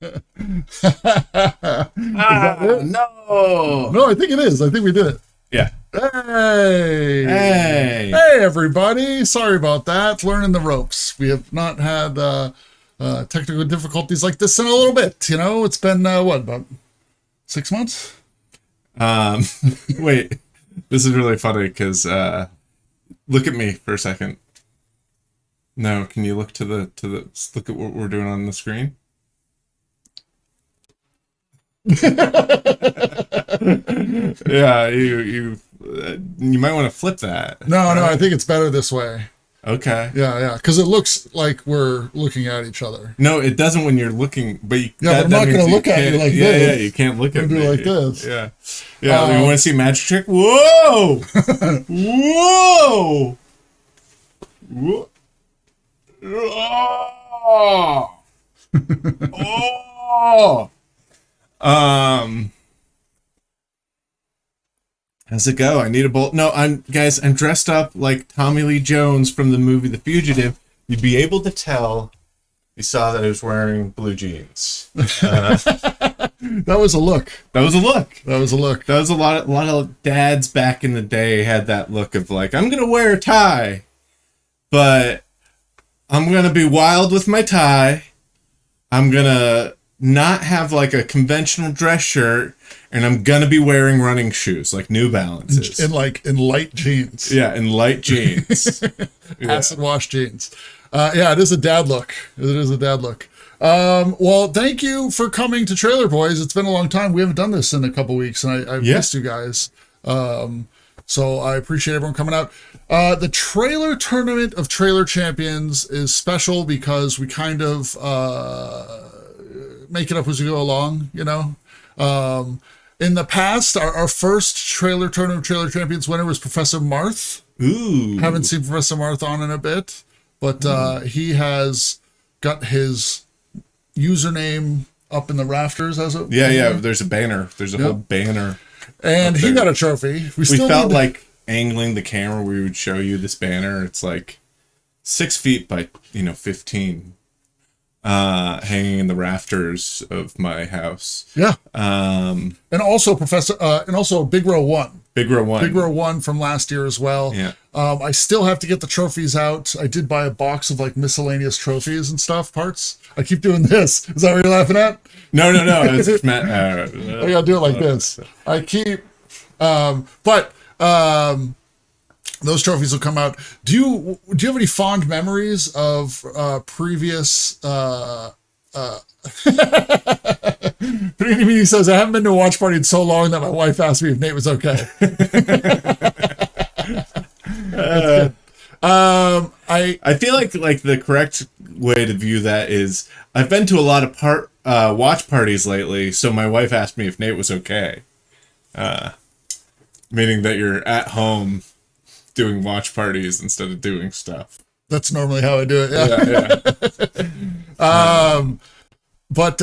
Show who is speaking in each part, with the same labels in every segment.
Speaker 1: No.
Speaker 2: No, I think it is. I think we did it.
Speaker 1: Yeah.
Speaker 2: Hey, everybody. Sorry about that. Learning the ropes. We have not had technical difficulties like this in a little bit. You know, it's been, about 6 months?
Speaker 1: Wait, this is really funny because look at me for a second. No, can you look look at what we're doing on the screen? Yeah, you might want to flip that.
Speaker 2: No, I think it's better this way.
Speaker 1: Okay.
Speaker 2: Yeah, because it looks like we're looking at each other.
Speaker 1: No, it doesn't when you're looking, but you,
Speaker 2: but I'm not going to look at you like this.
Speaker 1: Yeah, you can't look at me.
Speaker 2: Do like this.
Speaker 1: Yeah. You want to see magic trick? Whoa! Whoa! Whoa! Oh! How's it go? I need a bolt. No, I'm dressed up like Tommy Lee Jones from the movie The Fugitive. You'd be able to tell you saw that I was wearing blue jeans.
Speaker 2: That was a look.
Speaker 1: That was a look.
Speaker 2: That was a look.
Speaker 1: That was a lot of dads back in the day had that look of like, I'm gonna wear a tie, but I'm gonna be wild with my tie. I'm gonna not have like a conventional dress shirt, and I'm gonna be wearing running shoes, like New Balances.
Speaker 2: In light jeans.
Speaker 1: Yeah, in light jeans.
Speaker 2: Acid wash jeans. It is a dad look. It is a dad look. Well, thank you for coming to Trailer Boys. It's been a long time. We haven't done this in a couple weeks, and I've missed you guys. So I appreciate everyone coming out. The trailer tournament of Trailer Champions is special because we kind of make it up as we go along, you know. In the past, our first trailer tournament of Trailer Champions winner was Professor Marth.
Speaker 1: Ooh.
Speaker 2: Haven't seen Professor Marth on in a bit, but he has got his username up in the rafters as it.
Speaker 1: Yeah. There's a banner. There's a whole banner.
Speaker 2: And he got a trophy. We
Speaker 1: felt like angling the camera. We would show you this banner. It's like 6 feet by 15. Hanging in the rafters of my house.
Speaker 2: Yeah. And also Big Row 1. Big Row 1 from last year as well.
Speaker 1: Yeah.
Speaker 2: I still have to get the trophies out. I did buy a box of like miscellaneous trophies and stuff, parts. I keep doing this. Is that what you're laughing at?
Speaker 1: No. It's Matt.
Speaker 2: I gotta do it like this. I keep, those trophies will come out. Do you have any fond memories of previous? He says, I haven't been to a watch party in so long that my wife asked me if Nate was okay.
Speaker 1: I feel like the correct way to view that is I've been to a lot of watch parties lately, so my wife asked me if Nate was okay. Meaning that you're at home doing watch parties instead of doing stuff.
Speaker 2: That's normally how I do it.
Speaker 1: Yeah.
Speaker 2: But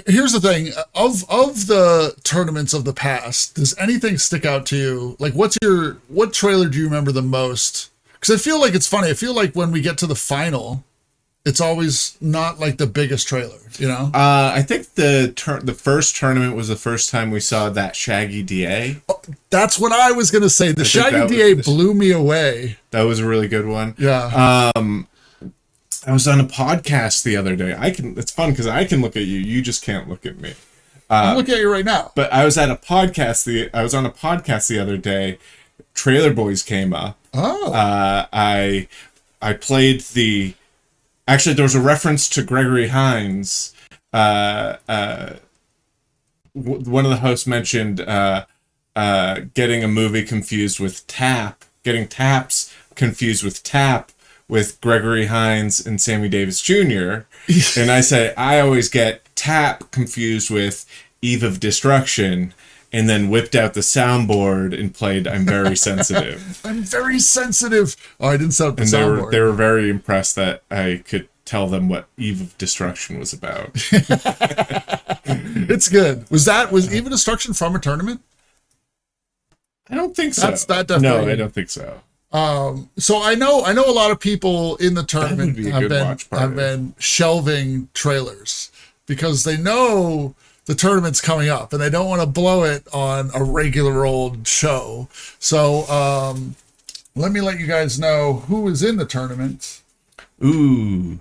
Speaker 2: here's the thing: of the tournaments of the past, does anything stick out to you? Like, what trailer do you remember the most? Because I feel like it's funny. I feel like when we get to the final, it's always not like the biggest trailer, you know?
Speaker 1: I think the first tournament was the first time we saw that Shaggy DA.
Speaker 2: Oh, that's what I was going to say. The Shaggy DA blew me away.
Speaker 1: That was a really good one.
Speaker 2: Yeah.
Speaker 1: I was on a podcast the other day. It's fun because I can look at you. You just can't look at me.
Speaker 2: I'm looking at you right now.
Speaker 1: But I was on a podcast the other day. Trailer Boys came up.
Speaker 2: Oh.
Speaker 1: I played the... Actually, there was a reference to Gregory Hines. One of the hosts mentioned getting a movie confused with Tap, getting Taps confused with Tap with Gregory Hines and Sammy Davis Jr. And I say, I always get Tap confused with Eve of Destruction, and then whipped out the soundboard and played I'm Very Sensitive.
Speaker 2: I'm very sensitive. Oh, I didn't set up the soundboard.
Speaker 1: They were very impressed that I could tell them what Eve of Destruction was about.
Speaker 2: It's good. Was Eve of Destruction from a tournament?
Speaker 1: I don't think so.
Speaker 2: That definitely.
Speaker 1: No, I don't think so.
Speaker 2: So I know a lot of people in the tournament
Speaker 1: have been shelving
Speaker 2: trailers. because they know the tournament's coming up and they don't want to blow it on a regular old show. So let me let you guys know who is in the tournament.
Speaker 1: Ooh.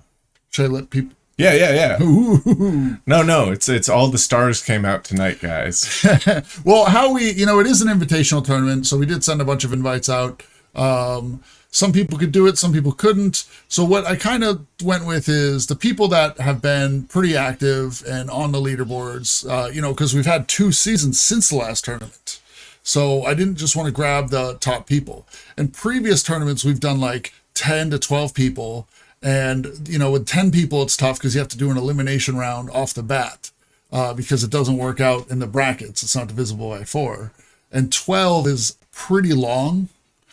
Speaker 2: Should I let people?
Speaker 1: Yeah.
Speaker 2: Ooh.
Speaker 1: No. It's all the stars came out tonight, guys.
Speaker 2: Well, it is an invitational tournament, so we did send a bunch of invites out. Some people could do it, some people couldn't. So what I kind of went with is the people that have been pretty active and on the leaderboards, because we've had 2 seasons since the last tournament. So I didn't just want to grab the top people. In previous tournaments, we've done like 10 to 12 people. And, with 10 people, it's tough because you have to do an elimination round off the bat because it doesn't work out in the brackets. It's not divisible by 4. And 12 is pretty long.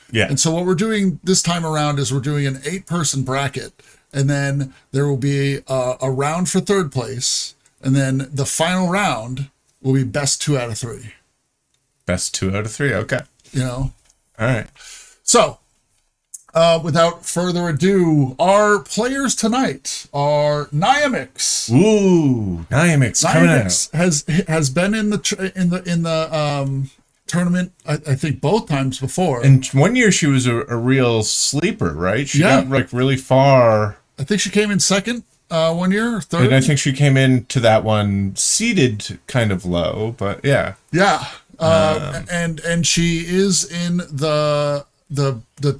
Speaker 1: Yeah.
Speaker 2: And so what we're doing this time around is we're doing an 8-person bracket, and then there will be a round for 3rd place, and then the final round will be best 2 out of 3.
Speaker 1: Best 2 out of 3. Okay.
Speaker 2: All
Speaker 1: right.
Speaker 2: So without further ado, our players tonight are Niamix.
Speaker 1: Ooh, Niamix coming out.
Speaker 2: has been in the tournament, I think both times before.
Speaker 1: And one year she was a real sleeper, right? She got like really far.
Speaker 2: I think she came in 2nd 1 year, or 3rd.
Speaker 1: And I think she came into that one seated kind of low, but yeah.
Speaker 2: Yeah. And she is in the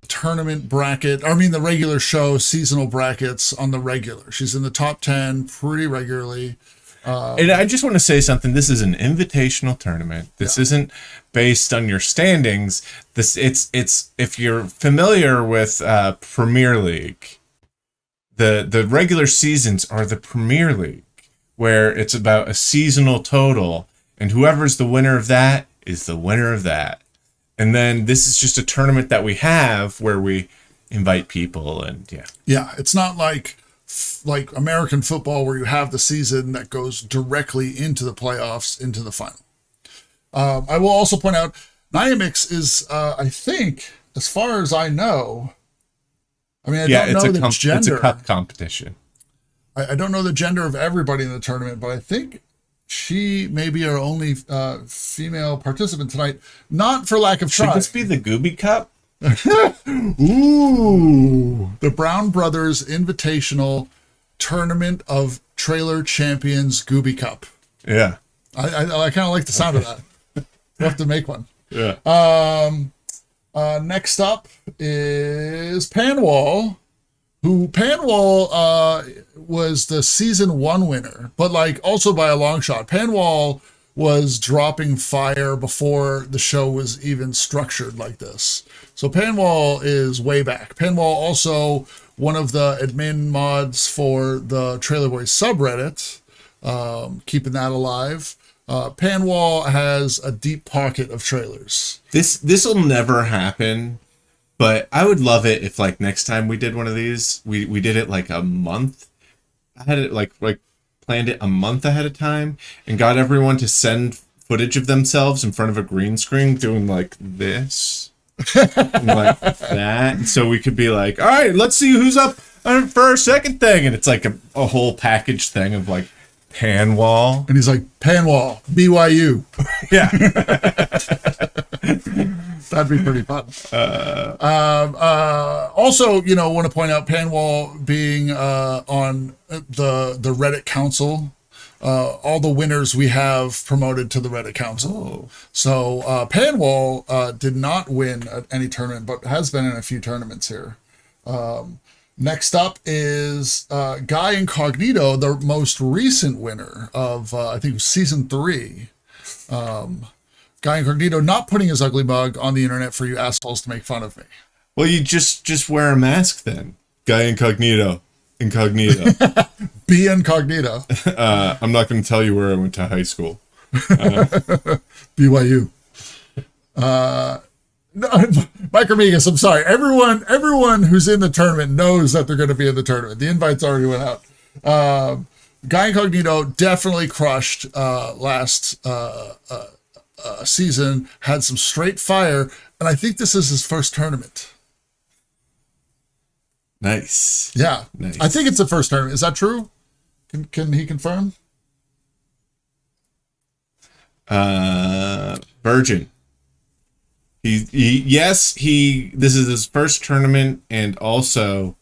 Speaker 2: tournament bracket. I mean, the regular show seasonal brackets on the regular. She's in the top 10 pretty regularly.
Speaker 1: And I just want to say something. This is an invitational tournament. This isn't based on your standings. It's if you're familiar with Premier League, the regular seasons are the Premier League, where it's about a seasonal total, and whoever's the winner of that is the winner of that. And then this is just a tournament that we have where we invite people, and
Speaker 2: yeah, it's not like American football where you have the season that goes directly into the playoffs, into the final. I will also point out Niamix is, I think, as far as I know, I mean, I don't know the gender.
Speaker 1: It's a cup competition.
Speaker 2: I don't know the gender of everybody in the tournament, but I think she may be our only female participant tonight. Not for lack of trying.
Speaker 1: Should this be the Gooby Cup?
Speaker 2: Ooh, the Brown Brothers Invitational Tournament of Trailer Champions Gooby Cup.
Speaker 1: Yeah,
Speaker 2: I kind of like the sound of that. We'll have to make one.
Speaker 1: Yeah.
Speaker 2: Next up is Panwall, who Panwall was the season 1 winner, but also by a long shot. Panwall was dropping fire before the show was even structured like this. So Panwall is way back. Panwall also one of the admin mods for the Trailer Boys subreddit, keeping that alive. Panwall has a deep pocket of trailers.
Speaker 1: This will never happen, but I would love it if next time we did one of these, we did it a month. I had it planned it a month ahead of time and got everyone to send footage of themselves in front of a green screen doing this and that. And so we could be all right, let's see who's up for our second thing. And it's a whole package thing of Panwall.
Speaker 2: And he's Panwall, BYU.
Speaker 1: Yeah.
Speaker 2: That'd be pretty fun. Also, want to point out Panwall being on the Reddit Council. All the winners we have promoted to the Reddit Council.
Speaker 1: Oh.
Speaker 2: So Panwall did not win at any tournament, but has been in a few tournaments here. Next up is Guy Incognito, the most recent winner of, I think, season 3. Guy Incognito not putting his ugly mug on the internet for you assholes to make fun of me.
Speaker 1: Well, you just wear a mask then. Guy Incognito.
Speaker 2: Be incognito.
Speaker 1: I'm not going to tell you where I went to high school.
Speaker 2: BYU. No, Mike Armigas, I'm sorry. Everyone who's in the tournament knows that they're going to be in the tournament. The invites already went out. Guy Incognito definitely crushed last season, had some straight fire, and I think this is his first tournament.
Speaker 1: Nice.
Speaker 2: Yeah.
Speaker 1: Nice.
Speaker 2: I think it's the first tournament. Is that true? Can he confirm?
Speaker 1: Virgin. This is his first tournament, and also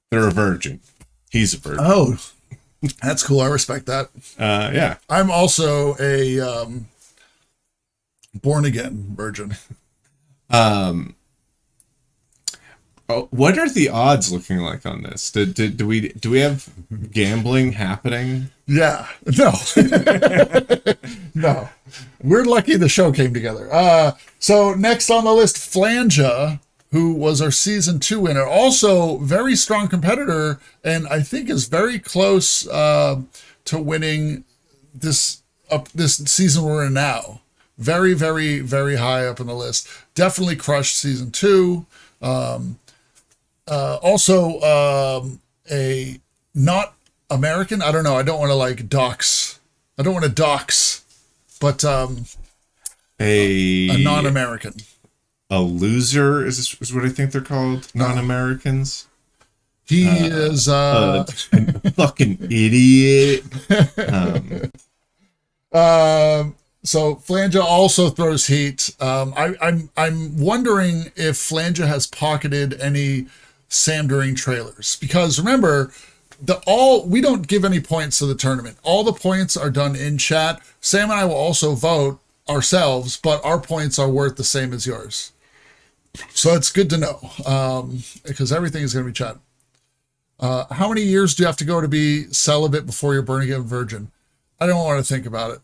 Speaker 1: they're a virgin. He's a virgin.
Speaker 2: Oh, that's cool. I respect that.
Speaker 1: Yeah.
Speaker 2: I'm also a born again virgin.
Speaker 1: What are the odds looking like on this? Do we have gambling happening?
Speaker 2: Yeah. No. No. We're lucky the show came together. So next on the list, Flanja, who was our season 2 winner, also very strong competitor, and I think is very close to winning this season we're in now. Very, very, very high up on the list. Definitely crushed season 2. Also a not American. I don't know. I don't want to like dox. I don't want to dox, but a non-American.
Speaker 1: A loser is what I think they're called. Non-Americans.
Speaker 2: He is
Speaker 1: a fucking idiot.
Speaker 2: So Flanja also throws heat. I'm wondering if Flanja has pocketed any Sam during trailers, because remember, we don't give any points to the tournament. All the points are done in chat. Sam and I will also vote ourselves, but our points are worth the same as yours. So it's good to know, because everything is going to be chat. How many years do you have to go to be celibate before you're burning a virgin? I don't want to think about it.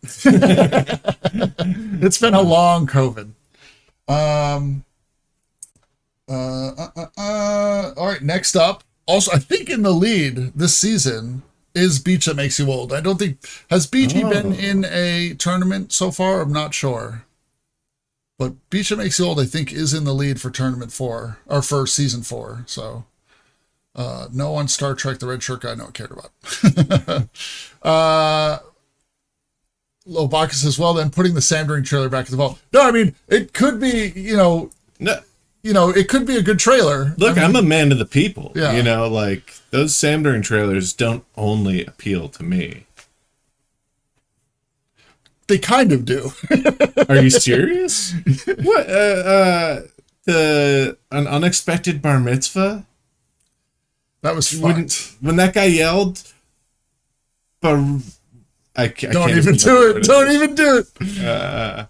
Speaker 2: It's been a long COVID. All right, next up. Also, I think in the lead this season is Beach That Makes You Old. I don't think, has Beachy been in a tournament so far? I'm not sure. But Beach That Makes You Old, I think, is in the lead for tournament 4, or for season 4. So, no one Star Trek, the red shirt guy, no one cared about. Lobaka says, well, then putting the Sam during trailer back in the vault. No, I mean, it could be,
Speaker 1: No.
Speaker 2: It could be a good trailer.
Speaker 1: Look, I'm a man of the people.
Speaker 2: Yeah.
Speaker 1: Like those Sam during trailers don't only appeal to me.
Speaker 2: They kind of do.
Speaker 1: Are you serious? What? An unexpected bar mitzvah?
Speaker 2: That was fun.
Speaker 1: When that guy yelled, but
Speaker 2: don't even do it. Don't even do it.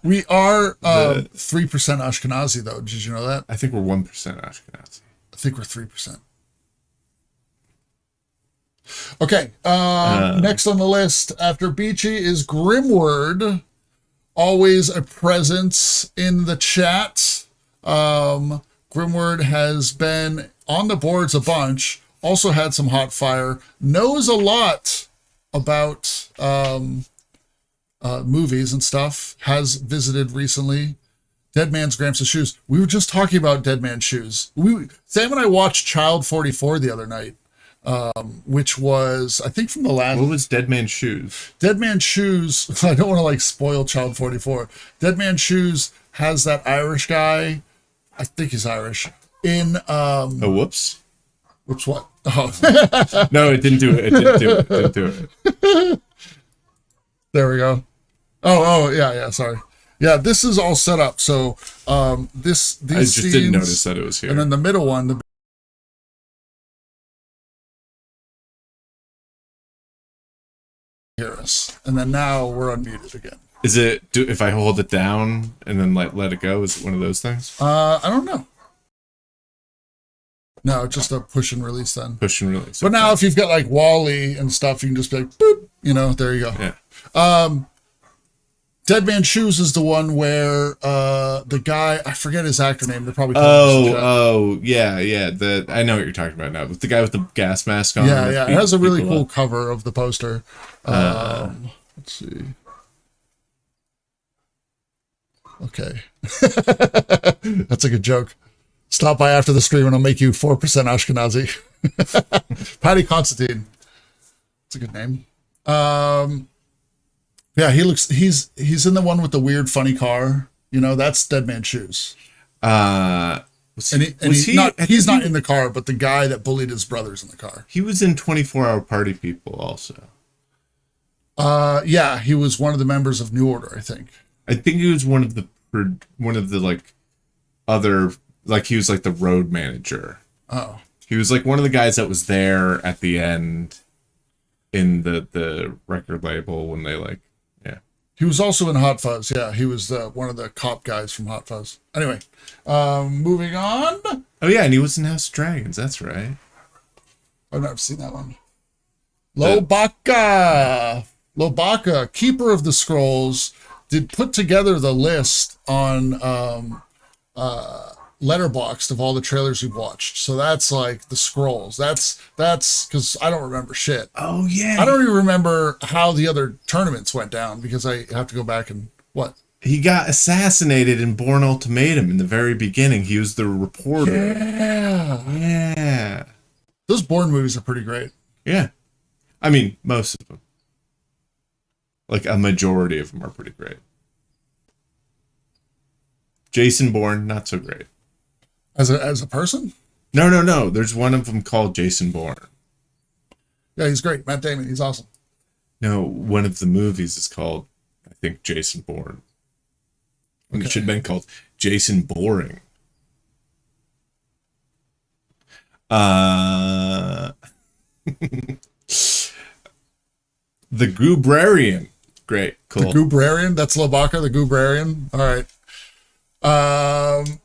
Speaker 2: We are 3% Ashkenazi, though. Did you know that?
Speaker 1: I think we're 1% Ashkenazi.
Speaker 2: I think we're 3%. Okay. Next on the list after Beachy is Grimward. Always a presence in the chat. Grimward has been on the boards a bunch. Also had some hot fire. Knows a lot about movies and stuff. Has visited recently. Dead Man's Gramps' Shoes. We were just talking about Dead Man's Shoes. Sam and I watched Child 44 the other night, which was, I think, from the last...
Speaker 1: What was Dead Man's Shoes?
Speaker 2: Dead Man's Shoes, I don't want to spoil Child 44. Dead Man's Shoes has that Irish guy, I think he's Irish, in...
Speaker 1: Oh, whoops.
Speaker 2: Whoops what? Oh.
Speaker 1: No, it didn't do it. It didn't do it.
Speaker 2: There we go. Oh, yeah, sorry. Yeah, this is all set up. So these
Speaker 1: I just
Speaker 2: scenes,
Speaker 1: didn't notice that it was here.
Speaker 2: And then the middle one, hear us. And then now we're unmuted again.
Speaker 1: Is it, if I hold it down and then let it go, is it one of those things?
Speaker 2: I don't know. No, just a push and release then.
Speaker 1: Push and release.
Speaker 2: But now if you've got Wall-E and stuff, you can just be like, boop, there you go.
Speaker 1: Yeah.
Speaker 2: Dead Man's Shoes is the one where the guy, I forget his actor name. They're probably
Speaker 1: yeah. I know what you're talking about now. The guy with the gas mask on.
Speaker 2: Yeah. It has a really cool cover of the poster. Let's see. Okay. That's a good joke. Stop by after the stream and I'll make you 4% Ashkenazi. Patty Constantine. That's a good name. Yeah, he's in the one with the weird funny car. That's Dead Man's Shoes. He's not in the car, but the guy that bullied his brothers in the car.
Speaker 1: He was in 24 Hour Party People also.
Speaker 2: Yeah, he was one of the members of New Order, I think.
Speaker 1: I think he was one of the like other, like he was like the road manager.
Speaker 2: Oh.
Speaker 1: He was like one of the guys that was there at the end in the record label when they like, yeah.
Speaker 2: He was also in Hot Fuzz. Yeah, he was one of the cop guys from Hot Fuzz. Anyway, moving on.
Speaker 1: Oh yeah, and he was in House of Dragons. That's right.
Speaker 2: I've never seen that one. Lobaka, Keeper of the Scrolls, did put together the list on Letterboxd of all the trailers we've watched. So that's like the scrolls. That's because I don't remember shit.
Speaker 1: Oh yeah.
Speaker 2: I don't even remember how the other tournaments went down because I have to go back and what?
Speaker 1: He got assassinated in Bourne Ultimatum in the very beginning. He was the reporter.
Speaker 2: Yeah.
Speaker 1: Yeah.
Speaker 2: Those Bourne movies are pretty great.
Speaker 1: Yeah. I mean, most of them. Like a majority of them are pretty great. Jason Bourne, not so great.
Speaker 2: As a person?
Speaker 1: No. There's one of them called Jason Bourne.
Speaker 2: Yeah, he's great. Matt Damon, he's awesome.
Speaker 1: No, one of the movies is called, I think, Jason Bourne. And It should have been called Jason Boring. The Goobrarian. Great, cool.
Speaker 2: The Goobrarian, that's Lobaka, the Goobrarian. All right.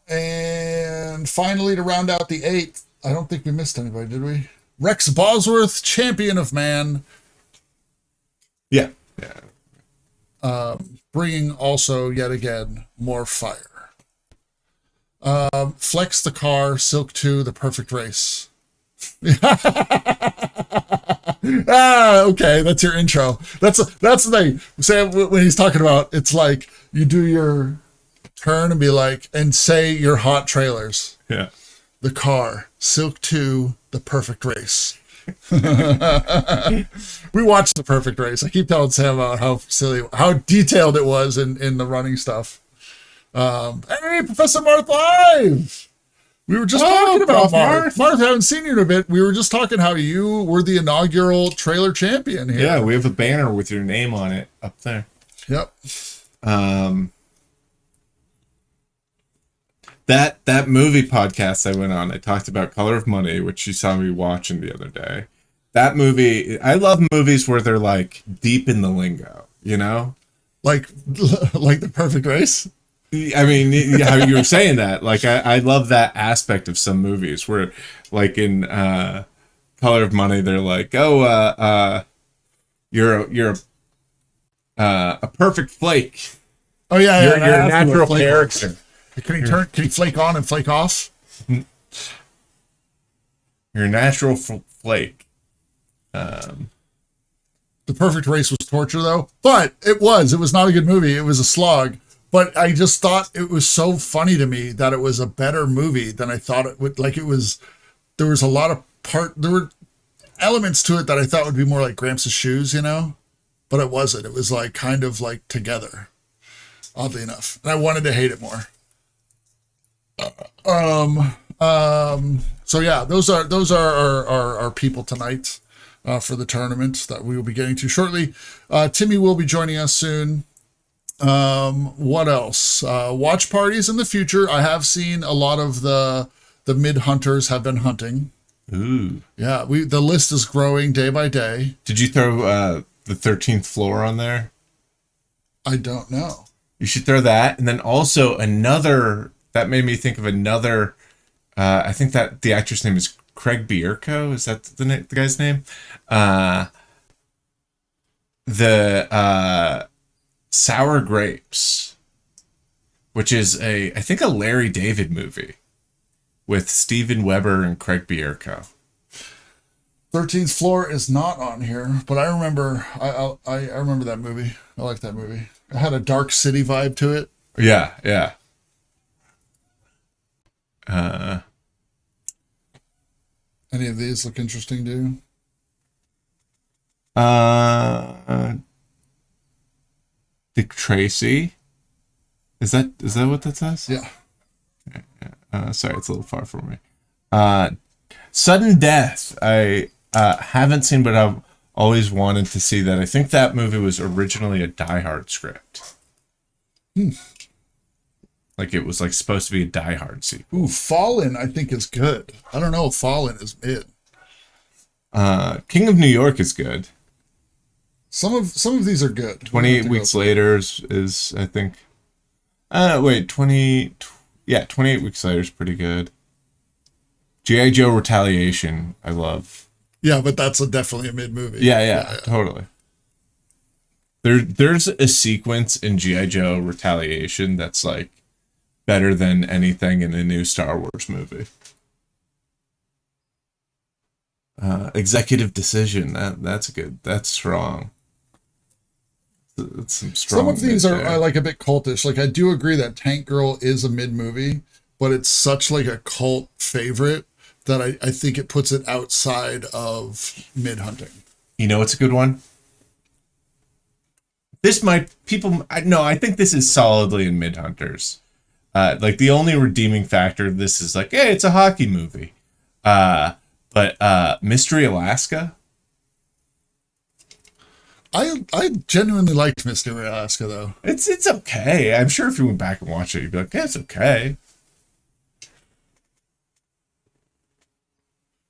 Speaker 2: And finally, to round out the 8th, I don't think we missed anybody, did we? Rex Bosworth, Champion of Man.
Speaker 1: Yeah.
Speaker 2: Bringing also, yet again, more fire. Flex the Car, Silk 2, The Perfect Race. Okay, that's your intro. That's the thing. Say when he's talking about, it's like you do your turn and be like, and say your hot trailers.
Speaker 1: Yeah.
Speaker 2: The Car, Silk 2, The Perfect Race. We watched The Perfect Race. I keep telling Sam about how silly, how detailed it was in the running stuff. Hey, Professor Marth Live! We were just talking about Marth. Marth, I haven't seen you in a bit. We were just talking how you were the inaugural trailer champion here.
Speaker 1: Yeah, we have a banner with your name on it up there.
Speaker 2: Yep.
Speaker 1: That movie podcast I went on, I talked about Color of Money, which you saw me watching the other day. That movie, I love movies where they're like deep in the lingo, you know?
Speaker 2: Like The Perfect Race?
Speaker 1: I mean, how you were saying that, like I love that aspect of some movies where, like in Color of Money, they're like, "Oh, you're a perfect flake."
Speaker 2: Oh yeah,
Speaker 1: you're a natural character.
Speaker 2: Can he flake on and flake off?
Speaker 1: You're a natural flake.
Speaker 2: The Perfect Race was torture though, but it was not a good movie. It was a slog. But I just thought it was so funny to me that it was a better movie than I thought it would. Like it was, there was a lot of there were elements to it that I thought would be more like Gramps' Shoes, you know? But it wasn't. It was like kind of like together, oddly enough. And I wanted to hate it more. So yeah, those are our people tonight for the tournament that we will be getting to shortly. Timmy will be joining us soon. What else? Watch parties in the future. I have seen a lot of the mid hunters have been hunting.
Speaker 1: Ooh.
Speaker 2: Yeah, the list is growing day by day.
Speaker 1: Did you throw the 13th floor on there?
Speaker 2: I don't know.
Speaker 1: You should throw that, and then also another that made me think of another. I think that the actor's name is Craig Bierko. Is that the guy's name? Sour Grapes, which is I think a Larry David movie with Steven Weber and Craig Bierko.
Speaker 2: 13th Floor is not on here, but I remember I remember that movie. I like that movie. It had a Dark City vibe to it.
Speaker 1: Yeah.
Speaker 2: Any of these look interesting to you?
Speaker 1: Dick Tracy. Is that what that says?
Speaker 2: Yeah.
Speaker 1: Sorry, it's a little far from me. Sudden Death. I haven't seen, but Always wanted to see that. I think that movie was originally a Die Hard script. Like it was like supposed to be a Die Hard sequel.
Speaker 2: Ooh, Fallen I think is good. I don't know if Fallen is mid.
Speaker 1: King of New York is good.
Speaker 2: Some of these are good.
Speaker 1: 28 Weeks Later is I think. 28 Weeks Later is pretty good. G.I. Joe Retaliation, I love.
Speaker 2: Yeah, but that's definitely a mid movie.
Speaker 1: Yeah, totally. There's a sequence in G.I. Joe Retaliation that's like better than anything in a new Star Wars movie. Executive Decision, that's good. That's strong. That's
Speaker 2: some of these are like a bit cultish. Like I do agree that Tank Girl is a mid movie, but it's such like a cult favorite that I think it puts it outside of mid hunting.
Speaker 1: You know, it's a good one. I think this is solidly in mid hunters. Like the only redeeming factor of this is like, hey, it's a hockey movie. But Mystery Alaska.
Speaker 2: I genuinely liked Mystery Alaska though.
Speaker 1: It's okay. I'm sure if you went back and watched it, you'd be like, yeah, it's okay.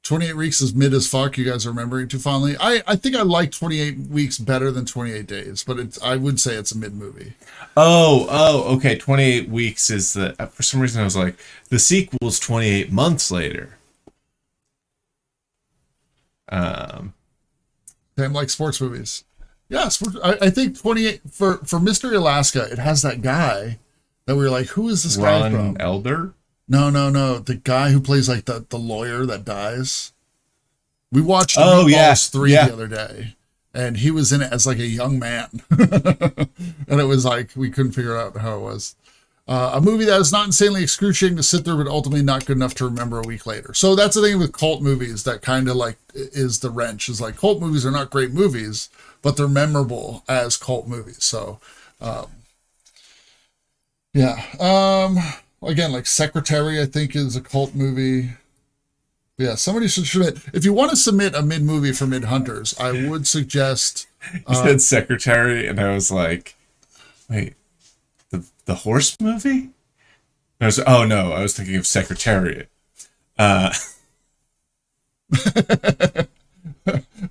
Speaker 2: 28 Weeks is mid as fuck. You guys are remembering too fondly. I think I like 28 Weeks better than 28 Days, but I would say it's a mid movie.
Speaker 1: Oh, okay. 28 Weeks is for some reason I was like, the sequel's 28 months later.
Speaker 2: Sam like sports movies. Yeah, I think 28 for Mystery Alaska, it has that guy that we were like, who is this guy from?
Speaker 1: Ron Elder?
Speaker 2: No. The guy who plays like the lawyer that dies. We watched 3 the other day, and he was in it as like a young man. And it was like, we couldn't figure out how it was. A movie that is not insanely excruciating to sit through, but ultimately not good enough to remember a week later. So that's the thing with cult movies that kind of like is the wrench. Is like cult movies are not great movies, but they're memorable as cult movies. So, again, like Secretary, I think is a cult movie. Yeah, somebody should submit. If you want to submit a mid movie for mid hunters, I would suggest.
Speaker 1: You said Secretary, and I was like, wait. The horse movie? I was thinking of Secretariat.
Speaker 2: I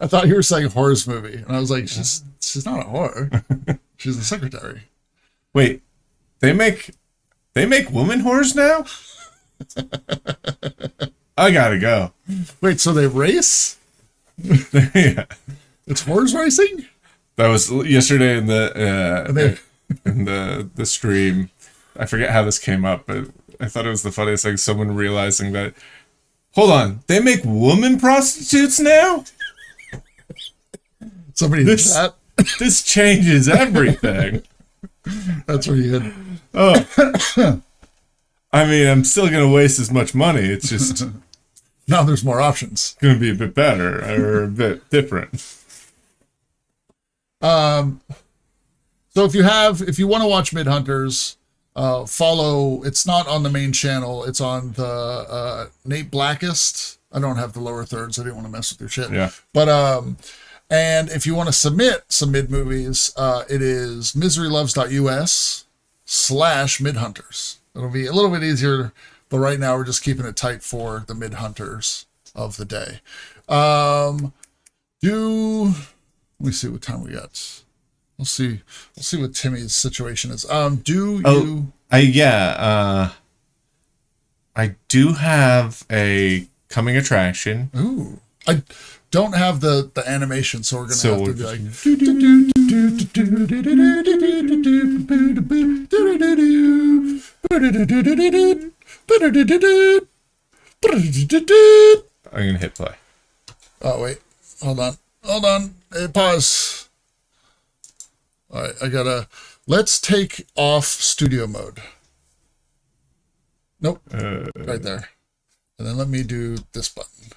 Speaker 2: thought you were saying horse movie, and I was like, she's not a whore. She's the secretary.
Speaker 1: Wait, they make woman whores now? I gotta go.
Speaker 2: Wait, so they race?
Speaker 1: Yeah.
Speaker 2: It's horse racing?
Speaker 1: That was yesterday in the stream. I forget how this came up, but I thought it was the funniest thing. Someone realizing that, hold on, they make woman prostitutes now?
Speaker 2: Somebody did that?
Speaker 1: This changes everything.
Speaker 2: That's where you hit.
Speaker 1: Oh. I mean, I'm still going to waste as much money. It's just...
Speaker 2: now there's more options.
Speaker 1: Going to be a bit better or a bit different.
Speaker 2: So if you want to watch Mid Hunters, follow. It's not on the main channel. It's on the Nate Blackest. I don't have the lower thirds. I didn't want to mess with your shit.
Speaker 1: Yeah.
Speaker 2: But and if you want to submit some mid movies, it is miseryloves.us/midhunters. It'll be a little bit easier, but right now we're just keeping it tight for the mid hunters of the day. Let me see what time we got. We'll see what Timmy's situation is. I
Speaker 1: do have a coming attraction.
Speaker 2: Ooh. I don't have the animation, so we're gonna have to be like
Speaker 1: I'm gonna hit play.
Speaker 2: Oh wait. Hold on. Hey, pause. All right, let's take off studio mode. Nope, right there. And then let me do this button.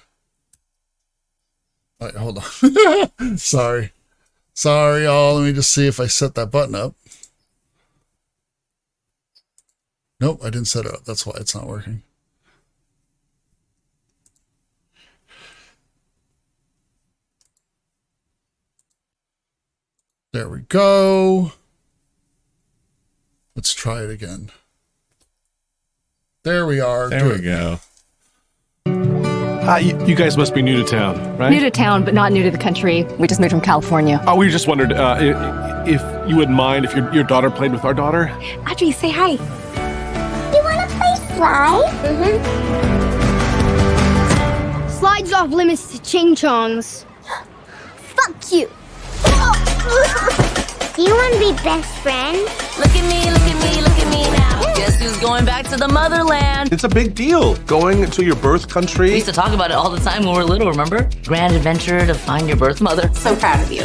Speaker 2: All right, hold on. Sorry, y'all. Let me just see if I set that button up. Nope, I didn't set it up. That's why it's not working. There we go. Let's try it again. There we are.
Speaker 1: There we go.
Speaker 3: You guys must be new to town, right?
Speaker 4: New to town, but not new to the country. We just moved from California.
Speaker 3: Oh, we just wondered if you wouldn't mind if your daughter played with our daughter.
Speaker 4: Audrey, say hi.
Speaker 5: You want to play slide?
Speaker 6: Slides off limits to ching-chongs.
Speaker 5: Fuck you. Do you want to be best friends?
Speaker 7: Look at me, look at me, look at me now. Guess who's going back to the motherland?
Speaker 3: It's a big deal going to your birth country.
Speaker 7: We used to talk about it all the time when we were little, remember? Grand adventure to find your birth mother. So proud of you.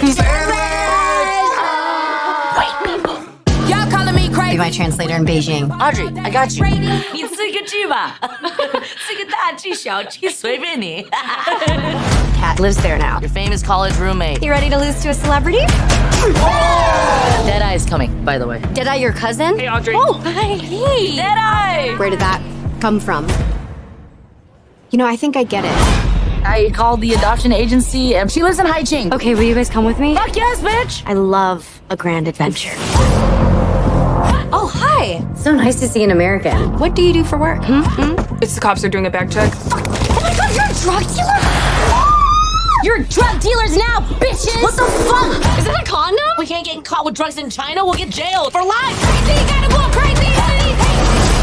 Speaker 7: White people. Y'all calling me crazy.
Speaker 4: Be my translator in Beijing.
Speaker 7: Audrey, I got you. 你这个句吧，这个大句小句随便你。
Speaker 4: Cat lives there now.
Speaker 7: Your famous college roommate.
Speaker 4: You ready to lose to a celebrity?
Speaker 7: Deadeye's coming, by the way.
Speaker 4: Deadeye, your cousin?
Speaker 7: Hey, Audrey.
Speaker 4: Oh, hi.
Speaker 7: Hey, Deadeye.
Speaker 4: Where did that come from? You know, I think I get it.
Speaker 7: I called the adoption agency, and she lives in Haiching.
Speaker 4: Okay, will you guys come with me?
Speaker 7: Fuck yes, bitch.
Speaker 4: I love a grand adventure. Oh, hi. So nice to see an American. What do you do for work?
Speaker 8: It's the cops are doing a bag check.
Speaker 5: Oh my god, you're a drug dealer?
Speaker 7: You're drug dealers now, bitches! What the fuck?
Speaker 4: Is that a condom?
Speaker 7: We can't get caught with drugs in China. We'll get jailed for life.
Speaker 5: Crazy, gotta go crazy!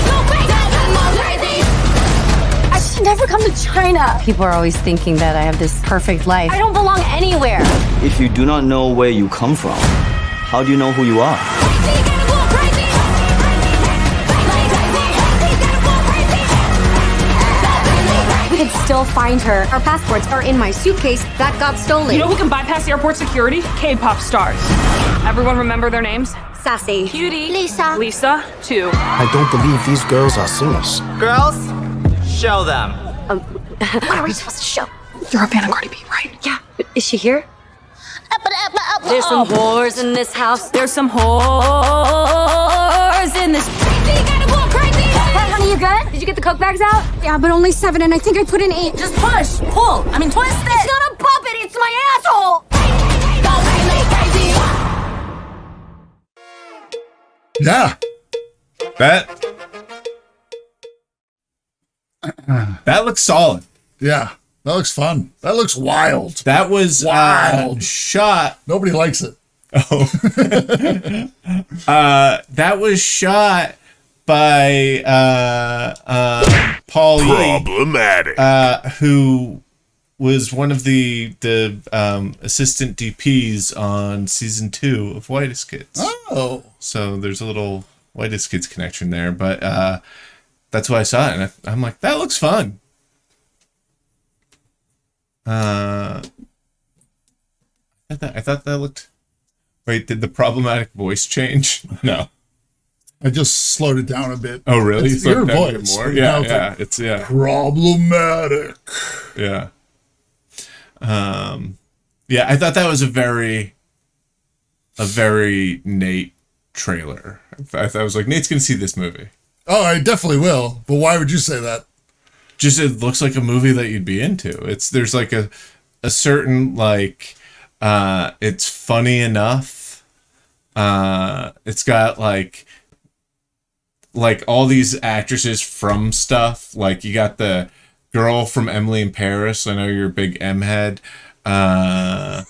Speaker 5: Go crazy, go crazy!
Speaker 4: I should never come to China. People are always thinking that I have this perfect life. I don't belong anywhere.
Speaker 9: If you do not know where you come from, how do you know who you are?
Speaker 5: Crazy, gotta go crazy!
Speaker 4: We could still find her. Our passports are in my suitcase that got stolen.
Speaker 8: You know who can bypass airport security? K-pop stars. Everyone remember their names?
Speaker 4: Sassy.
Speaker 8: Cutie.
Speaker 5: Lisa.
Speaker 8: Lisa, 2.
Speaker 9: I don't believe these girls are singers. Girls, show them.
Speaker 4: What are we supposed to show?
Speaker 8: You're a fan of Cardi B, right?
Speaker 4: Yeah. Is she here?
Speaker 7: There's some whores in this house.
Speaker 8: There's some whores in this.
Speaker 5: Crazy, gotta go crazy!
Speaker 4: Hey, honey, you good? Did you get the Coke bags out? Yeah, but only 7, and I think I put in 8.
Speaker 7: Just push, pull. I mean, twist it.
Speaker 4: It's not a puppet, it's my asshole!
Speaker 5: Go crazy, crazy!
Speaker 2: Yeah.
Speaker 1: That looks solid.
Speaker 2: Yeah. That looks fun. That looks wild.
Speaker 1: That was
Speaker 2: Wild.
Speaker 1: shot.
Speaker 2: Nobody likes it.
Speaker 1: That was shot by Paul Yee,
Speaker 3: Problematic.
Speaker 1: who was one of the assistant DPs on season 2 of Whitest Kids.
Speaker 2: Oh.
Speaker 1: So there's a little Whitest Kids connection there, but that's why I saw it, and I'm like, that looks fun. I thought that looked. Wait, did the problematic voice change? No.
Speaker 2: I just slowed it down a bit.
Speaker 1: Oh, really?
Speaker 2: It's
Speaker 1: You
Speaker 2: your
Speaker 1: slowed it down a bit
Speaker 2: voice.
Speaker 1: more?
Speaker 2: You
Speaker 1: Yeah,
Speaker 2: know,
Speaker 1: yeah. It's yeah.
Speaker 2: Problematic.
Speaker 1: Yeah. Yeah, I thought that was a very Nate trailer. I was like, Nate's gonna see this movie.
Speaker 2: Oh, I definitely will. But why would you say that?
Speaker 1: Just it looks like a movie that you'd be into. There's like a certain like it's funny enough. It's got like all these actresses from stuff. Like you got the girl from Emily in Paris. I know you're a big M head. The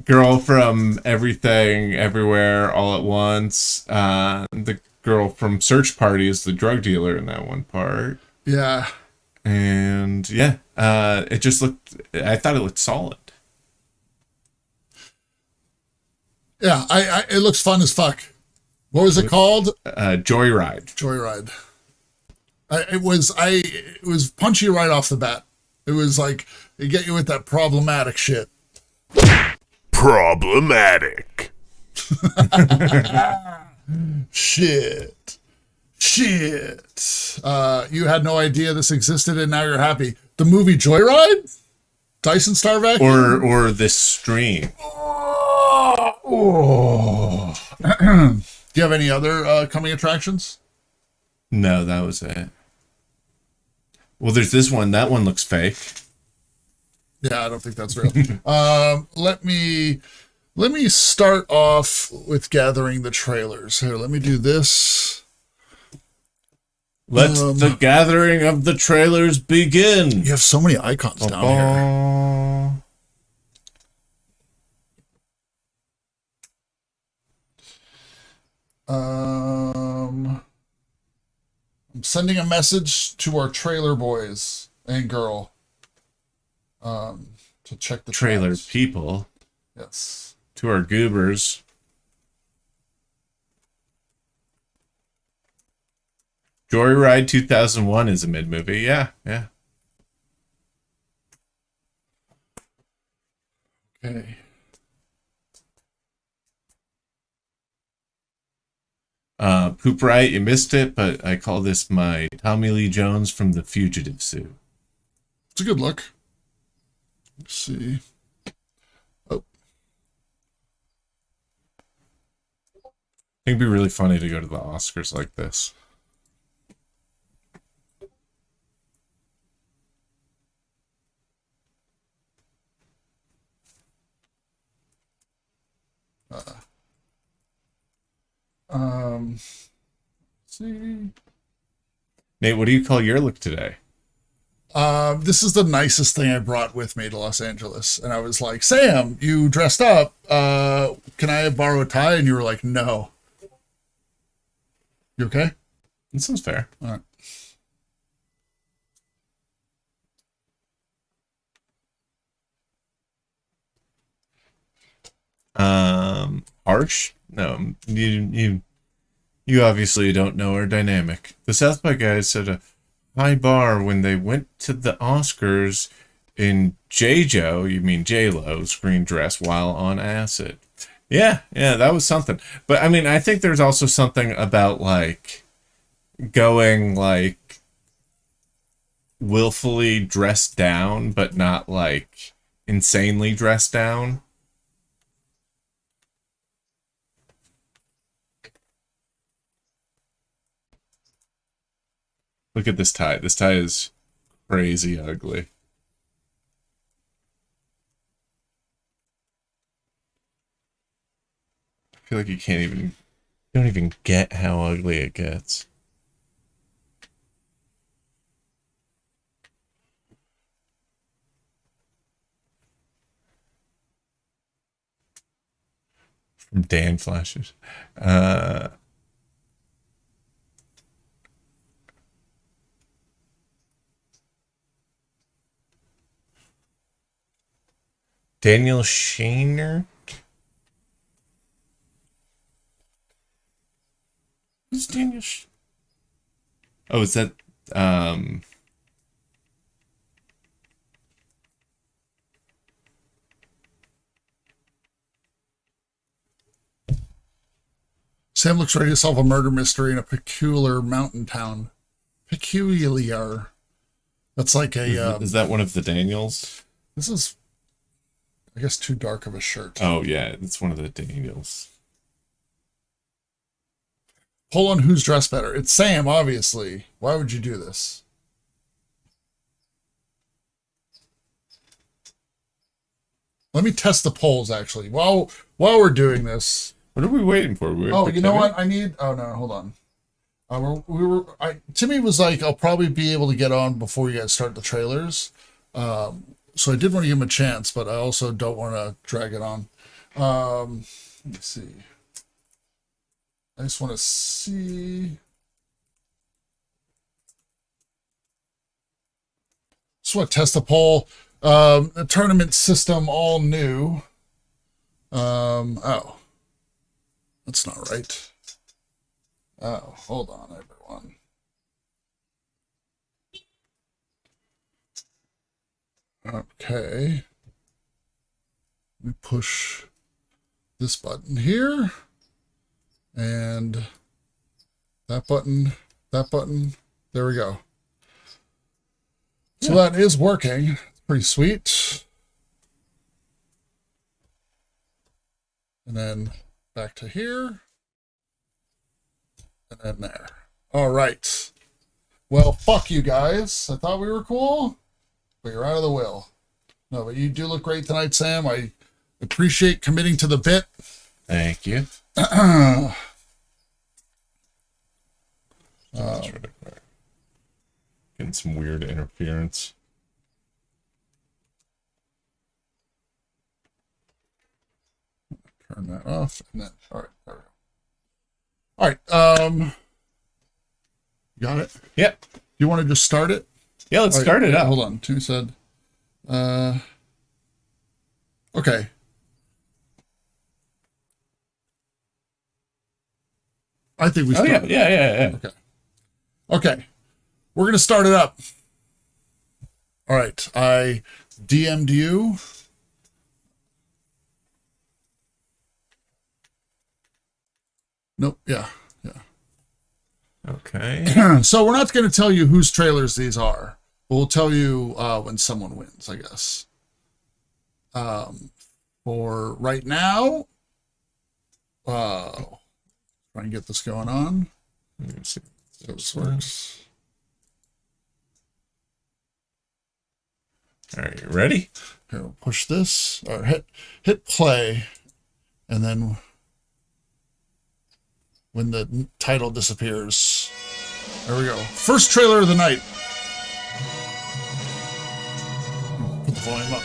Speaker 1: girl from Everything Everywhere All at Once. The girl from Search Party is the drug dealer in that one part.
Speaker 2: Yeah.
Speaker 1: And yeah, it just looked. I thought it looked solid.
Speaker 2: Yeah, it looks fun as fuck. What was it called?
Speaker 1: Joyride.
Speaker 2: Joyride. It was punchy right off the bat. It was like, it get you with that problematic shit.
Speaker 3: Problematic.
Speaker 2: Shit. You had no idea this existed and now you're happy. The movie Joyride? Dyson Star Vacuum?
Speaker 1: Or this stream.
Speaker 2: Oh. Do you have any other coming attractions?
Speaker 1: No, that was it. Well, there's this one. That one looks fake.
Speaker 2: Yeah, I don't think that's real. Let me Let me start off with gathering the trailers. Here, let me do this.
Speaker 1: Let the gathering of the trailers begin.
Speaker 2: You have so many icons down here. I'm sending a message to our trailer boys and girl to check the
Speaker 1: trailer
Speaker 2: tabs.
Speaker 1: people.
Speaker 2: Yes.
Speaker 1: To our goobers. Joyride 2001 is a mid-movie. Yeah, yeah.
Speaker 2: Okay.
Speaker 1: Poop Right, you missed it, but I call this my Tommy Lee Jones from The Fugitive suit.
Speaker 2: It's a good look. Let's see. Oh.
Speaker 1: I think it'd be really funny to go to the Oscars like this.
Speaker 2: Let's see.
Speaker 1: Nate, what do you call your look today?
Speaker 2: This is the nicest thing I brought with me to Los Angeles. And I was like, Sam, you dressed up. Can I borrow a tie? And you were like, no. You okay?
Speaker 1: That sounds fair.
Speaker 2: All right.
Speaker 1: Harsh? No, you obviously don't know our dynamic. The South by guys set a high bar when they went to the Oscars in J-Jo, you mean J-Lo's green dress while on acid. Yeah, that was something. But I mean, I think there's also something about like going like willfully dressed down, but not like insanely dressed down. Look at this tie. This tie is crazy ugly. I feel like you don't even get how ugly it gets. From Dan Flashes. Daniel Shaner? Who's Daniel Oh, is that
Speaker 2: Sam looks ready to solve a murder mystery in a peculiar mountain town. Peculiar. That's like a
Speaker 1: is that one of the Daniels?
Speaker 2: This is, I guess, too dark of a shirt.
Speaker 1: Oh yeah, it's one of the Daniels.
Speaker 2: Poll on who's dressed better. It's Sam, obviously. Why would you do this? Let me test the polls, actually. While we're doing this.
Speaker 1: What are we waiting for?
Speaker 2: You know what? I need... Oh, no, hold on. Timmy was like, I'll probably be able to get on before you guys start the trailers. So I did want to give him a chance, but I also don't want to drag it on. Let me see. I just want to see. Just want to test the poll. The tournament system all new. Oh. That's not right. Oh, hold on, everyone. Okay. Let me push this button here. And that button. There we go. So that is working. Pretty sweet. And then back to here. And then there. All right. Well, fuck you guys. I thought we were cool, but you're out of the will. No, but you do look great tonight, Sam. I Appreciate committing to the bit.
Speaker 1: Thank you. Getting some weird interference.
Speaker 2: Turn that off. And then, all right. There we go. All right. Got it?
Speaker 1: Yep.
Speaker 2: You want to just start it?
Speaker 1: Yeah, let's start it up.
Speaker 2: Hold on. Timmy said, okay. I think we
Speaker 1: Oh,
Speaker 2: start.
Speaker 1: yeah.
Speaker 2: Okay. We're going to start it up. All right. I DM'd you. Nope. Yeah.
Speaker 1: Okay.
Speaker 2: So we're not going to tell you whose trailers these are. We'll tell you when someone wins, I guess. For right now, try and get this going on.
Speaker 1: Let me see.
Speaker 2: So this works.
Speaker 1: All right, you ready?
Speaker 2: Here, we'll push this or hit play, and then when the title disappears, there we go. First trailer of the night. Put the volume up.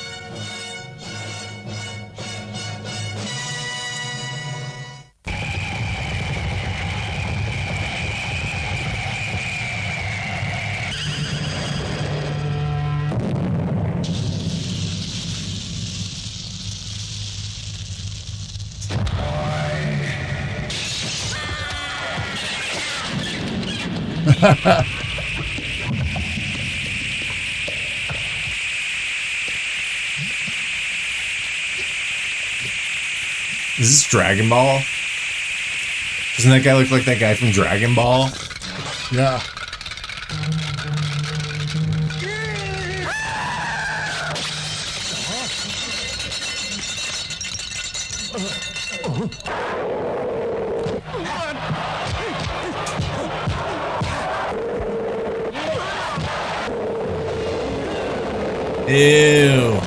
Speaker 1: Is this Dragon Ball? Doesn't that guy look like that guy from Dragon Ball?
Speaker 2: Yeah.
Speaker 1: Ew.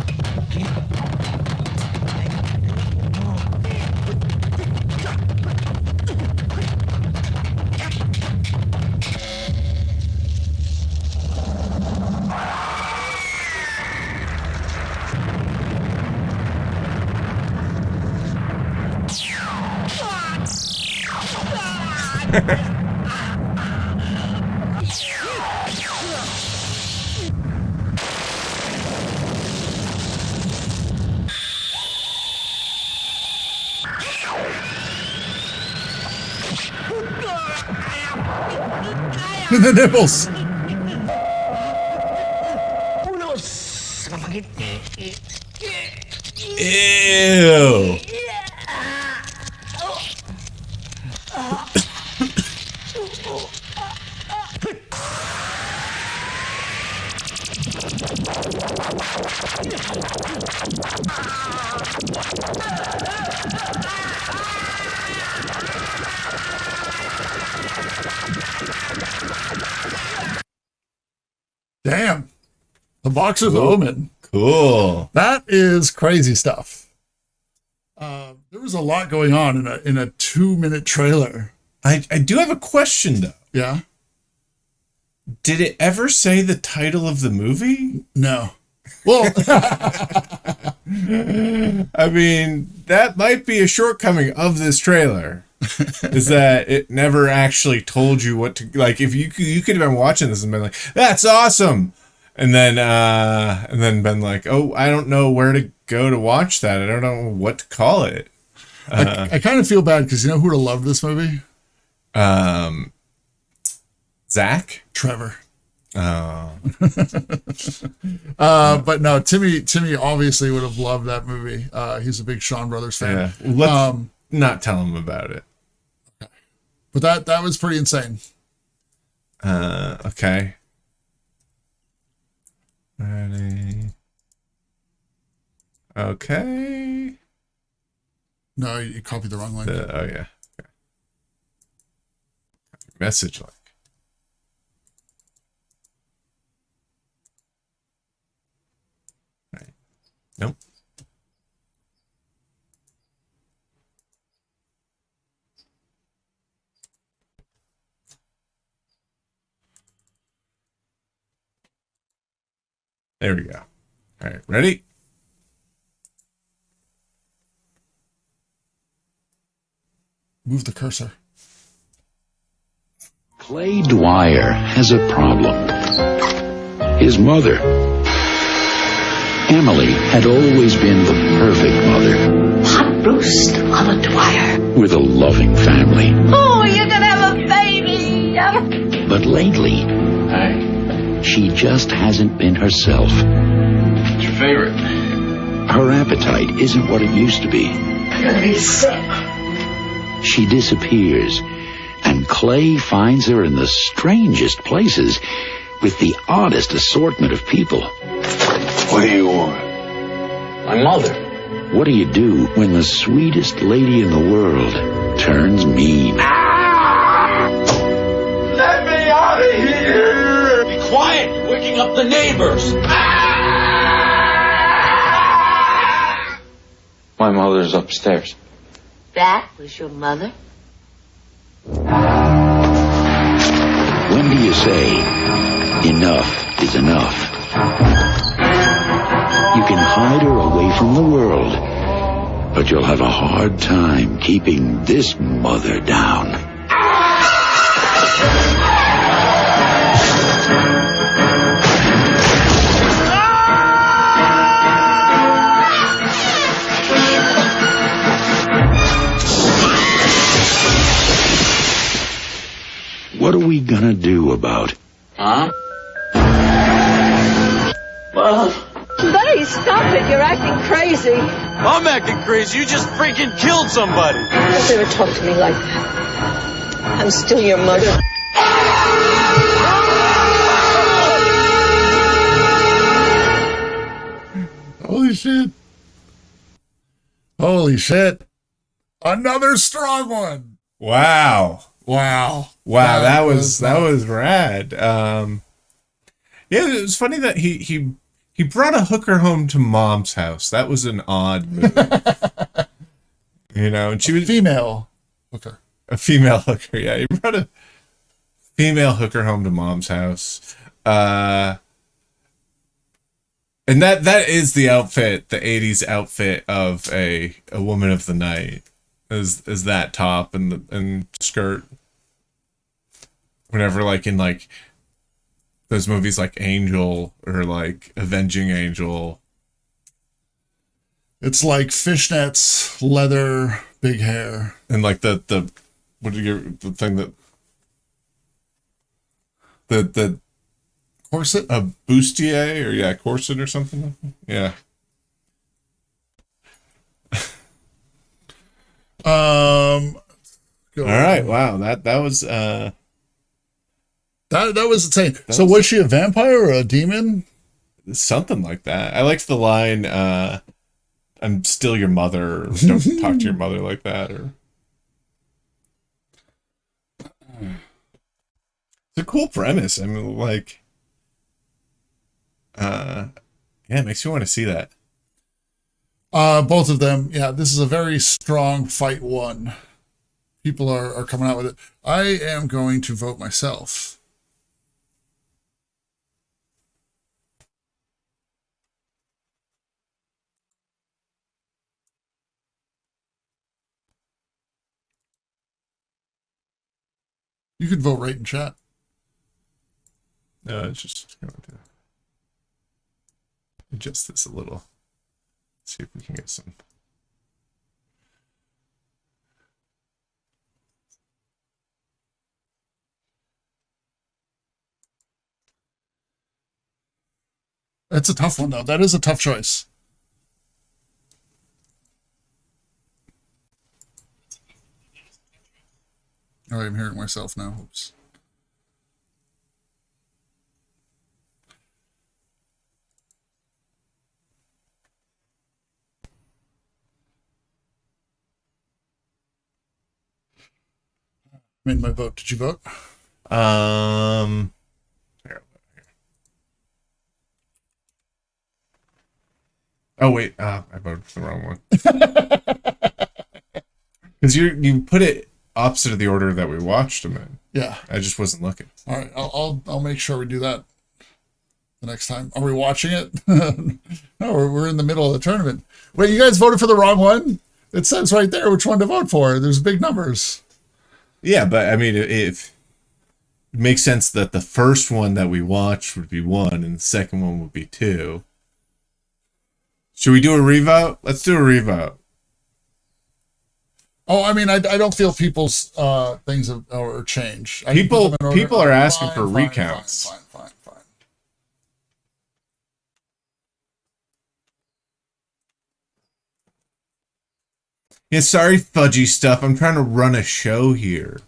Speaker 2: The nipples.
Speaker 1: Ew.
Speaker 2: Damn. The Boxer's Omen.
Speaker 1: Cool.
Speaker 2: That is crazy stuff. There was a lot going on in a 2-minute trailer.
Speaker 1: I do have a question though.
Speaker 2: Yeah.
Speaker 1: Did it ever say the title of the movie?
Speaker 2: No. Well,
Speaker 1: I mean, that might be a shortcoming of this trailer. Is that it never actually told you what to like. If you could have been watching this and been like, "That's awesome," and then been like, "Oh, I don't know where to go to watch that. I don't know what to call it."
Speaker 2: I kind of feel bad because you know who would have loved this movie?
Speaker 1: Zach?
Speaker 2: Trevor.
Speaker 1: Oh.
Speaker 2: But no, Timmy obviously would have loved that movie. He's a big Shawn Brothers fan.
Speaker 1: Yeah. Let's not tell him about it.
Speaker 2: But that was pretty insane.
Speaker 1: Okay. Ready. Okay.
Speaker 2: No, you copied the wrong link.
Speaker 1: Oh yeah. Okay. Message link. Right. Nope. There we go. All right, ready?
Speaker 2: Move the cursor.
Speaker 10: Clay Dwyer has a problem. His mother, Emily, had always been the perfect mother.
Speaker 7: Hot roast on a Dwyer.
Speaker 10: With a loving family.
Speaker 7: Oh, you're gonna have a baby.
Speaker 10: But lately, she just hasn't been herself.
Speaker 11: What's your favorite?
Speaker 10: Her appetite isn't what it used to be.
Speaker 7: You're gonna be sick.
Speaker 10: She disappears, and Clay finds her in the strangest places with the oddest assortment of people.
Speaker 11: What do you want? My mother.
Speaker 10: What do you do when the sweetest lady in the world turns mean?
Speaker 11: Let me out of here! Be quiet! You're waking up the neighbors! My mother's upstairs.
Speaker 7: That was your mother?
Speaker 10: When do you say, enough is enough? You can hide her away from the world, but you'll have a hard time keeping this mother down. What are we gonna do about it?
Speaker 11: Huh?
Speaker 7: Well,
Speaker 12: Buddy, stop it. You're acting crazy.
Speaker 9: I'm acting crazy. You just freaking killed somebody.
Speaker 12: Don't ever talk to me like that. I'm still your mother.
Speaker 2: Holy shit. Holy shit. Another strong one.
Speaker 1: Wow.
Speaker 2: Wow.
Speaker 1: Wow, that was rad. Yeah, it was funny that he brought a hooker home to mom's house. That was an odd move. And she was
Speaker 2: female hooker.
Speaker 1: A female hooker, yeah. He brought a female hooker home to mom's house. And that is the outfit, the 80s outfit of a woman of the night. Is that top and skirt. Whenever in those movies like Angel or like Avenging Angel.
Speaker 2: It's like fishnets, leather, big hair.
Speaker 1: And like the thing that the
Speaker 2: corset?
Speaker 1: A bustier or corset or something. Yeah. All right. Wow. That was
Speaker 2: that was insane. So was she a vampire or a demon?
Speaker 1: Something like that. I liked the line, I'm still your mother, or don't talk to your mother like that, or it's a cool premise. I mean, yeah, it makes you want to see that.
Speaker 2: Both of them. Yeah, this is a very strong fight one. People are coming out with it. I am going to vote myself. You could vote right in chat.
Speaker 1: No, it's just going to adjust this a little. See if we can get some.
Speaker 2: It's a tough one, though. That is a tough choice. Oh, I'm hearing myself now. Oops. Made my vote. Did you vote?
Speaker 1: Here. Oh wait, I voted for the wrong one. Because you put it opposite of the order that we watched them in.
Speaker 2: Yeah.
Speaker 1: I just wasn't looking.
Speaker 2: All right, I'll make sure we do that. the next time. Are we watching it? No, we're in the middle of the tournament. Wait, you guys voted for the wrong one? It says right there which one to vote for. There's big numbers.
Speaker 1: Yeah, but I mean, it makes sense that the first one that we watched would be 1 and the second one would be 2. Should we do a revote? Let's do a revote.
Speaker 2: Oh, I mean, I don't feel people's things are changed.
Speaker 1: People are asking for recounts.
Speaker 2: Fine.
Speaker 1: Yeah, sorry, fudgy stuff. I'm trying to run a show here.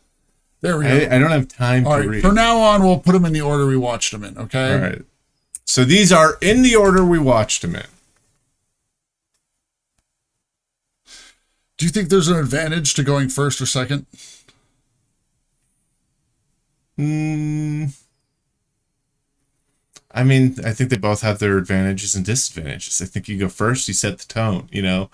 Speaker 2: There we go.
Speaker 1: I don't have time to read.
Speaker 2: From now on, we'll put them in the order we watched them in, okay?
Speaker 1: All right. So these are in the order we watched them in.
Speaker 2: Do you think there's an advantage to going first or second?
Speaker 1: I mean, I think they both have their advantages and disadvantages. I think you go first, you set the tone, you know?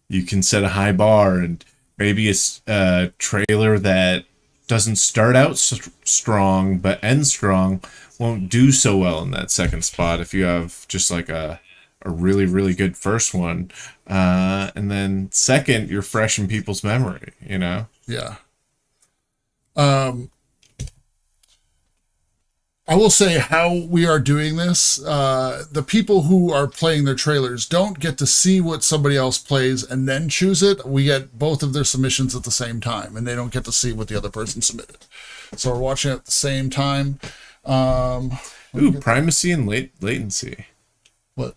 Speaker 1: You can set a high bar, and maybe it's a trailer that doesn't start out strong but ends strong won't do so well in that second spot if you have just like a really, really good first one. And then second, you're fresh in people's memory, you know?
Speaker 2: Yeah. I will say how we are doing this. The people who are playing their trailers don't get to see what somebody else plays and then choose it. We get both of their submissions at the same time, and they don't get to see what the other person submitted. So we're watching it at the same time.
Speaker 1: Primacy and latency.
Speaker 2: What?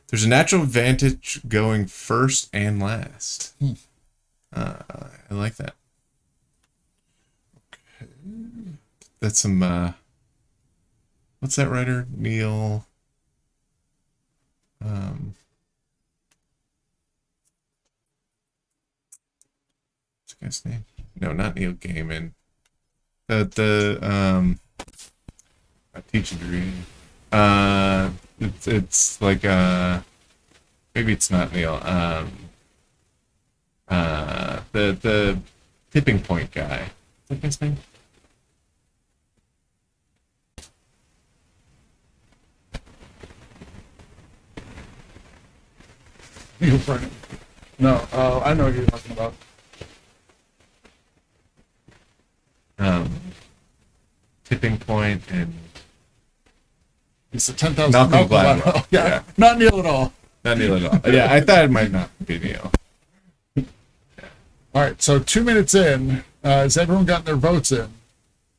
Speaker 1: There's a natural advantage going first and last. I like that.
Speaker 2: Okay.
Speaker 1: That's some what's that writer? Neil what's the guy's name? No, not Neil Gaiman. The I teach a degree. It's like maybe it's not Neil. The tipping point guy. What's his name?
Speaker 2: Neil Brennan. No, I know what you're talking about.
Speaker 1: Tipping point and
Speaker 2: it's the 10,000.
Speaker 1: Malcolm Gladwell.
Speaker 2: Yeah, not Neil at all.
Speaker 1: Not Neil at all. Yeah, I thought it might not be Neil.
Speaker 2: All right, so 2 minutes in, has everyone gotten their votes in?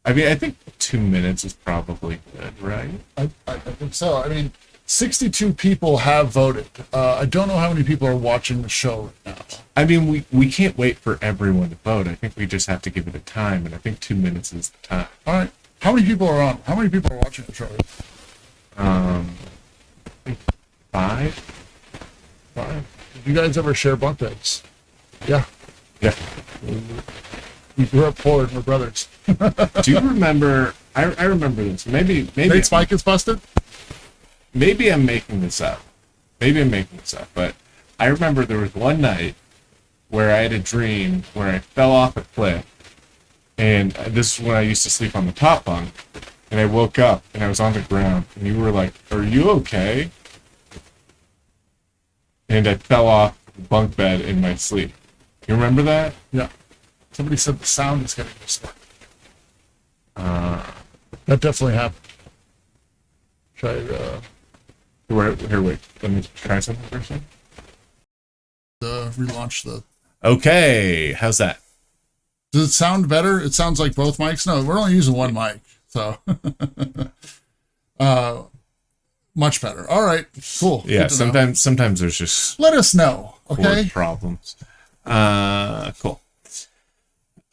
Speaker 1: I mean, I think 2 minutes is probably good, right?
Speaker 2: I think so. I mean, 62 people have voted. I don't know how many people are watching the show right now.
Speaker 1: I mean, we can't wait for everyone to vote. I think we just have to give it a time, and I think 2 minutes is the time.
Speaker 2: All right. How many people are on? How many people are watching the show?
Speaker 1: I think 5.
Speaker 2: 5. Did you guys ever share bunk beds? Yeah.
Speaker 1: Yeah.
Speaker 2: We grew up poor and we're brothers.
Speaker 1: Do you remember? I remember this. Maybe
Speaker 2: Nate's mic is busted?
Speaker 1: Maybe I'm making this up. But I remember there was one night where I had a dream where I fell off a cliff, and this is when I used to sleep on the top bunk, and I woke up and I was on the ground, and you were like, "Are you okay?" And I fell off the bunk bed in my sleep. You remember that?
Speaker 2: Yeah. Somebody said the sound is getting distorted. That definitely happened. Should I,
Speaker 1: Here, wait. Let me try something for a second.
Speaker 2: Relaunch the...
Speaker 1: Okay, how's that?
Speaker 2: Does it sound better? It sounds like both mics? No, we're only using one mic, so... much better. All right, cool.
Speaker 1: Yeah, sometimes there's just...
Speaker 2: Let us know, okay?
Speaker 1: Word problems. Cool.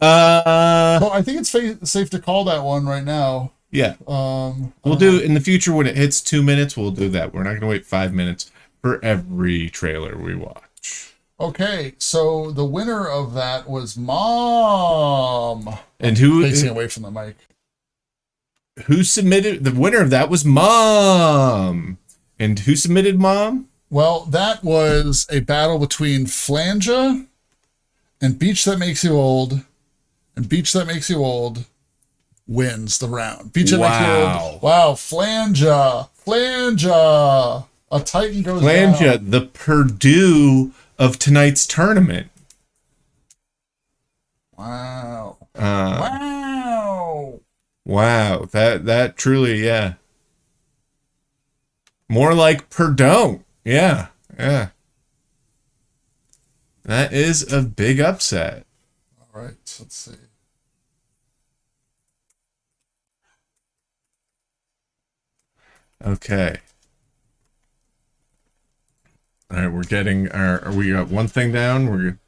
Speaker 2: Well, I think it's safe to call that one right now.
Speaker 1: Yeah. We'll do in the future when it hits 2 minutes. We'll do that. We're not going to wait 5 minutes for every trailer we watch.
Speaker 2: Okay, so the winner of that was Mom.
Speaker 1: And who
Speaker 2: facing away from the mic?
Speaker 1: Who submitted? The winner of that was Mom. And who submitted Mom?
Speaker 2: Well, that was a battle between Flangia and Beach That Makes You Old, and Beach That Makes You Old, wins the round. Feature
Speaker 1: Wow.
Speaker 2: Wow, Flanja. A Titan goes
Speaker 1: Flanja,
Speaker 2: down.
Speaker 1: the Purdue of tonight's tournament.
Speaker 2: Wow.
Speaker 1: Wow. That truly, yeah. More like Purdue. Yeah. That is a big upset.
Speaker 2: All right, let's see.
Speaker 1: Okay. All right, we're getting we got one thing down.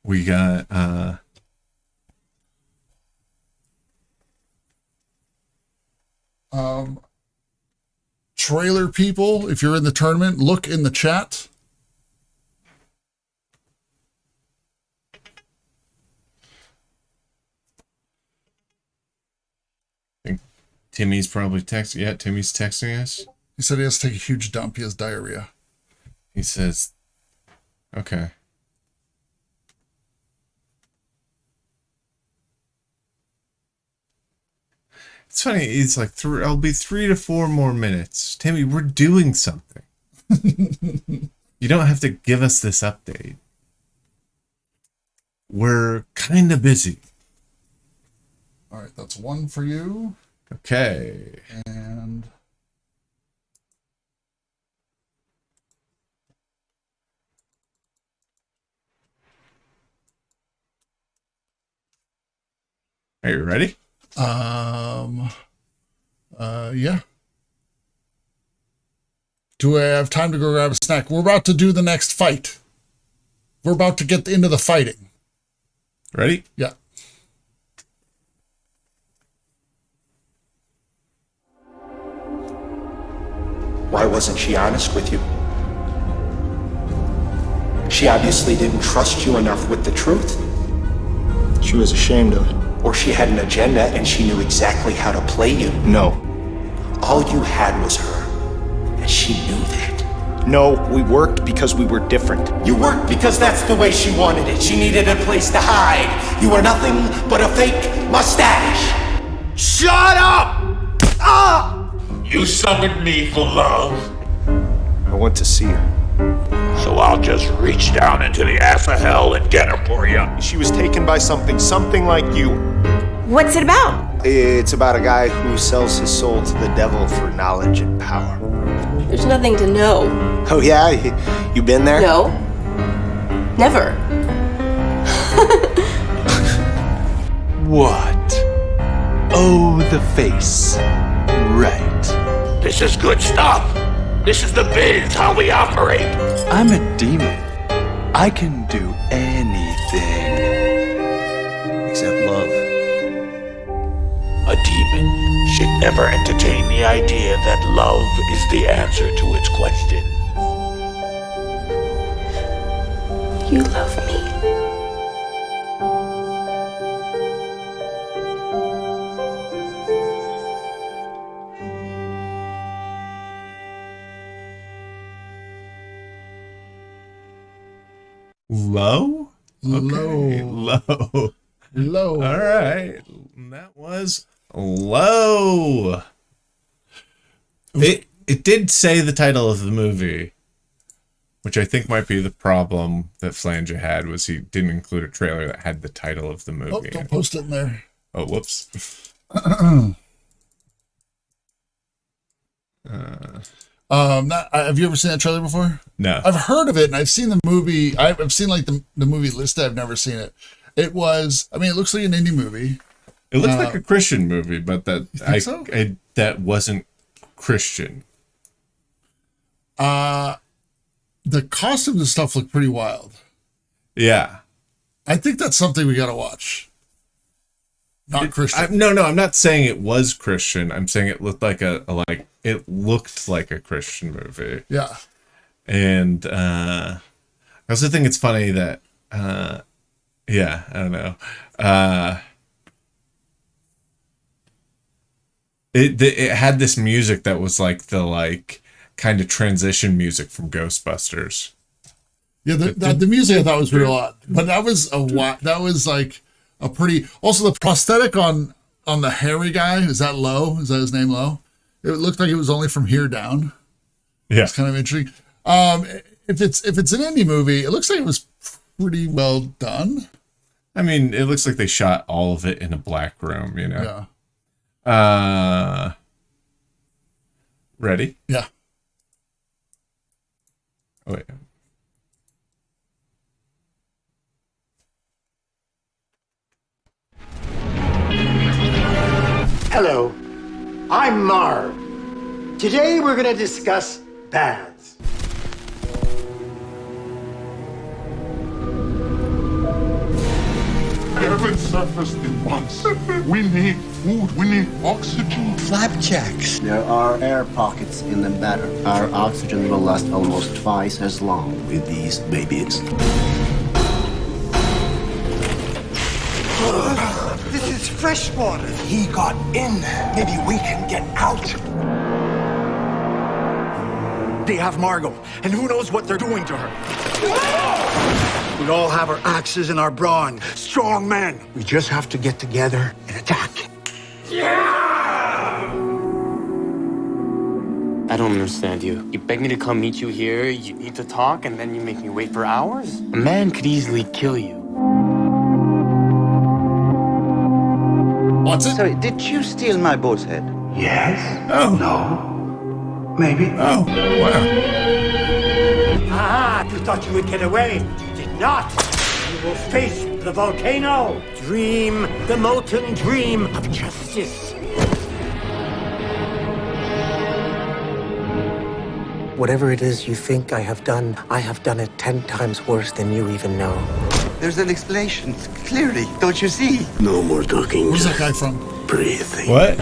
Speaker 1: We got
Speaker 2: trailer people, if you're in the tournament, look in the chat.
Speaker 1: I think Timmy's probably texting. Yeah, Timmy's texting us.
Speaker 2: He said he has to take a huge dump. He has diarrhea.
Speaker 1: He says, okay. It's funny. It's like I'll be 3 to 4 more minutes. Timmy, we're doing something. You don't have to give us this update. We're kind of busy.
Speaker 2: All right, that's one for you.
Speaker 1: Okay.
Speaker 2: And
Speaker 1: are you ready?
Speaker 2: Yeah. Do I have time to go grab a snack? We're about to do the next fight. We're about to get into the fighting.
Speaker 1: Ready?
Speaker 2: Yeah.
Speaker 13: Why wasn't she honest with you? She obviously didn't trust you enough with the truth.
Speaker 9: She was ashamed of it.
Speaker 13: Or she had an agenda and she knew exactly how to play you.
Speaker 9: No.
Speaker 13: All you had was her, and she knew that.
Speaker 9: No, we worked because we were different.
Speaker 13: You worked because that's the way she wanted it. She needed a place to hide. You were nothing but a fake mustache.
Speaker 11: Shut up! Ah! You summoned me for love,
Speaker 9: I went to see her.
Speaker 11: so I'll just reach down into the ass of hell and get her for you.
Speaker 9: She was taken by something like you.
Speaker 14: What's it about?
Speaker 9: It's about a guy who sells his soul to the devil for knowledge and power.
Speaker 14: There's nothing to know.
Speaker 9: Oh yeah? You been there?
Speaker 14: No. Never.
Speaker 11: What? Oh, the face. Right. This is good stuff. This is the biz, how we operate.
Speaker 15: I'm a demon. I can do anything.
Speaker 9: Except love.
Speaker 11: A demon should never entertain the idea that love is the answer to its question.
Speaker 14: You love me.
Speaker 1: Low? Okay. Low.
Speaker 2: Low.
Speaker 1: All right. That was low. It did say the title of the movie, which I think might be the problem that Flanja had, was he didn't include a trailer that had the title of the movie.
Speaker 2: Oh, don't post it in there.
Speaker 1: Oh, whoops.
Speaker 2: Have you ever seen that trailer before?
Speaker 1: No.
Speaker 2: I've heard of it and I've seen the movie. I've seen like the movie listed. I've never seen it. It looks like an indie movie.
Speaker 1: It looks like a Christian movie, but that that wasn't Christian.
Speaker 2: The costumes and stuff look pretty wild.
Speaker 1: Yeah.
Speaker 2: I think that's something we got to watch. Not Christian.
Speaker 1: No, I'm not saying it was Christian. I'm saying it looked like it looked like a Christian movie.
Speaker 2: Yeah.
Speaker 1: And I also think it's funny that I don't know. It had this music that was like the kind of transition music from Ghostbusters.
Speaker 2: Yeah, the music I thought was real odd, but that was like a pretty. Also, the prosthetic on the hairy guy, is that Low? Is that his name, Low? It looked like it was only from here down.
Speaker 1: Yeah,
Speaker 2: it's kind of interesting. If it's an indie movie, it looks like it was pretty well done.
Speaker 1: I mean, it looks like they shot all of it in a black room.
Speaker 2: Yeah.
Speaker 1: Ready?
Speaker 2: Yeah.
Speaker 1: Oh, wait.
Speaker 16: Hello, I'm Marv. Today we're going to discuss baths.
Speaker 17: We haven't surfaced in months. We need food, we need oxygen.
Speaker 18: Flapjacks. There are air pockets in the batter. Our oxygen will last almost twice as long with these babies.
Speaker 16: This is fresh water. He got in. Maybe we can get out. They have Margot, and who knows what they're doing to her. We all have our axes and our brawn. Strong men. We just have to get together and attack.
Speaker 19: I don't understand you. You beg me to come meet you here, you need to talk, and then you make me wait for hours? A man could easily kill you.
Speaker 2: What's it?
Speaker 18: Sorry, did you steal my boat's head?
Speaker 16: Yes?
Speaker 2: Oh.
Speaker 16: No. Maybe.
Speaker 2: Oh, wow.
Speaker 16: Ah, you thought you would get away. You did not. You will face the volcano. Dream the molten dream of justice.
Speaker 20: Whatever it is you think I have done it 10 times worse than you even know.
Speaker 18: There's an explanation, clearly. Don't you see?
Speaker 16: No more talking.
Speaker 2: Where's that guy from?
Speaker 16: Breathing.
Speaker 1: What?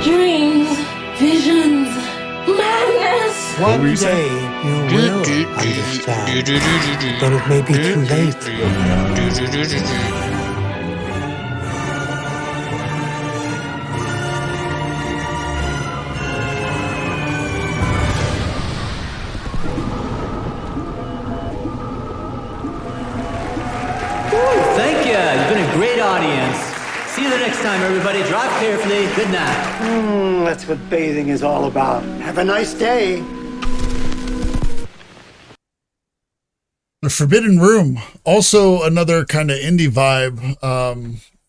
Speaker 5: Dreams, visions, madness.
Speaker 20: One day you will understand, but it may be too late.
Speaker 21: Thank you. You've been a great audience. See you the next time, everybody. Drive carefully. Good night.
Speaker 16: That's what bathing is all about. Have a nice day.
Speaker 2: The Forbidden Room, also another kind of indie vibe.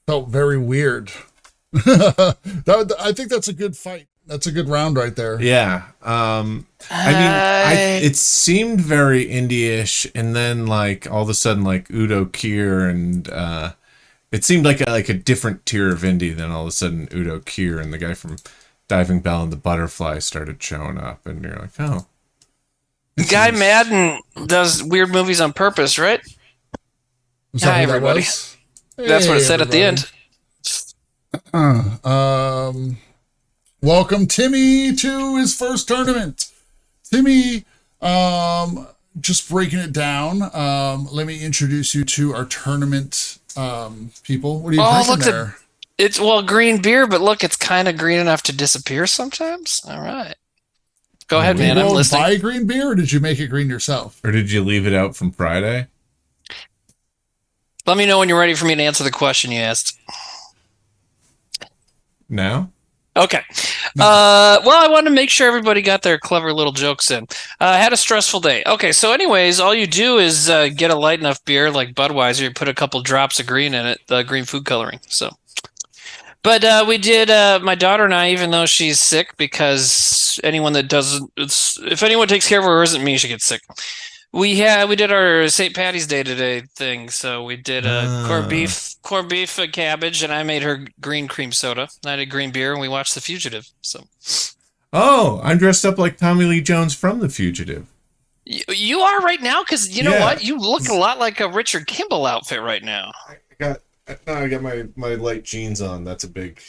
Speaker 2: Felt very weird. I think that's a good fight. That's a good round right there.
Speaker 1: Yeah. I mean, it seemed very indie-ish, and then like all of a sudden, like Udo Kier, and it seemed like a different tier of indie. Then all of a sudden, Udo Kier and the guy from Diving Bell and the Butterfly started showing up, and you're like, oh.
Speaker 22: Guy Madden does weird movies on purpose, right? Hi, everybody. That's what it said at the end.
Speaker 2: Welcome Timmy to his first tournament. Timmy, just breaking it down. Let me introduce you to our tournament people. What are you drinking there?
Speaker 22: It's green beer, but look, it's kind of green enough to disappear sometimes. All right. Go ahead, man. I'm listening.
Speaker 2: Buy green beer, or did you make it green yourself?
Speaker 1: Or did you leave it out from Friday?
Speaker 22: Let me know when you're ready for me to answer the question you asked.
Speaker 1: Now?
Speaker 22: Okay. Well, I wanted to make sure everybody got their clever little jokes in. I had a stressful day. Okay, so anyways, all you do is get a light enough beer like Budweiser. You put a couple drops of green in it, the green food coloring. But we did, my daughter and I, even though she's sick, because anyone that doesn't, if anyone takes care of her who isn't me, she gets sick. We did our St. Patty's Day today thing, so we did corned beef, cabbage, and I made her green cream soda. I did green beer, and we watched The Fugitive. So,
Speaker 1: oh, I'm dressed up like Tommy Lee Jones from The Fugitive.
Speaker 22: You are right now, because you know what? You look a lot like a Richard Kimball outfit right now.
Speaker 1: I got my light jeans on. That's a big.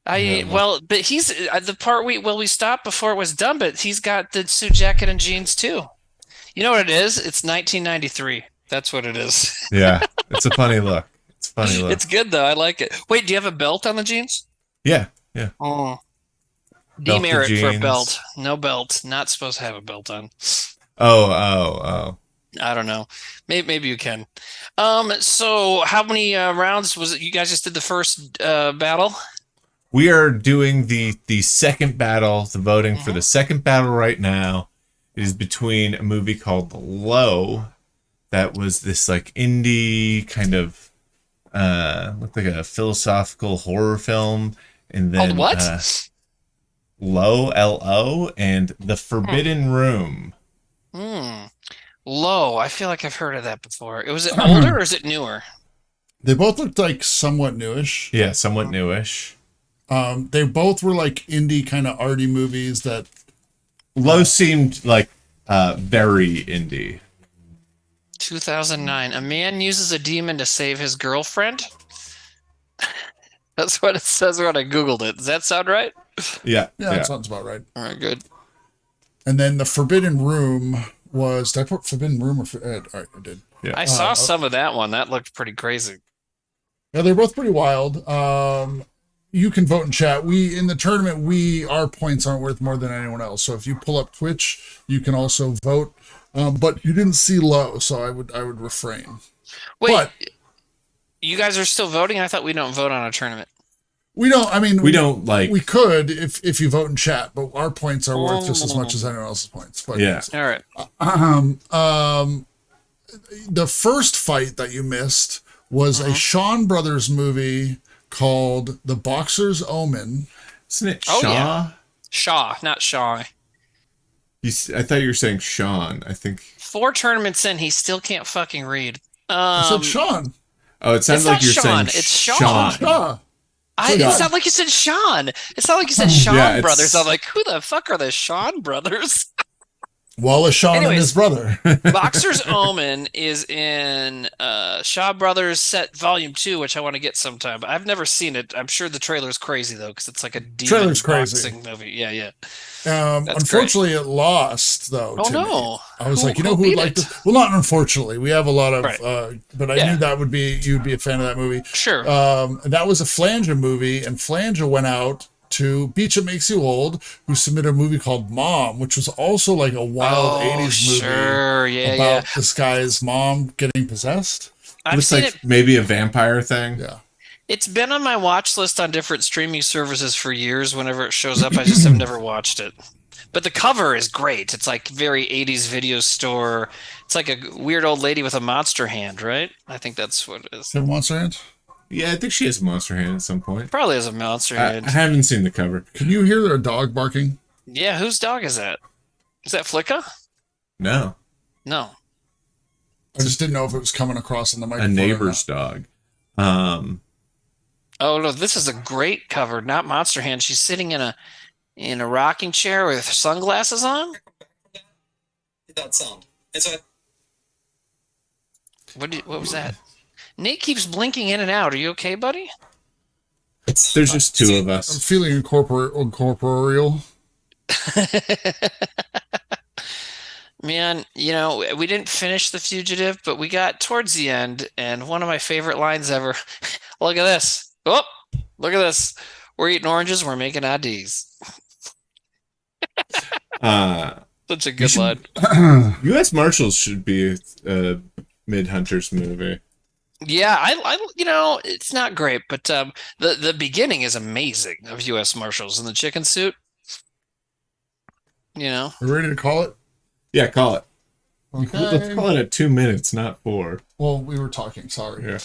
Speaker 22: But he's the part we stopped before it was done, but he's got the suit jacket and jeans too. You know what it is? It's 1993. That's what it is.
Speaker 1: Yeah, it's a funny look.
Speaker 22: It's good though. I like it. Wait, do you have a belt on the jeans?
Speaker 1: Yeah.
Speaker 22: Oh. Demerit for
Speaker 1: jeans.
Speaker 22: belt. No belt. Not supposed to have a belt on.
Speaker 1: Oh.
Speaker 22: I don't know. Maybe you can. So how many rounds was it? You guys just did the first battle?
Speaker 1: We are doing the second battle, the voting for the second battle right now. It is between a movie called Low, that was this like indie kind of looked like a philosophical horror film, and then
Speaker 22: called what?
Speaker 1: Low, L-O, and The Forbidden Room.
Speaker 22: Low. I feel like I've heard of that before. Was it older or is it newer?
Speaker 2: They both looked like somewhat newish.
Speaker 1: Yeah, somewhat newish.
Speaker 2: They both were like indie kind of arty movies that.
Speaker 1: Low seemed like very indie.
Speaker 22: 2009. A man uses a demon to save his girlfriend. That's what it says when I Googled it. Does that sound right?
Speaker 1: Yeah.
Speaker 2: That sounds about right.
Speaker 22: All right, good.
Speaker 2: And then The Forbidden Room was. Did I put Forbidden Room or? All right, I did.
Speaker 1: Yeah.
Speaker 22: I saw some of that one. That looked pretty crazy.
Speaker 2: Yeah, they're both pretty wild. You can vote in chat. In the tournament, our points aren't worth more than anyone else. So if you pull up Twitch, you can also vote. But you didn't see Low, so I would refrain.
Speaker 22: Wait, you guys are still voting? I thought we don't vote on a tournament.
Speaker 2: We don't. I mean,
Speaker 1: we don't like.
Speaker 2: We could if you vote in chat, but our points are worth just as much as anyone else's points. But
Speaker 1: yeah.
Speaker 22: All right.
Speaker 2: The first fight that you missed was a Shawn Brothers movie called The Boxer's Omen.
Speaker 1: Isn't it
Speaker 22: Oh,
Speaker 1: Shaw?
Speaker 22: yeah. Shaw, not Shaw.
Speaker 1: I thought you were saying Sean. I think
Speaker 22: 4 tournaments in, he still can't fucking read.
Speaker 2: I said Sean.
Speaker 1: Oh, it sounds like you're saying
Speaker 22: It's Sean.
Speaker 1: Sean.
Speaker 22: It sounded like you said Sean. It sounded like you said Shawn
Speaker 1: Yeah,
Speaker 22: Brothers. I'm like, who the fuck are the Shawn Brothers?
Speaker 2: Wallace Shawn and his brother.
Speaker 22: Boxer's Omen is in Shaw Brothers Set Volume 2, which I want to get sometime. But I've never seen it. I'm sure the trailer's crazy, though, because it's like a demon boxing movie. Yeah.
Speaker 2: Unfortunately, it lost, though.
Speaker 22: Oh,
Speaker 2: to
Speaker 22: no.
Speaker 2: me. I was like, who would like to? Well, not unfortunately. We have a lot of, but I
Speaker 22: Yeah.
Speaker 2: knew that you'd be a fan of that movie.
Speaker 22: Sure.
Speaker 2: That was a Flanger movie, and Flanger went out to Beach It Makes You Old, who submitted a movie called Mom, which was also like a wild 80s movie about this guy's mom getting possessed.
Speaker 1: Looks like maybe a vampire thing.
Speaker 2: Yeah.
Speaker 22: It's been on my watch list on different streaming services for years. Whenever it shows up, I just have never watched it. But the cover is great. It's like very 80s video store. It's like a weird old lady with a monster hand, right? I think that's what it is.
Speaker 2: Have a monster hand?
Speaker 1: Yeah, I think she has a monster hand at some point.
Speaker 22: Probably has a monster hand.
Speaker 1: I haven't seen the cover.
Speaker 2: Can you hear their dog barking?
Speaker 22: Yeah, whose dog is that? Is that Flicka?
Speaker 1: No.
Speaker 22: No.
Speaker 2: I just didn't know if it was coming across in the microphone.
Speaker 1: A neighbor's dog.
Speaker 22: Oh no, this is a great cover, not Monster Hand. She's sitting in a rocking chair with sunglasses on.
Speaker 6: That sound. It's a.
Speaker 22: What was that? Nate keeps blinking in and out. Are you okay, buddy?
Speaker 1: There's just 2 of us.
Speaker 2: I'm feeling incorporeal.
Speaker 22: Man, we didn't finish The Fugitive, but we got towards the end, and one of my favorite lines ever. Look at this. Oh, look at this. We're eating oranges. We're making IDs. Such a good line.
Speaker 1: U.S. Marshals should be a Mid-Hunters movie.
Speaker 22: Yeah, I it's not great, but the beginning is amazing of U.S. Marshals in the chicken suit.
Speaker 2: Are we ready to call it?
Speaker 1: Yeah, call it.
Speaker 2: Okay.
Speaker 1: Let's call it at 2 minutes, not 4.
Speaker 2: Well, we were talking. Sorry.
Speaker 1: Yeah.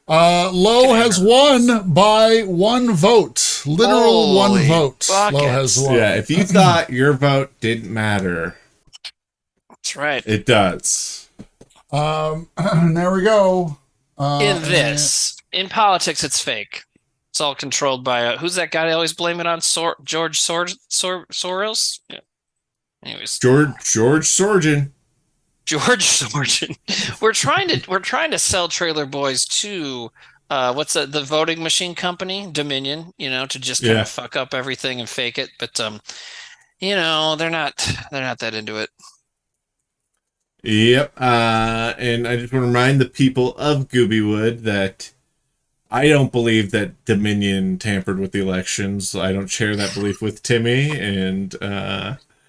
Speaker 2: Low has won by 1 vote. Literal
Speaker 22: Holy
Speaker 2: 1 vote.
Speaker 22: buckets.
Speaker 2: Low has won.
Speaker 1: Yeah, if you thought your vote didn't matter,
Speaker 22: That's right.
Speaker 1: it does.
Speaker 2: There we go.
Speaker 22: In politics, it's fake. It's all controlled by who's that guy? They always blame it on George Soros. Yeah. Anyways,
Speaker 1: George Sorgen.
Speaker 22: George Sorgen. We're trying to sell Trailer Boys to what's the voting machine company, Dominion. To just kind of fuck up everything and fake it. But they're not that into it.
Speaker 1: Yep. And I just want to remind the people of Goobywood that I don't believe that Dominion tampered with the elections. I don't share that belief with Timmy, and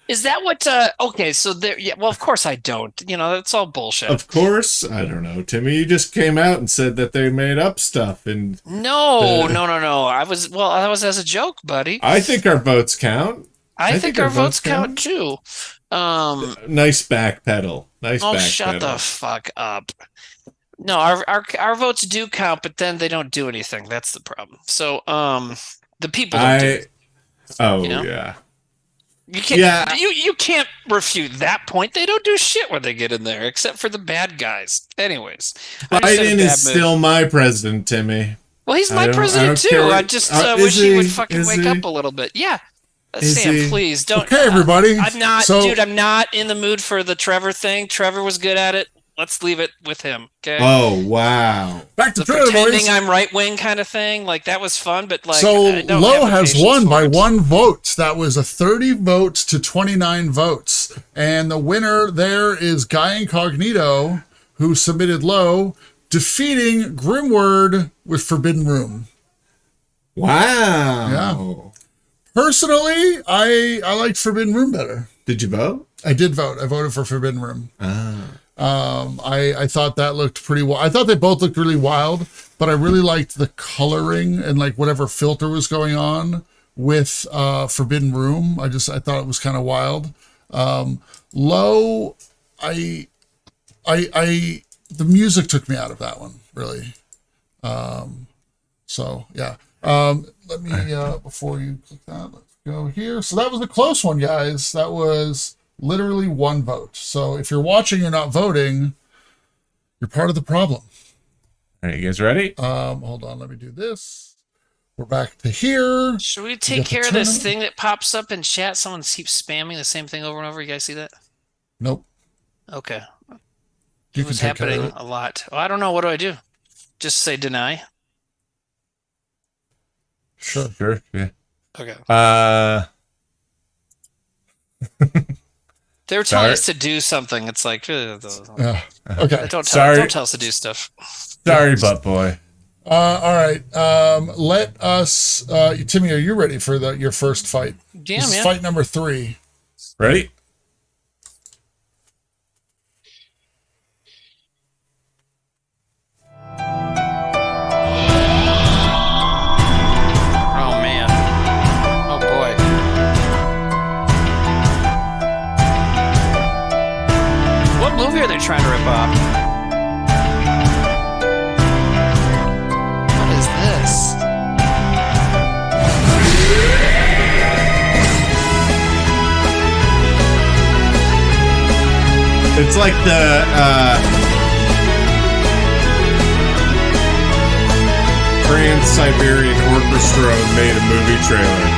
Speaker 22: Is that what? Okay, so there. Yeah, well, of course I don't. That's all bullshit.
Speaker 1: of course, I don't know, Timmy. You just came out and said that they made up stuff, and
Speaker 22: No. I was as a joke, buddy.
Speaker 1: I think our votes count.
Speaker 22: I think our votes count too.
Speaker 1: Nice backpedal. Nice backpedal.
Speaker 22: Shut the fuck up. No, our votes do count, but then they don't do anything. That's the problem. So, the people don't do it.
Speaker 1: Oh, yeah.
Speaker 22: You can't. You can't refute that point. They don't do shit when they get in there, except for the bad guys. Anyways,
Speaker 1: Biden is still my president, Timmy.
Speaker 22: Well, he's my president too. I just wish he would fucking wake up a little bit. Yeah. Sam, please don't.
Speaker 2: Okay, everybody.
Speaker 22: I'm not, dude. I'm not in the mood for the Trevor thing. Trevor was good at it. Let's leave it with him. Okay.
Speaker 1: Oh wow!
Speaker 2: Back to
Speaker 22: the
Speaker 2: Trailer
Speaker 22: pretending
Speaker 2: Boys.
Speaker 22: I'm right wing kind of thing. Like that was fun, but like
Speaker 2: so Lowe has won by
Speaker 22: it.
Speaker 2: 1 vote. That was a 30 votes to 29 votes, and the winner there is Guy Incognito, who submitted Lowe, defeating Grimward with Forbidden Room.
Speaker 1: Wow.
Speaker 2: Yeah. Personally, I liked Forbidden Room better.
Speaker 1: Did you vote?
Speaker 2: I did vote. I voted for Forbidden Room. I thought that looked pretty wild. I thought they both looked really wild, but I really liked the coloring and like whatever filter was going on with Forbidden Room. I thought it was kind of wild. Low, the music took me out of that one, really. So yeah. Let me before you click that, let's go here. So that was a close one, guys. That was literally 1 vote. So if you're watching, you're not voting, you're part of the problem.
Speaker 1: All right, you guys ready?
Speaker 2: Hold on, let me do this. We're back to here.
Speaker 22: Should we take care of this thing that pops up in chat? Someone keeps spamming the same thing over and over. You guys see that?
Speaker 2: Nope.
Speaker 22: Okay.
Speaker 2: You
Speaker 22: It was happening a lot. Oh, I don't know. What do I do? Just say deny?
Speaker 1: Sure, yeah.
Speaker 22: Okay. They were telling us to do something. It's like,
Speaker 2: okay.
Speaker 22: Don't tell us to do stuff.
Speaker 1: Sorry, butt boy.
Speaker 2: All right. Let us. Timmy, are you ready for your first fight?
Speaker 22: Yeah,
Speaker 2: this is
Speaker 22: man.
Speaker 2: fight number 3.
Speaker 1: Ready?
Speaker 22: Movie are they trying to rip off? What is this?
Speaker 1: It's like the Trans-Siberian Orchestra made a movie trailer.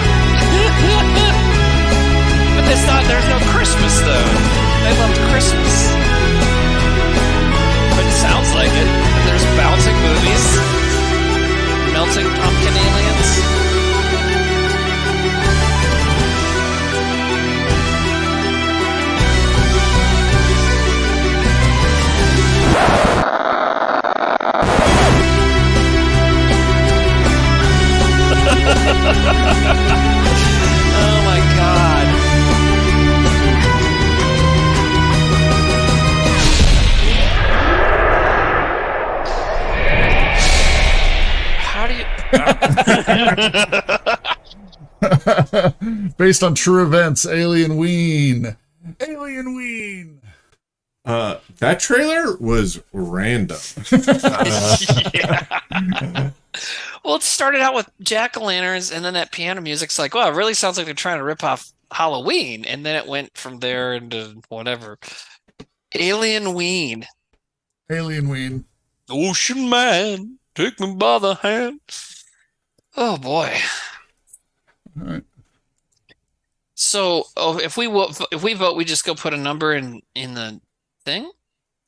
Speaker 22: But there's no Christmas though. They loved Christmas. But it sounds like it. There's bouncing movies. Melting pumpkin aliens. Oh my god. How do you...
Speaker 2: Based on true events, Alien Ween. Alien Ween.
Speaker 1: That trailer was random.
Speaker 22: Yeah. Well, it started out with jack-o'-lanterns, and then that piano music's like, well, it really sounds like they're trying to rip off Halloween, and then it went from there into whatever. Alien Ween.
Speaker 2: Alien Ween.
Speaker 22: Ocean Man, take me by the hand. Oh boy.
Speaker 2: All right.
Speaker 22: So, if we vote, we just go put a number in the thing.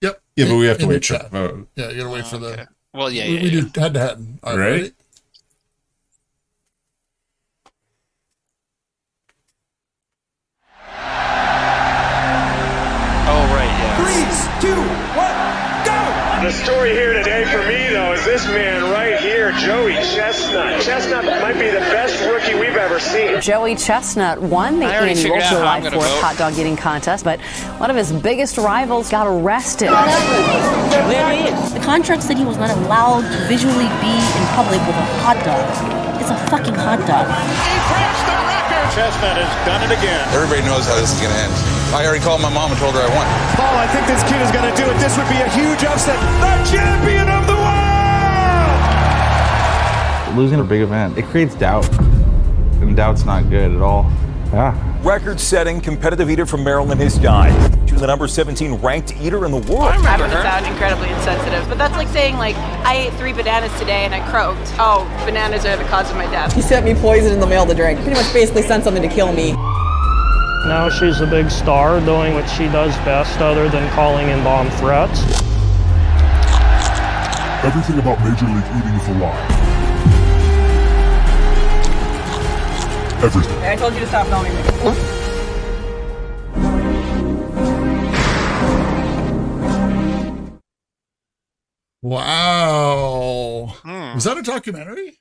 Speaker 2: Yep.
Speaker 1: Yeah, but we have to
Speaker 2: In
Speaker 1: wait
Speaker 2: the
Speaker 1: for
Speaker 2: chat.
Speaker 1: the vote.
Speaker 2: Yeah, you gotta wait for the.
Speaker 22: Well, yeah,
Speaker 2: we do head to head. All right, ready?
Speaker 22: Oh right, yeah.
Speaker 13: 3, 2, 1, go!
Speaker 4: The story here today for me, though, is this man right here, Joey Chestnut. Chestnut might be the best rookie we've ever seen.
Speaker 8: Joey Chestnut won the annual July 4th hot dog eating contest, but one of his biggest rivals got arrested.
Speaker 23: The contract said he was not allowed to visually be in public with a hot dog. It's a fucking hot dog.
Speaker 4: Chestnut has done it again.
Speaker 24: Everybody knows how this is going to end. I already called my mom and told her I won.
Speaker 4: Paul, I think this kid is going to do it. This would be a huge upset. The champion of the world!
Speaker 25: Losing a big event, it creates doubt. And doubt's not good at all. Yeah.
Speaker 26: Record-setting competitive eater from Maryland has died. She was the number 17 ranked eater in the world.
Speaker 27: I'm going to sound incredibly insensitive, but that's like saying, like, I ate 3 bananas today and I croaked. Oh, bananas are the cause of my death.
Speaker 28: He sent me poison in the mail to drink. Pretty much basically sent something to kill me.
Speaker 29: Now she's a big star doing what she does best other than calling in bomb threats.
Speaker 17: Everything about Major League Eating is a lie. Everything.
Speaker 28: I told you to stop filming me.
Speaker 2: Wow. Was that a documentary?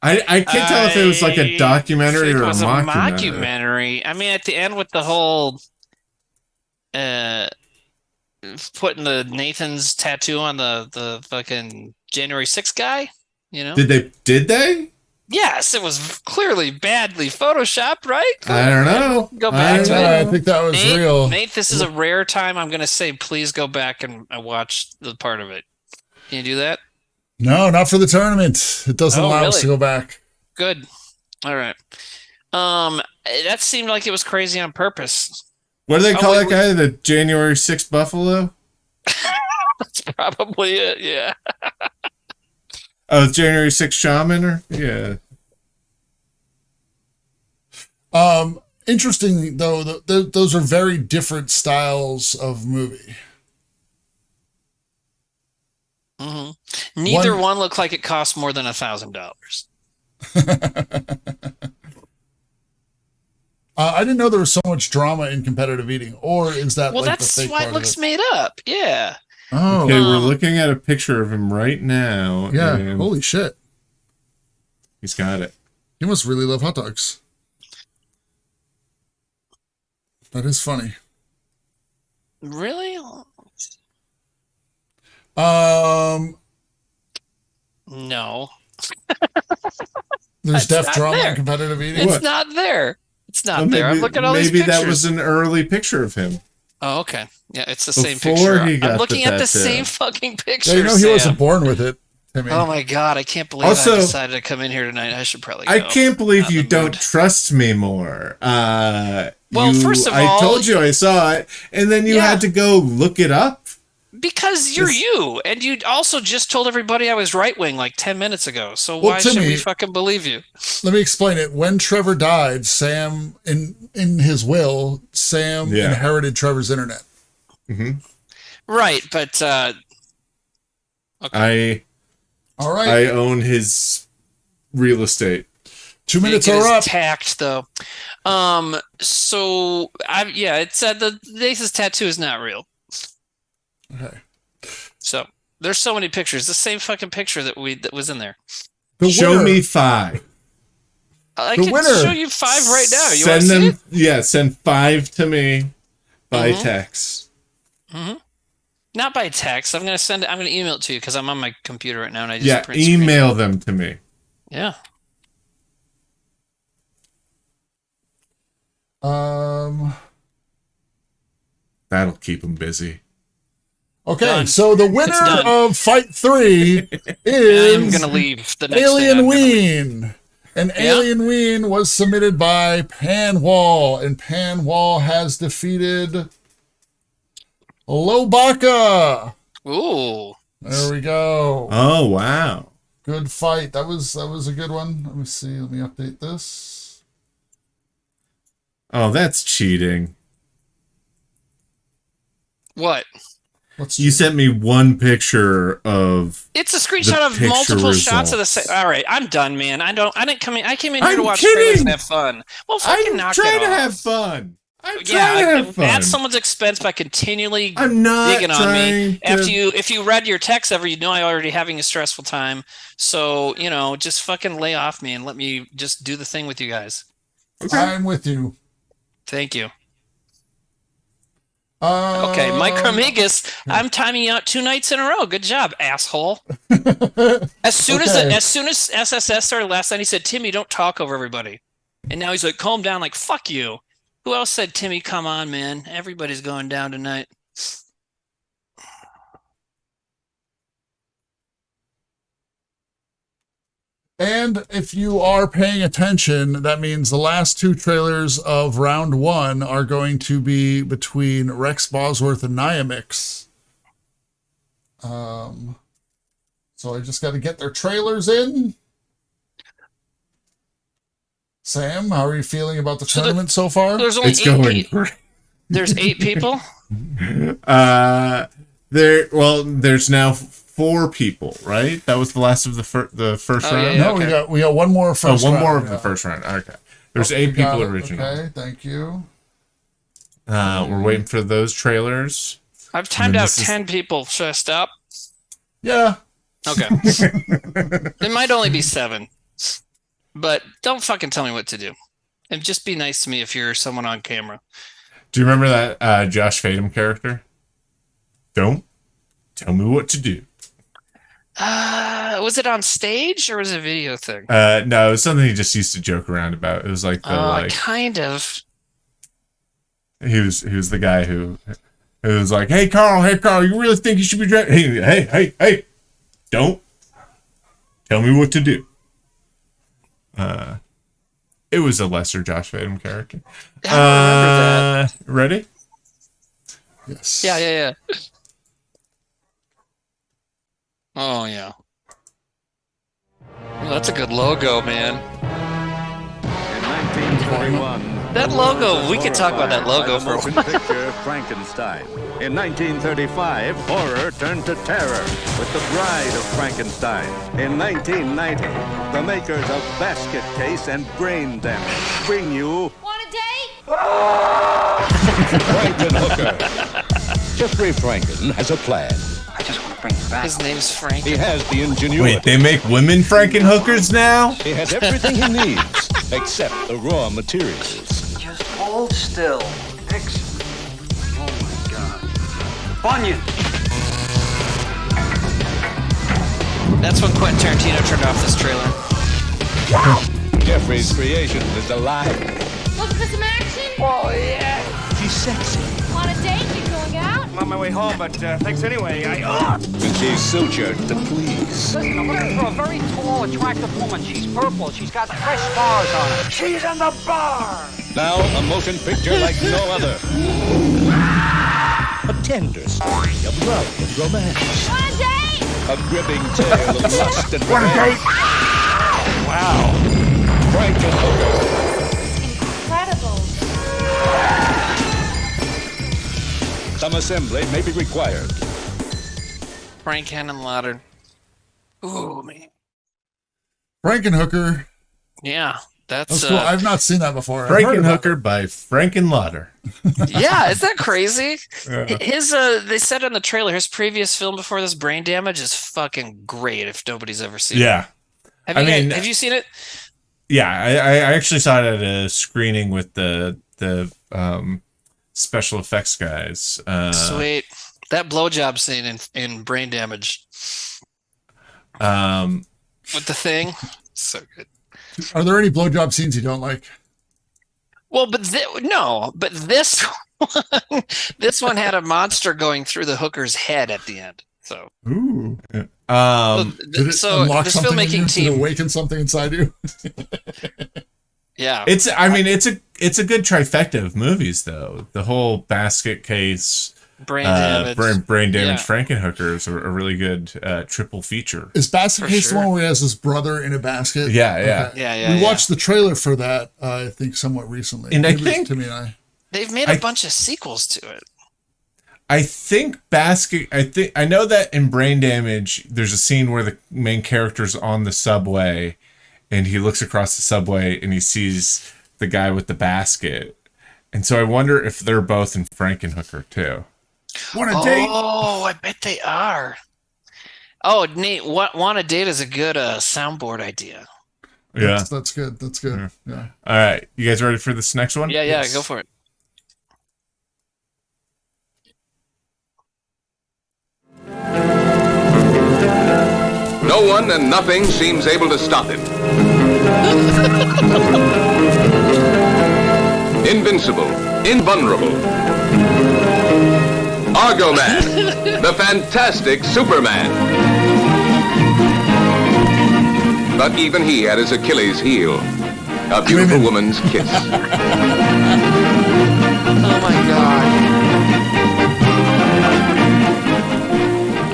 Speaker 1: I can't tell if it was like a documentary or a
Speaker 22: was
Speaker 1: mockumentary.
Speaker 22: I mean, at the end with the whole putting the Nathan's tattoo on the fucking January 6th guy, you know?
Speaker 1: Did they?
Speaker 22: Yes, it was clearly badly photoshopped, right?
Speaker 1: I don't know.
Speaker 22: Go back to it.
Speaker 2: I think that was real.
Speaker 22: Nate, this is a rare time. I'm going to say, please go back and watch the part of it. Can you do that?
Speaker 2: No, not for the tournament. It doesn't allow us to go back.
Speaker 22: Good. All right. That seemed like it was crazy on purpose.
Speaker 1: What do they call that guy? The January 6th Buffalo?
Speaker 22: That's probably it, yeah.
Speaker 1: Oh, January 6th Shaman? Or yeah.
Speaker 2: Interesting, though, those are very different styles of movie.
Speaker 22: Mm-hmm. Neither one looked like it cost more than $1,000.
Speaker 2: I didn't know there was so much drama in competitive eating, or is that
Speaker 22: well?
Speaker 2: Like
Speaker 22: That's
Speaker 2: the fake
Speaker 22: why
Speaker 2: part
Speaker 22: it looks
Speaker 2: of it?
Speaker 22: made up. Yeah.
Speaker 2: Oh,
Speaker 1: okay. We're looking at a picture of him right now.
Speaker 2: Yeah.
Speaker 1: And
Speaker 2: Holy shit.
Speaker 1: He's got it.
Speaker 2: He must really love hot dogs. That is funny.
Speaker 22: Really? No.
Speaker 2: There's deaf drama
Speaker 22: there.
Speaker 2: in competitive eating.
Speaker 22: It's not there. It's not
Speaker 1: Well,
Speaker 22: there. I'm looking at all these
Speaker 1: maybe
Speaker 22: pictures.
Speaker 1: that was an early picture of him.
Speaker 22: Oh, okay. Yeah, it's the same
Speaker 1: Before
Speaker 22: picture.
Speaker 1: he got
Speaker 22: I'm looking at the
Speaker 1: tattoo.
Speaker 22: same fucking picture.
Speaker 2: Yeah, you know he
Speaker 22: Sam.
Speaker 2: wasn't born with it. I mean,
Speaker 22: Oh my god! I can't believe
Speaker 1: Also-
Speaker 22: I decided to come in here tonight. I should probably. Go.
Speaker 1: I can't believe you don't trust me more.
Speaker 22: First of all,
Speaker 1: I told you I saw it, and then you had to go look it up.
Speaker 22: Because you're you, and you also just told everybody I was right wing like 10 minutes ago. So
Speaker 2: Well,
Speaker 22: why should
Speaker 2: Timmy-
Speaker 22: we fucking believe you?
Speaker 2: let me explain it. When Trevor died, Sam, in his will, Sam
Speaker 1: Yeah.
Speaker 2: inherited Trevor's internet.
Speaker 1: Mm-hmm.
Speaker 22: Right, but
Speaker 1: I
Speaker 2: All right.
Speaker 1: I own his real estate.
Speaker 2: 2 minutes
Speaker 22: It
Speaker 2: are
Speaker 22: is
Speaker 2: up.
Speaker 22: taxed though. So it said the Nathan's tattoo is not real.
Speaker 2: Okay.
Speaker 22: So there's so many pictures. The same fucking picture that was in there.
Speaker 1: Show me 5.
Speaker 22: I
Speaker 1: The
Speaker 22: can
Speaker 1: winner.
Speaker 22: show you 5 right now. You
Speaker 1: Send
Speaker 22: want to see
Speaker 1: them.
Speaker 22: it?
Speaker 1: Yeah, send 5 to me by
Speaker 22: Mhm.
Speaker 1: text.
Speaker 22: Mm-hmm. Not by text. I'm gonna send it. I'm gonna email it to you because I'm on my computer right now and I just
Speaker 1: Yeah,
Speaker 22: print screen.
Speaker 1: email them to me.
Speaker 22: Yeah.
Speaker 1: That'll keep them busy.
Speaker 2: Okay,
Speaker 22: Done.
Speaker 2: so the winner
Speaker 22: done.
Speaker 2: of Fight 3 is
Speaker 22: I'm gonna leave the next day.
Speaker 2: Alien Ween. And
Speaker 22: Yeah?
Speaker 2: Alien Ween was submitted by Panwall, and Panwall has defeated Lobaka.
Speaker 22: Ooh.
Speaker 2: There we go.
Speaker 1: Oh wow.
Speaker 2: Good fight. That was a good one. Let me see. Let me update this.
Speaker 1: Oh, that's cheating.
Speaker 22: What?
Speaker 1: You sent me one picture of.
Speaker 22: It's a screenshot
Speaker 1: the
Speaker 22: of
Speaker 1: picture
Speaker 22: multiple shots of the
Speaker 1: results.
Speaker 22: same. All right, I'm done, man. I didn't come in. I came in here to
Speaker 1: I'm
Speaker 22: watch
Speaker 1: kidding.
Speaker 22: trailers and have fun. Well, fucking
Speaker 1: I'm
Speaker 22: knock
Speaker 1: trying
Speaker 22: it
Speaker 1: to
Speaker 22: off.
Speaker 1: have fun.
Speaker 22: at someone's expense by continually digging on me. If you read your text ever, you know I already having a stressful time. So, just fucking lay off me and let me just do the thing with you guys.
Speaker 2: Okay. I'm with you.
Speaker 22: Thank you. Okay, Mike Romigas, I'm timing you out 2 nights in a row. Good job, asshole. As soon as SSS started last night, he said, Timmy, don't talk over everybody. And now he's like, calm down, like, fuck you. Who else said, Timmy, come on, man? Everybody's going down tonight.
Speaker 2: And if you are paying attention, that means the last 2 trailers of round 1 are going to be between Rex Bosworth and Nyamix. So I just got to get their trailers in. Sam, how are you feeling about the tournament so far?
Speaker 22: There's only 8 people. There's 8 people?
Speaker 1: There's now 4 people, right? That was the last of the first round.
Speaker 2: No, okay. we got one more first round.
Speaker 1: One more of the first round. Okay. There's 8 people originally.
Speaker 2: Okay, thank you.
Speaker 1: We're waiting for those trailers.
Speaker 22: I've timed out 10 people. Should I stop?
Speaker 2: Yeah.
Speaker 22: Okay. It might only be 7. But don't fucking tell me what to do. And just be nice to me if you're someone on camera.
Speaker 1: Do you remember that Josh Fadem character? Don't tell me what to do.
Speaker 22: Was it on stage or was it a video thing?
Speaker 1: No, it was something he just used to joke around about. It was like
Speaker 22: kind of.
Speaker 1: He was the guy who was like, hey Carl, you really think you should be driving? Hey, don't tell me what to do. It was a lesser Josh Fadem character.
Speaker 22: I remember that.
Speaker 1: Ready?
Speaker 2: Yes.
Speaker 22: Yeah. Oh, yeah. Well, that's a good logo, man.
Speaker 3: In 1941,
Speaker 22: that logo, we could talk about that logo for a while.
Speaker 3: Picture Frankenstein. In 1935, horror turned to terror with The Bride of Frankenstein. In 1990, the makers of Basket Case and Brain Damage bring you...
Speaker 5: Want a date?
Speaker 3: Franken Hooker. Jeffrey Franken has a plan.
Speaker 22: I just want to bring him back. His name's Frank.
Speaker 3: He has the ingenuity.
Speaker 1: Wait, they make women Frankenhookers now?
Speaker 3: He has everything he needs, except the raw materials.
Speaker 21: Just hold still. Excellent. Oh my God. Bunyan.
Speaker 22: That's when Quentin Tarantino turned off this trailer.
Speaker 3: Jeffrey's creation is alive.
Speaker 5: Looking for some action?
Speaker 21: Oh, yeah.
Speaker 3: She's sexy.
Speaker 5: Want a date? You going out?
Speaker 4: I'm on my way home, but thanks anyway.
Speaker 3: And she's sutured to please.
Speaker 21: Listen, I'm looking for a very tall, attractive woman. She's purple. She's got fresh scars on her.
Speaker 4: She's in the bar!
Speaker 3: Now, a motion picture like no other. A tender story of love and romance.
Speaker 5: Want a date?
Speaker 3: A gripping tale of lust and
Speaker 4: Want a
Speaker 3: romance.
Speaker 4: date? Wow.
Speaker 3: Franken Hooker.
Speaker 5: Incredible.
Speaker 3: Some assembly may be required.
Speaker 22: Frank Henenlotter. Ooh, man.
Speaker 2: Frankenhooker.
Speaker 22: Yeah, that's
Speaker 2: cool. I've not seen that before.
Speaker 1: Frankenhooker by Frankenlotter.
Speaker 22: Yeah, is that crazy?
Speaker 1: Yeah.
Speaker 22: His they said in the trailer his previous film before this, Brain Damage, is fucking great. If nobody's ever seen
Speaker 1: Yeah.
Speaker 22: it, have you seen it?
Speaker 1: Yeah, I actually saw it at a screening with the special effects guys.
Speaker 22: Sweet. That blowjob scene in Brain Damage. With the thing. So good.
Speaker 2: Are there any blowjob scenes you don't like?
Speaker 22: Well, but this one, this one had a monster going through the hooker's head at the end. So.
Speaker 2: Ooh.
Speaker 1: Yeah.
Speaker 2: Did it unlock
Speaker 22: this
Speaker 2: something in you?
Speaker 22: filmmaking team
Speaker 2: Did it awaken something inside you?
Speaker 22: Yeah.
Speaker 1: It's a good trifecta of movies though. The whole Basket Case,
Speaker 22: Brain Damage,
Speaker 1: yeah. Frankenhookers are a really good triple feature.
Speaker 2: Is Basket Case the one where he has his brother in a basket?
Speaker 1: Yeah.
Speaker 2: Okay. We watched the trailer for that, I think, somewhat recently.
Speaker 1: And
Speaker 2: Maybe
Speaker 1: I think
Speaker 2: Timmy and I.
Speaker 22: They've made a bunch of sequels to it.
Speaker 1: I know that in Brain Damage, there's a scene where the main character's on the subway, and he looks across the subway and he sees the guy with the basket, And so I wonder if they're both in Frankenhooker too. Want a date?
Speaker 22: Oh, I bet they are. Oh, Nate, want a date is a good soundboard idea.
Speaker 1: Yeah,
Speaker 2: that's good. That's good. Yeah.
Speaker 1: All right, you guys ready for this next one?
Speaker 22: Yeah, yes. Go for it.
Speaker 7: No one and nothing seems able to stop him. Invincible, invulnerable. Argo Man, the fantastic Superman. But even he had his Achilles heel, a beautiful woman's kiss.
Speaker 22: Oh my God.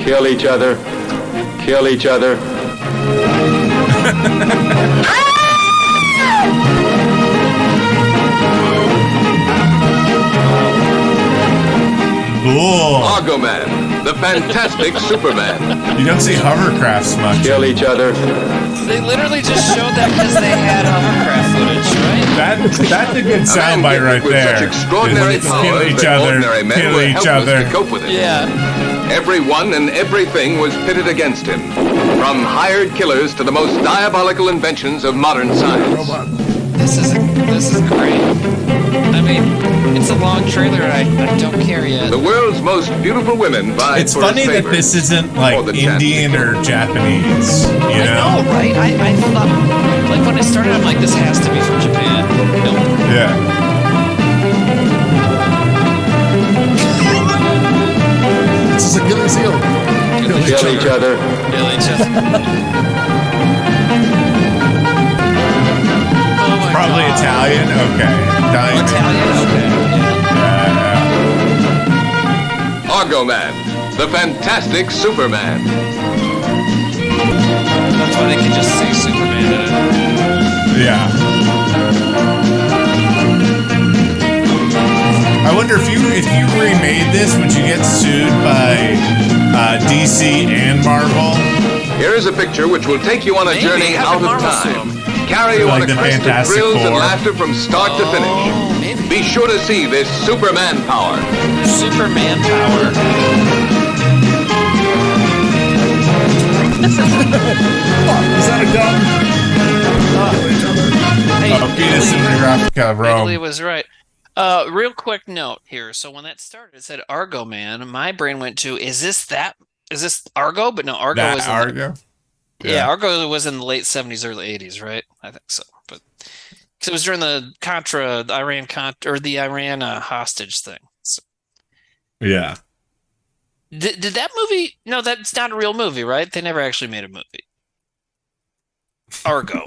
Speaker 9: Kill each other. Kill each other.
Speaker 1: Cool.
Speaker 7: Argo Man, the fantastic Superman.
Speaker 1: You don't see hovercrafts much.
Speaker 9: Kill each other.
Speaker 22: They literally just showed that because they had hovercraft footage, right?
Speaker 1: That's a good soundbite right there.
Speaker 7: Such extraordinary
Speaker 1: Kill each other. Kill each other.
Speaker 7: To cope with it.
Speaker 22: Yeah.
Speaker 7: Everyone and everything was pitted against him, from hired killers to the most diabolical inventions of modern science.
Speaker 22: This is great. I mean, it's a long trailer, and I don't care yet.
Speaker 7: The world's most beautiful women vie
Speaker 1: It's
Speaker 7: for
Speaker 1: funny
Speaker 7: his
Speaker 1: that
Speaker 7: favor.
Speaker 1: this isn't like Indian or Japanese. You know?
Speaker 22: I know, right? I thought, like when I started, I'm like, this has to be from Japan. Nope.
Speaker 1: Yeah.
Speaker 2: This is Achilles heel.
Speaker 9: Kill each other.
Speaker 22: Kill each other.
Speaker 1: Probably Italian. Okay.
Speaker 22: Italian. Okay.
Speaker 7: Argo Man, the fantastic Superman.
Speaker 22: That's why they can just say Superman in it.
Speaker 1: Yeah. I wonder if you remade this, would you get sued by DC and Marvel?
Speaker 7: Here is a picture which will take you on a journey out of time. Carry you
Speaker 1: Like
Speaker 7: on a
Speaker 1: the
Speaker 7: quest of
Speaker 1: Fantastic
Speaker 7: thrills and
Speaker 1: Four.
Speaker 7: laughter from start to finish. Be sure to see this Superman power.
Speaker 22: Superman power.
Speaker 2: Is that a gun?
Speaker 22: Hey,
Speaker 1: Venus and Graphica, Rome.
Speaker 22: Italy was right. Real quick note here. So when that started, it said Argo Man. My brain went to, is this Argo? But no, Argo
Speaker 1: That
Speaker 22: is
Speaker 1: Argo?
Speaker 22: Yeah, Argo was in the late 70s, early 80s, right? I think so. But because it was during the Iran hostage thing. So.
Speaker 1: Yeah.
Speaker 22: Did that movie? No, that's not a real movie, right? They never actually made a movie. Argo.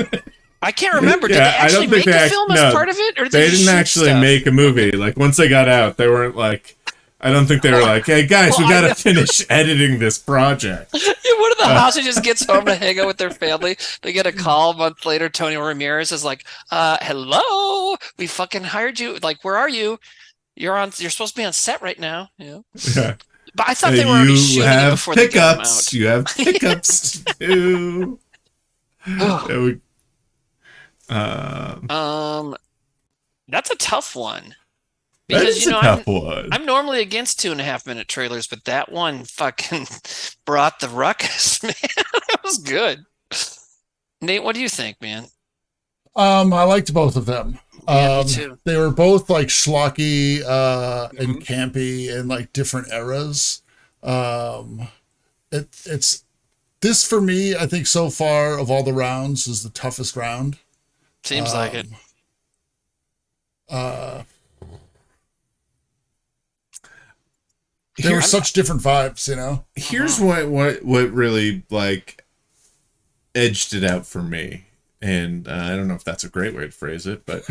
Speaker 22: I can't remember. Did they actually make a film as part of it, or did
Speaker 1: they
Speaker 22: just
Speaker 1: didn't
Speaker 22: shoot
Speaker 1: actually
Speaker 22: stuff?
Speaker 1: make a movie. Like once they got out, they weren't like. I don't think they were like, "Hey guys, we got to finish editing this project."
Speaker 22: Yeah, one of the hostages gets home to hang out with their family. They get a call a month later. Tony Ramirez is like, "Hello, we fucking hired you. Like, where are you? You're supposed to be on set right now." Yeah. But I thought they were already shooting it before they got them out.
Speaker 1: You have pickups too.
Speaker 22: That's a tough one.
Speaker 1: That is a tough one.
Speaker 22: I'm normally against 2.5 minute trailers, but that one fucking brought the ruckus, man. That was good. Nate, what do you think, man?
Speaker 2: I liked both of them.
Speaker 22: Yeah, me too.
Speaker 2: They were both like schlocky and campy in like different eras. It's this for me, I think so far of all the rounds is the toughest round.
Speaker 22: Seems like it.
Speaker 2: There were such different vibes, you know.
Speaker 1: Here's what really like edged it out for me, and I don't know if that's a great way to phrase it, but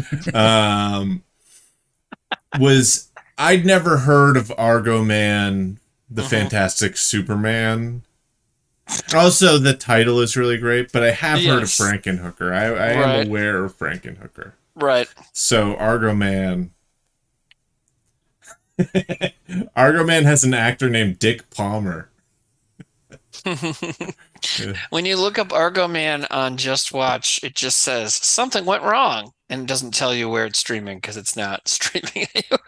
Speaker 1: was I'd never heard of Argo Man, the Fantastic Superman. Also, the title is really great, but I have heard of Frankenhooker. I am aware of Frankenhooker.
Speaker 22: Right.
Speaker 1: So Argo Man. Argo Man has an actor named Dick Palmer.
Speaker 22: When you look up Argo Man on Just Watch, it just says something went wrong and it doesn't tell you where it's streaming because it's not streaming anywhere.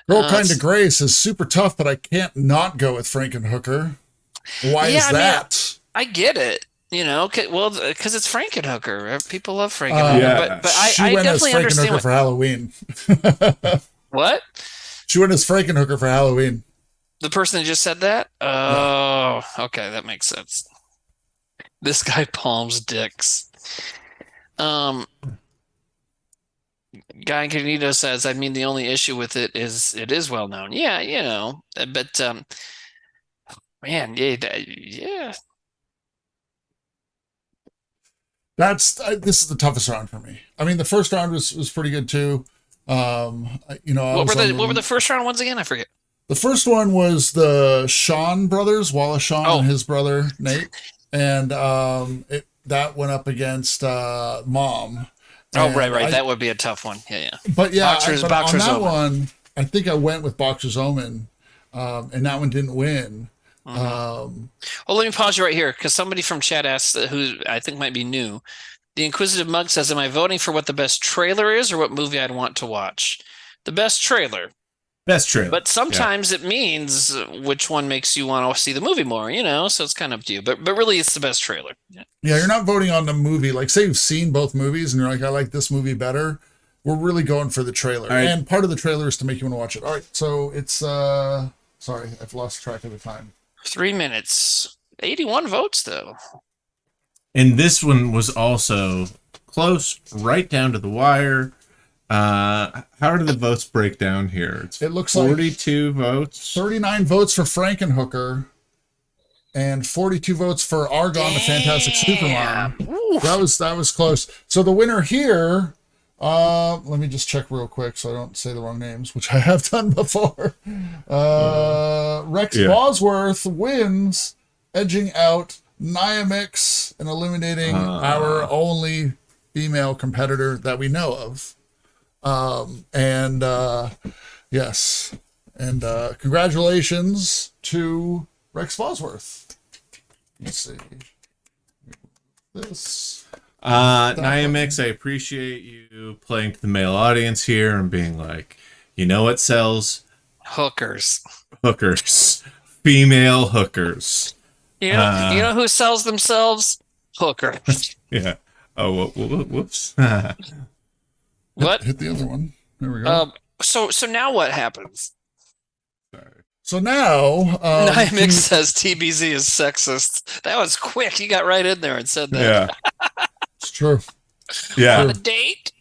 Speaker 2: Girl Kind of Grace is super tough, but I can't not go with Frankenhooker. Why is that?
Speaker 22: I get it. Because it's Frankenhooker. People love Frankenhooker. But I definitely understand.
Speaker 2: For Halloween.
Speaker 22: What?
Speaker 2: She went as Frankenhooker for Halloween.
Speaker 22: The person that just said that? Oh, okay, that makes sense. This guy palms dicks. Guy Incognito says, I mean, the only issue with it is well known. Yeah, but man, yeah.
Speaker 2: This is the toughest round for me. I mean, the first round was pretty good too. What
Speaker 22: were the first round ones again? I forget.
Speaker 2: The first one was the Shawn brothers, Wallace Shawn and his brother Nate, and that went up against Mom.
Speaker 22: And right. That would be a tough one. Yeah.
Speaker 2: But yeah,
Speaker 22: Boxer's
Speaker 2: on that
Speaker 22: Omen.
Speaker 2: one, I think I went with Boxer's Omen, and that one didn't win.
Speaker 22: Well, let me pause you right here because somebody from chat asked, who I think might be new. The Inquisitive Mug says, am I voting for what the best trailer is or what movie I'd want to watch? The best trailer.
Speaker 1: Best trailer.
Speaker 22: But sometimes it means which one makes you want to see the movie more, so it's kind of up to you. But really, it's the best trailer.
Speaker 2: Yeah, you're not voting on the movie. Like, say you've seen both movies and you're like, I like this movie better. We're really going for the trailer. Right. And part of the trailer is to make you want to watch it. All right, so it's, sorry, I've lost track of the time.
Speaker 22: 3 minutes. 81 votes, though.
Speaker 1: And this one was also close, right down to the wire. How do the votes break down here?
Speaker 2: It looks
Speaker 1: 42 votes.
Speaker 2: 39 votes for Frankenhooker and 42 votes for Argon the Fantastic Superman. That was close. So the winner here, let me just check real quick so I don't say the wrong names, which I have done before. Rex Bosworth wins, edging out Niamix and eliminating our only female competitor that we know of. Yes. And congratulations to Rex Bosworth. Let's see. This.
Speaker 1: Niamix, I appreciate you playing to the male audience here and being like, you know what sells?
Speaker 22: Hookers.
Speaker 1: Female hookers.
Speaker 22: You know who sells themselves? Hookers.
Speaker 1: Yeah. Oh, whoops.
Speaker 22: What?
Speaker 2: Hit the other one. There we go.
Speaker 22: So now what happens?
Speaker 2: Sorry. So now,
Speaker 22: Niamix says TBZ is sexist. That was quick. You got right in there and said that.
Speaker 1: Yeah.
Speaker 2: It's true.
Speaker 1: Yeah.
Speaker 22: On a date?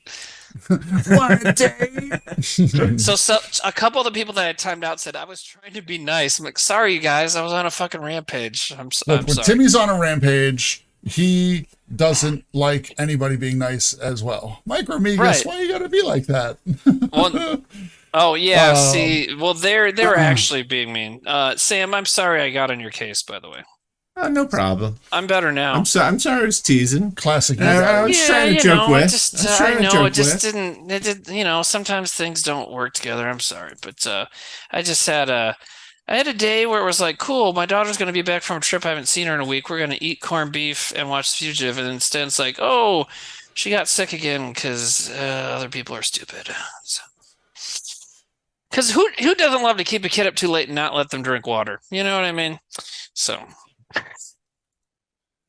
Speaker 2: Want a date?
Speaker 22: So a couple of the people that I timed out said I was trying to be nice. I'm like, sorry, you guys. I was on a fucking rampage. I'm sorry.
Speaker 2: When Timmy's on a rampage, he doesn't like anybody being nice as well. Micromegas, why you gotta be like that?
Speaker 22: They were actually being mean. Sam, I'm sorry I got on your case, by the way.
Speaker 1: No problem.
Speaker 22: I'm better now.
Speaker 1: I'm sorry I was teasing.
Speaker 2: Classic.
Speaker 1: I was trying to joke with.
Speaker 22: Sometimes things don't work together. I'm sorry. But I just had a day where it was like, cool, my daughter's going to be back from a trip. I haven't seen her in a week. We're going to eat corned beef and watch The Fugitive. And instead it's like, oh, she got sick again because other people are stupid. Because who doesn't love to keep a kid up too late and not let them drink water? You know what I mean? So.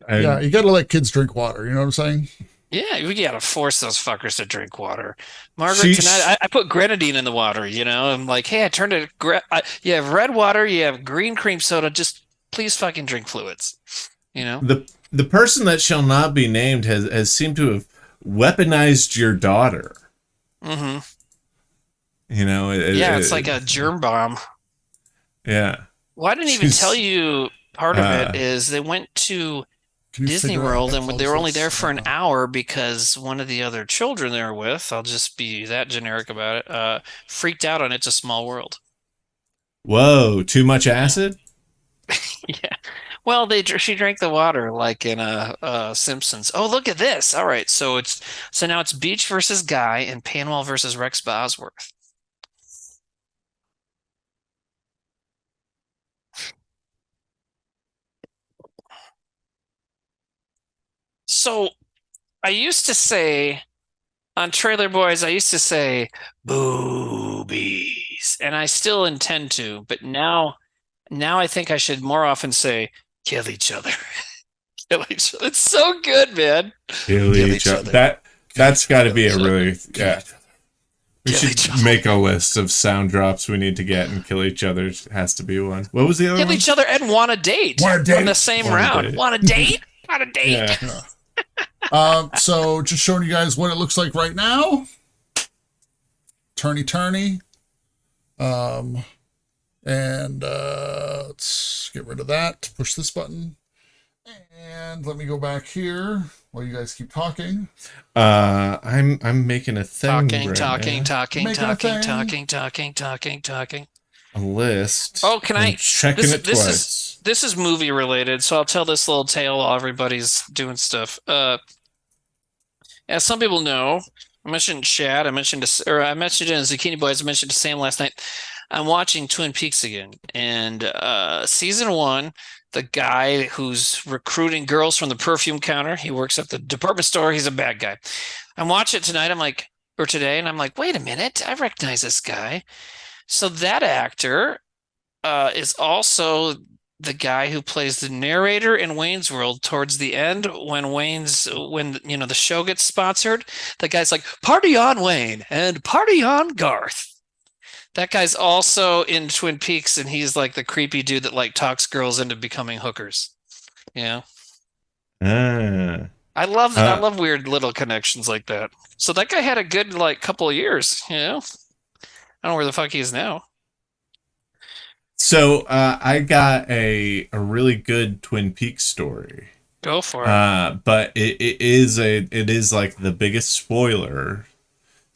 Speaker 2: Yeah, you got to let kids drink water. You know what I'm saying?
Speaker 22: Yeah, we got to force those fuckers to drink water. Margaret, tonight I put grenadine in the water, I'm like, hey, I turned it. You have red water, you have green cream soda. Just please fucking drink fluids.
Speaker 1: The person that shall not be named has seemed to have weaponized your daughter.
Speaker 22: Mm-hmm.
Speaker 1: It's
Speaker 22: like a germ bomb.
Speaker 1: Yeah.
Speaker 22: Well, I didn't even tell you part of it is they went to Disney World and they were only there for an hour because one of the other children they were with, I'll just be that generic about it, freaked out on It's a Small World.
Speaker 1: Whoa, too much acid?
Speaker 22: Yeah. Well, she drank the water like in Simpsons. Oh, look at this. All right, so now it's Beach versus Guy and Panwell versus Rex Bosworth. So I used to say on Trailer Boys, I used to say boobies, and I still intend to, but now I think I should more often say kill each other. Kill each other. It's so good, man.
Speaker 1: Kill each other. That's got to be a really We should make a list of sound drops we need to get, and kill each other has to be one. What was the other
Speaker 22: kill
Speaker 1: one?
Speaker 22: Each other and want a date.
Speaker 2: Want a date?
Speaker 22: On the same round. Want a date? Want a date?
Speaker 2: Yeah. So just showing you guys what it looks like right now. Turny. And let's get rid of that. Push this button. And let me go back here while you guys keep talking.
Speaker 1: I'm making a thing.
Speaker 22: Talking.
Speaker 1: A list.
Speaker 22: Oh, can I?
Speaker 1: Checking it twice.
Speaker 22: This is movie related, so I'll tell this little tale while everybody's doing stuff. As some people know, I mentioned Chad. I mentioned it in Zucchini Boys. I mentioned to Sam last night. I'm watching Twin Peaks again, and season 1. The guy who's recruiting girls from the perfume counter. He works at the department store. He's a bad guy. I'm watching it tonight. Today, and I'm like, wait a minute. I recognize this guy. So that actor is also the guy who plays the narrator in Wayne's World towards the end when the show gets sponsored. The guy's like, party on Wayne and party on Garth. That guy's also in Twin Peaks, and he's like the creepy dude that like talks girls into becoming hookers. Yeah. I love that. I love weird little connections like that. So that guy had a good like couple of years. I don't know where the fuck he is now.
Speaker 1: So I got a really good Twin Peaks story.
Speaker 22: Go for it.
Speaker 1: But it is like the biggest spoiler.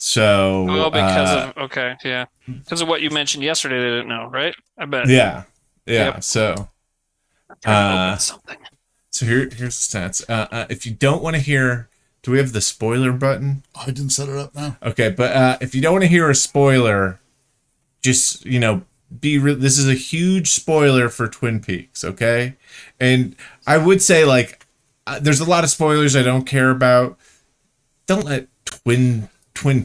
Speaker 1: So
Speaker 22: because of what you mentioned yesterday, they didn't know, right? I bet.
Speaker 1: Yeah.
Speaker 22: Yep.
Speaker 1: So
Speaker 22: something.
Speaker 1: So here's the stats. If you don't want to hear, do we have the spoiler button?
Speaker 2: I didn't set it up now.
Speaker 1: Okay, but if you don't want to hear a spoiler, just this is a huge spoiler for Twin Peaks, okay? And I would say like there's a lot of spoilers I don't care about. Don't let Twin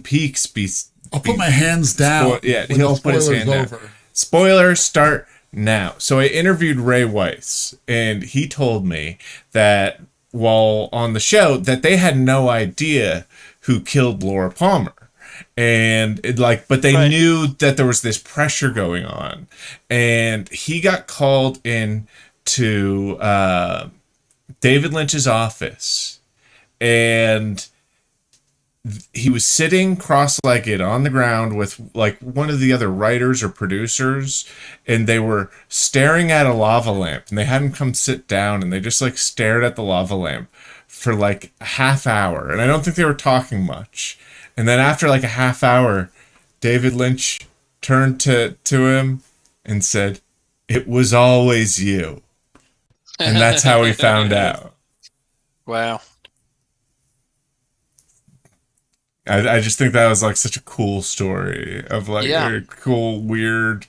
Speaker 1: Peaks be.
Speaker 2: I'll put my hands down.
Speaker 1: He'll put his hand down. Spoilers start now. So I interviewed Ray Weiss, and he told me that while on the show that they had no idea who killed Laura Palmer. And but they knew that there was this pressure going on, and he got called in to David Lynch's office, and he was sitting cross-legged on the ground with like one of the other writers or producers, and they were staring at a lava lamp, and they had him come sit down, and they just like stared at the lava lamp for like a half hour, and I don't think they were talking much. And then after like a half hour, David Lynch turned to him and said, "It was always you." And that's how we found out.
Speaker 22: Wow.
Speaker 1: I just think that was like such a cool story of like a cool, weird.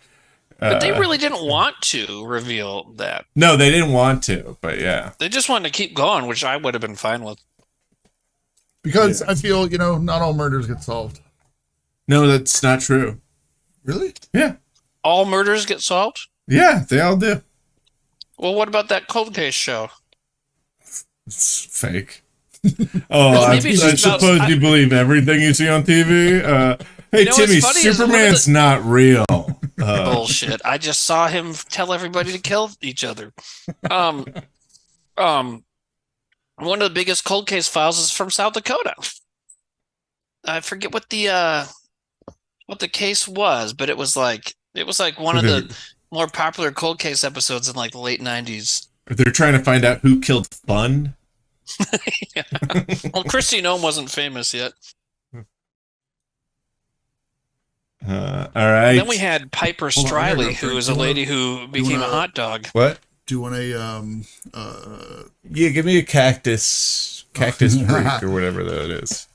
Speaker 22: But they really didn't want to reveal that.
Speaker 1: No, they didn't want to, but yeah.
Speaker 22: They just wanted to keep going, which I would have been fine with.
Speaker 2: Because I feel, not all murders get solved.
Speaker 1: No, that's not true.
Speaker 2: Really?
Speaker 1: Yeah.
Speaker 22: All murders get solved?
Speaker 1: Yeah, they all do.
Speaker 22: Well, what about that cold case show?
Speaker 1: It's fake. I suppose you believe everything you see on TV? Hey, Timmy, Superman's not real.
Speaker 22: Bullshit. I just saw him tell everybody to kill each other. One of the biggest cold case files is from South Dakota. I forget what the case was, but it was like one of the more popular cold case episodes in like the late 90s.
Speaker 1: They're trying to find out who killed Fun.
Speaker 22: Yeah. Well, Christy Nome wasn't famous yet.
Speaker 1: All right.
Speaker 22: Then we had Piper Striley, who was a lady who became a hot dog.
Speaker 1: What?
Speaker 2: Do you want a
Speaker 1: yeah, give me a cactus drink or whatever that is.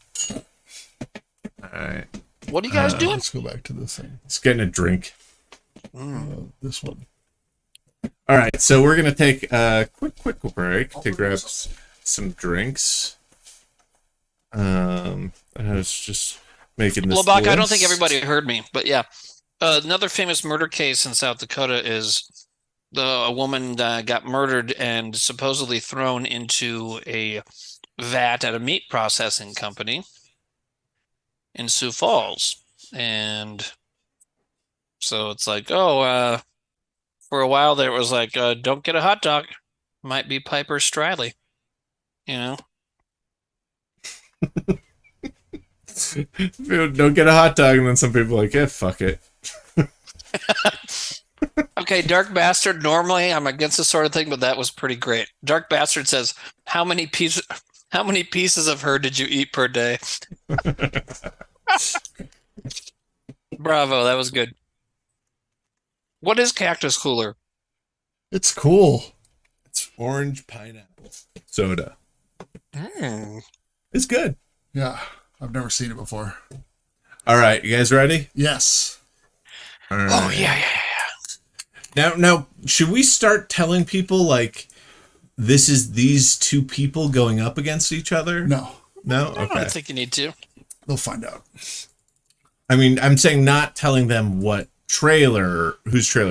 Speaker 1: All right.
Speaker 22: What are you guys doing?
Speaker 2: Let's go back to this thing.
Speaker 1: It's getting a drink.
Speaker 2: This one.
Speaker 1: All right, so we're gonna take a quick break to grab some drinks. I was just making this
Speaker 22: Labak,
Speaker 1: list.
Speaker 22: I don't think everybody heard me, but yeah. Another famous murder case in South Dakota is a woman got murdered and supposedly thrown into a vat at a meat processing company in Sioux Falls. And so it's like, for a while there it was like, don't get a hot dog. Might be Piper Stradley, you know?
Speaker 1: Don't get a hot dog, and then some people are like, yeah, fuck it.
Speaker 22: Okay, Dark Bastard, normally I'm against this sort of thing, but that was pretty great. Dark Bastard says, how many pieces of her did you eat per day? Bravo, that was good. What is Cactus Cooler?
Speaker 2: It's cool.
Speaker 1: It's orange pineapple soda.
Speaker 22: Mm.
Speaker 1: It's good.
Speaker 2: Yeah, I've never seen it before.
Speaker 1: All right, you guys ready?
Speaker 2: Yes.
Speaker 1: All right.
Speaker 22: Oh, yeah.
Speaker 1: Now, should we start telling people, like, this is these two people going up against each other?
Speaker 2: No?
Speaker 22: I
Speaker 1: Okay.
Speaker 22: don't think you need to.
Speaker 2: They'll find out.
Speaker 1: I mean, I'm saying not telling them whose trailer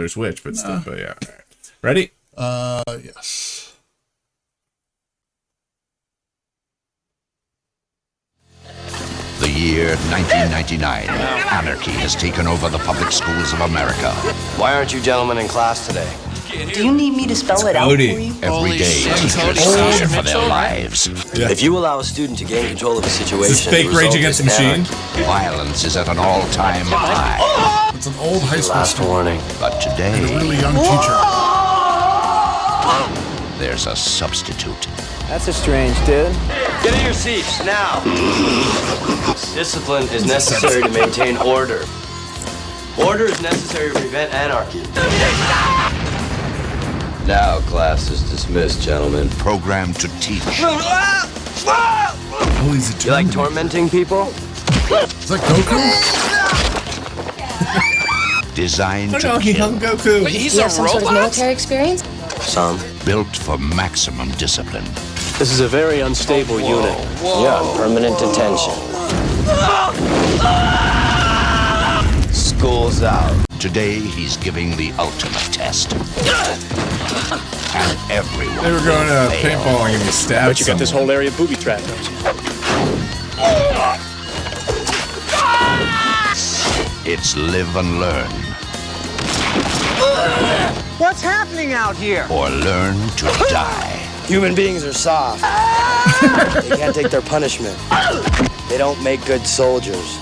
Speaker 1: is which, but still, but yeah. All right. Ready?
Speaker 2: Yes.
Speaker 10: The year 1999. Anarchy has taken over the public schools of America.
Speaker 11: Why aren't you gentlemen in class today?
Speaker 28: Do you need me to spell it out for you?
Speaker 10: Every day, teachers fear for their lives.
Speaker 11: Yeah. If you allow a student to gain control of a situation,
Speaker 1: is this fake Rage Against the Machine?
Speaker 10: Violence is at an all-time high.
Speaker 2: It's an old high school
Speaker 11: Last warning.
Speaker 10: But today,
Speaker 2: and a really young teacher.
Speaker 10: There's a substitute.
Speaker 11: That's a strange dude. Get in your seats now. Discipline is necessary to maintain order. Order is necessary to prevent anarchy. Now class is dismissed, gentlemen.
Speaker 10: Programmed to teach.
Speaker 2: Oh, he's a
Speaker 11: You like tormenting people?
Speaker 2: Is that Goku?
Speaker 10: Designed to
Speaker 1: Donkey
Speaker 10: kill.
Speaker 1: Kong Goku.
Speaker 22: Wait, he's a robot?
Speaker 5: military experience?
Speaker 11: Some.
Speaker 10: Built for maximum discipline.
Speaker 11: This is a very unstable unit. You're on permanent detention. School's out.
Speaker 10: Today, he's giving the ultimate test. And everyone
Speaker 1: They were going
Speaker 10: will
Speaker 1: to
Speaker 10: fail.
Speaker 1: paintballing and he stabbed
Speaker 11: But you got this
Speaker 1: someone.
Speaker 11: whole area booby-trapped, don't you?
Speaker 10: It's live and learn.
Speaker 11: What's happening out here?
Speaker 10: Or learn to die.
Speaker 11: Human beings are soft. They can't take their punishment. They don't make good soldiers.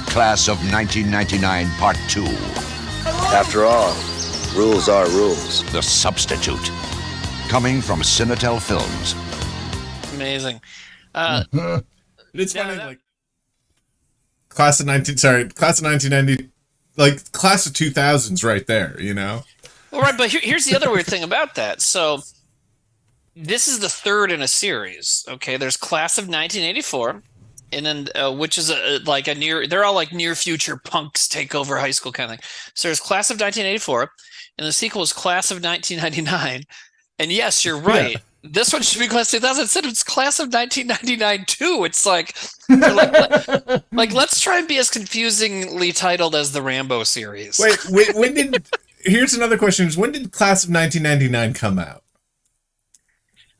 Speaker 10: Class of 1999, Part 2.
Speaker 11: After all, rules are rules.
Speaker 10: The Substitute. Coming from Cinetel Films.
Speaker 22: Amazing.
Speaker 1: It's funny, like class of 1990, like class of 2000s, right there. You know.
Speaker 22: Well, right, but here's the other weird thing about that. So this is the third in a series. Okay, there's Class of 1984, and then which is like a near. They're all like near future punks take over high school kind of thing. So there's Class of 1984, and the sequel is Class of 1999. And yes, you're right. Yeah. This one should be Class 2000. Instead, it's Class of 1999 too. It's like let's try and be as confusingly titled as the Rambo series.
Speaker 1: Wait, when did? Here's another question: when did Class of 1999 come out?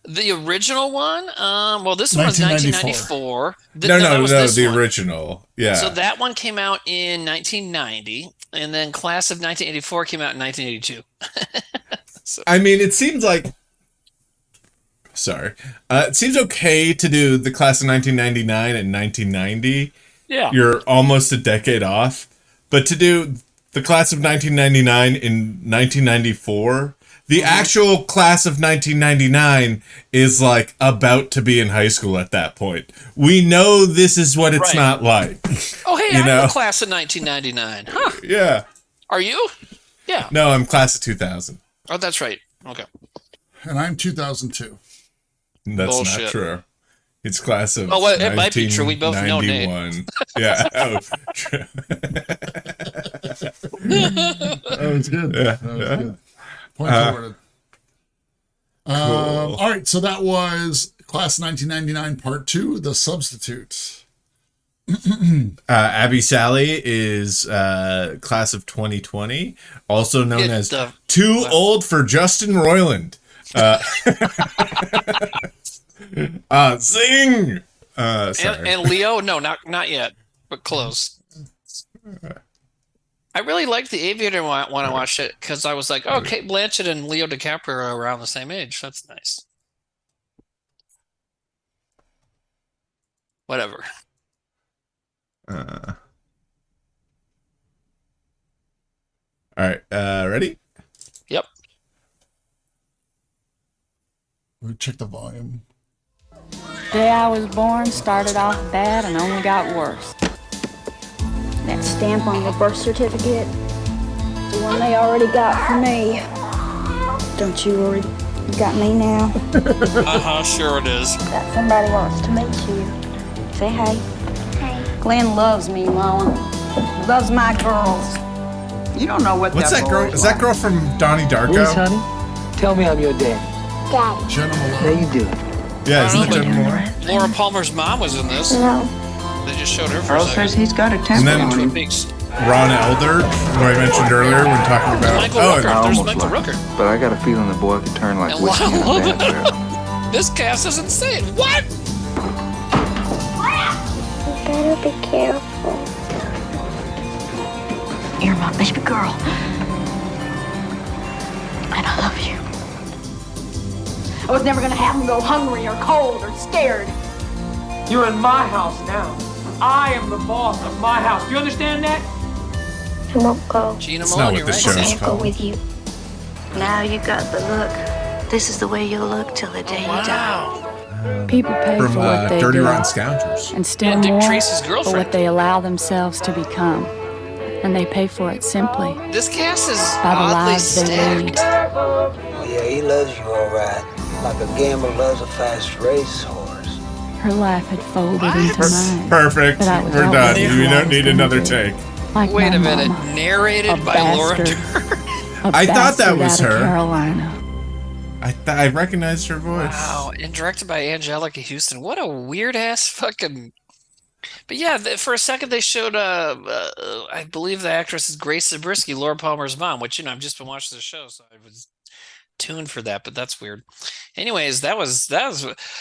Speaker 22: The original one? Well, this one was 1994.
Speaker 1: No, the original. Yeah.
Speaker 22: So that one came out in 1990, and then Class of 1984 came out in 1982. So.
Speaker 1: I mean, it seems like. Sorry. It seems okay to do the Class of 1999 and 1990.
Speaker 22: Yeah.
Speaker 1: You're almost a decade off. But to do the Class of 1999 in 1994, the actual Class of 1999 is like about to be in high school at that point. We know this is what it's not like.
Speaker 22: Oh, hey, I'm a Class of 1999. Huh.
Speaker 1: Yeah.
Speaker 22: Are you? Yeah.
Speaker 1: No, I'm Class of 2000.
Speaker 22: Oh, that's right. Okay.
Speaker 2: And I'm 2002.
Speaker 1: That's
Speaker 22: Bullshit.
Speaker 1: not true. It's Class of
Speaker 22: well, it might be true. We both know Nate.
Speaker 1: Yeah. Oh, true.
Speaker 2: That was good.
Speaker 1: Yeah.
Speaker 2: That was good. Point forwarded.
Speaker 1: Cool.
Speaker 2: All right, so that was Class 1999 Part 2, The Substitute.
Speaker 1: Abby Sally is Class of 2020, also known as Too Old for Justin Roiland. Zing! Sorry.
Speaker 22: And Leo? No, not yet, but close. I really liked The Aviator when I watched it because I was like, oh, Kate Blanchett and Leo DiCaprio are around the same age. That's nice. Whatever.
Speaker 1: All right, ready?
Speaker 22: Yep.
Speaker 2: We'll check the volume.
Speaker 6: Day I was born started off bad and only got worse.
Speaker 5: That stamp on your birth certificate, the one they already got for me. Don't you worry, you got me now.
Speaker 22: Sure it is.
Speaker 5: Got somebody wants to meet you. Say hey. Hey. Glenn loves me, Mama. Loves my girls.
Speaker 12: You don't know what
Speaker 1: What's that girl? Is that girl from Donnie Darko?
Speaker 12: Please, honey, tell me I'm your dad.
Speaker 5: Daddy.
Speaker 2: Jenna Malone.
Speaker 12: How you doing?
Speaker 1: Yeah, isn't it Jenna Malone?
Speaker 22: Laura Palmer's mom was in this.
Speaker 5: No.
Speaker 22: They just showed her for
Speaker 12: Earl
Speaker 22: a second.
Speaker 12: says he's got a
Speaker 1: And
Speaker 12: temper
Speaker 1: then
Speaker 12: on him.
Speaker 1: Ron Elder, who I mentioned earlier when talking about.
Speaker 22: Michael Rooker. There's
Speaker 12: almost
Speaker 22: Michael
Speaker 12: like
Speaker 22: Rooker.
Speaker 12: it, but I got a feeling the boy could turn like
Speaker 22: And
Speaker 12: whiskey in a
Speaker 22: love
Speaker 12: bad
Speaker 22: it.
Speaker 12: barrel.
Speaker 22: This cast is insane. What?
Speaker 5: You better be careful. You're my baby girl. And I love you. I was never gonna have him go hungry or cold or scared.
Speaker 12: You're in my house now. I am the boss of my house. Do you understand that?
Speaker 5: I won't go.
Speaker 22: Gina
Speaker 1: That's
Speaker 22: Malone,
Speaker 1: not what
Speaker 22: you're
Speaker 1: the
Speaker 22: right.
Speaker 1: show is
Speaker 5: I'll go
Speaker 1: called.
Speaker 5: with you. Now you got the look. This is the way you'll look till the day you die.
Speaker 6: People pay
Speaker 1: From
Speaker 6: for what they
Speaker 1: Dirty
Speaker 6: do,
Speaker 1: Rotten Scoundrels.
Speaker 6: and still
Speaker 22: Yeah, Dick
Speaker 6: more
Speaker 22: Tracy's
Speaker 6: for
Speaker 22: girlfriend.
Speaker 6: what they allow themselves to become. And they pay for it simply
Speaker 22: This cast is
Speaker 6: by the
Speaker 22: oddly
Speaker 6: lives they lead.
Speaker 22: stacked.
Speaker 12: Oh, yeah, he loves you all right. Like a gambler loves a fast racehorse.
Speaker 6: Her life had folded into mine.
Speaker 1: Perfect.
Speaker 6: But I was
Speaker 1: We're done.
Speaker 6: always
Speaker 1: You
Speaker 6: who I
Speaker 1: don't
Speaker 6: was
Speaker 1: need
Speaker 6: gonna
Speaker 1: another
Speaker 6: be.
Speaker 1: take.
Speaker 6: Like
Speaker 22: Wait
Speaker 6: my
Speaker 22: a minute.
Speaker 6: mama,
Speaker 22: Narrated
Speaker 6: a
Speaker 22: by Laura
Speaker 6: bastard.
Speaker 22: Dern.
Speaker 6: a
Speaker 1: I thought that
Speaker 6: bastard
Speaker 1: was
Speaker 6: out of
Speaker 1: her.
Speaker 6: Carolina.
Speaker 1: I recognized her voice.
Speaker 22: Wow. And directed by Angelica Houston. What a weird ass fucking. But yeah, for a second they showed, I believe the actress is Grace Zabriskie, Laura Palmer's mom, which, I've just been watching the show, so I was tuned for that, but that's weird. Anyways, that was,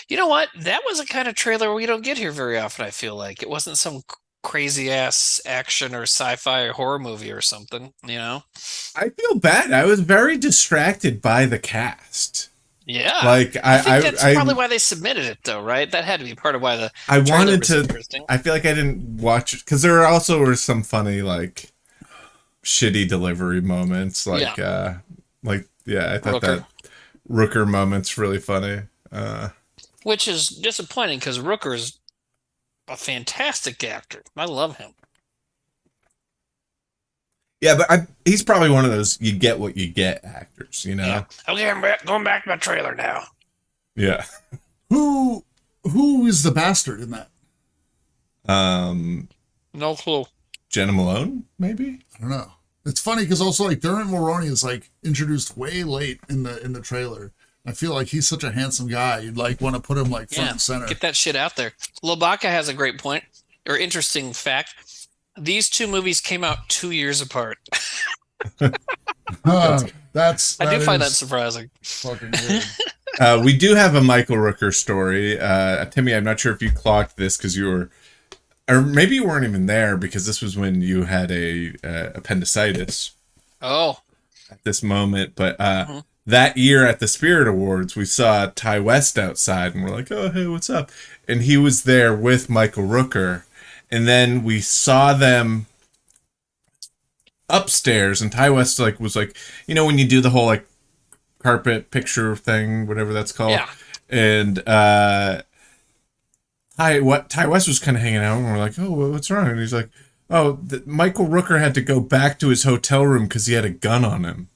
Speaker 22: you know what? That was a kind of trailer we don't get here very often, I feel like. It wasn't some crazy ass action or sci-fi or horror movie or something,
Speaker 1: I feel bad. I was very distracted by the cast.
Speaker 22: Yeah.
Speaker 1: Like
Speaker 22: I think that's probably why they submitted it though, right? That had to be part of why the
Speaker 1: I
Speaker 22: trailer
Speaker 1: wanted
Speaker 22: was
Speaker 1: to.
Speaker 22: interesting.
Speaker 1: I feel like I didn't watch it because there also were some funny like shitty delivery moments. Like I thought
Speaker 22: Rooker.
Speaker 1: that Rooker moment's really funny.
Speaker 22: Which is disappointing because Rooker's a fantastic actor. I love him.
Speaker 1: Yeah, but he's probably one of those you get what you get actors,
Speaker 22: Yeah. Okay, I'm going back to my trailer now.
Speaker 1: Yeah.
Speaker 2: Who is the bastard in that?
Speaker 22: No clue.
Speaker 1: Jenna Malone, maybe?
Speaker 2: I don't know. It's funny because also like Dermot Mulroney is like introduced way late in the trailer. I feel like he's such a handsome guy. You'd like want to put him like front and center.
Speaker 22: Get that shit out there. Lobaka has a great point or interesting fact. These two movies came out 2 years apart.
Speaker 2: I
Speaker 22: do find that surprising.
Speaker 2: Fucking weird.
Speaker 1: We do have a Michael Rooker story. Timmy, I'm not sure if you clocked this because you were, or maybe you weren't even there because this was when you had a appendicitis.
Speaker 22: Oh.
Speaker 1: At this moment, but that year at the Spirit Awards, we saw Ty West outside, and we're like, "Oh, hey, what's up?" And he was there with Michael Rooker, and then we saw them upstairs, and Ty West was like, when you do the whole like carpet picture thing, whatever that's called,
Speaker 22: yeah.
Speaker 1: And Ty West was kind of hanging out, and we're like, "Oh, what's wrong?" And he's like, "Oh, Michael Rooker had to go back to his hotel room because he had a gun on him."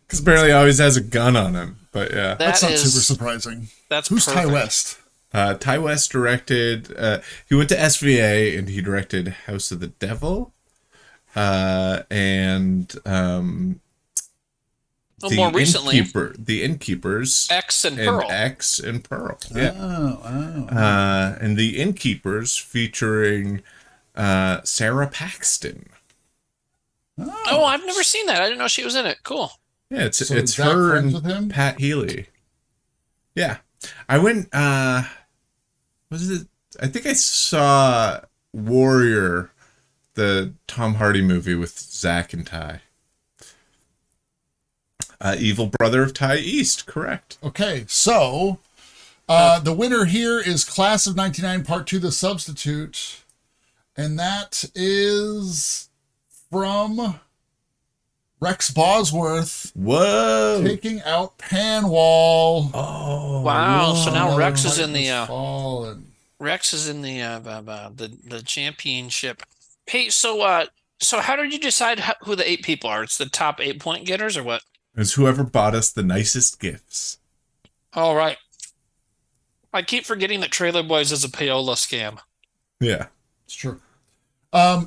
Speaker 1: Because apparently he always has a gun on him. But yeah,
Speaker 2: that's not super surprising. Who's
Speaker 22: perfect.
Speaker 2: Ty West?
Speaker 1: Ty West directed. He went to SVA and he directed House of the Devil. and
Speaker 22: more recently,
Speaker 1: the Innkeepers,
Speaker 22: X and Pearl.
Speaker 1: Yeah. And the Innkeepers featuring Sarah Paxton.
Speaker 22: Oh, I've never seen that. I didn't know she was in it. Cool.
Speaker 1: Yeah, it's her and Pat Healy. Yeah, I went. Was it? I think I saw Warrior, the Tom Hardy movie with Zach and Ty. Evil brother of Ty East, correct.
Speaker 2: Okay, so the winner here is Class of 99 Part 2, The Substitute. And that is from Rex Bosworth.
Speaker 1: Whoa.
Speaker 2: Taking out Panwall.
Speaker 1: Oh.
Speaker 22: Wow, so now Rex is in the the championship. Hey, so how did you decide who the 8 people are? It's the top 8 point getters or what?
Speaker 1: It's whoever bought us the nicest gifts.
Speaker 22: All right. I keep forgetting that Trailer Boys is a payola scam.
Speaker 1: Yeah.
Speaker 2: It's true. I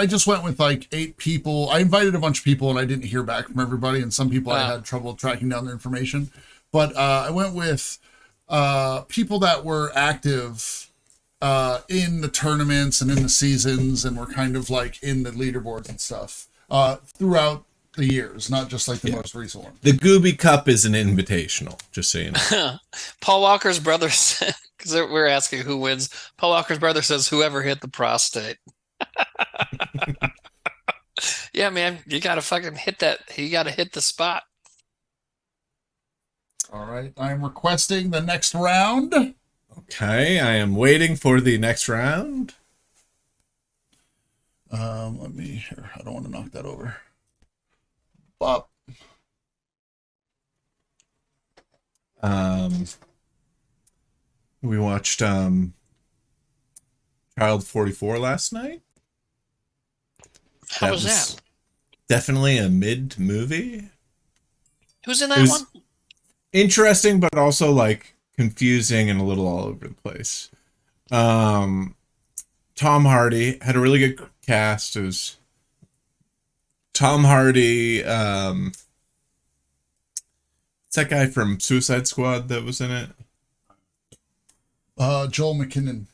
Speaker 2: just went with like 8 people. I invited a bunch of people and I didn't hear back from everybody. And some people I had trouble tracking down their information. But I went with people that were active in the tournaments and in the seasons and were kind of like in the leaderboards and stuff throughout the years, not just like the most recent one.
Speaker 1: The Gooby Cup is an invitational, just so you know.
Speaker 22: Paul Walker's brother said, because we're asking who wins. Paul Walker's brother says whoever hit the prostate. Yeah, man, you gotta fucking hit that. You gotta hit the spot.
Speaker 2: All right, I'm requesting the next round.
Speaker 1: Okay, I am waiting for the next round.
Speaker 2: Let me here. I don't want to knock that over. Bob.
Speaker 1: We watched Child 44 last night.
Speaker 22: How was that?
Speaker 1: Definitely a mid movie.
Speaker 22: Who's in that one?
Speaker 1: Interesting, but also like confusing and a little all over the place. Tom Hardy had a really good cast. It was Tom Hardy. It's that guy from Suicide Squad that was in it.
Speaker 2: Joel McKinnon.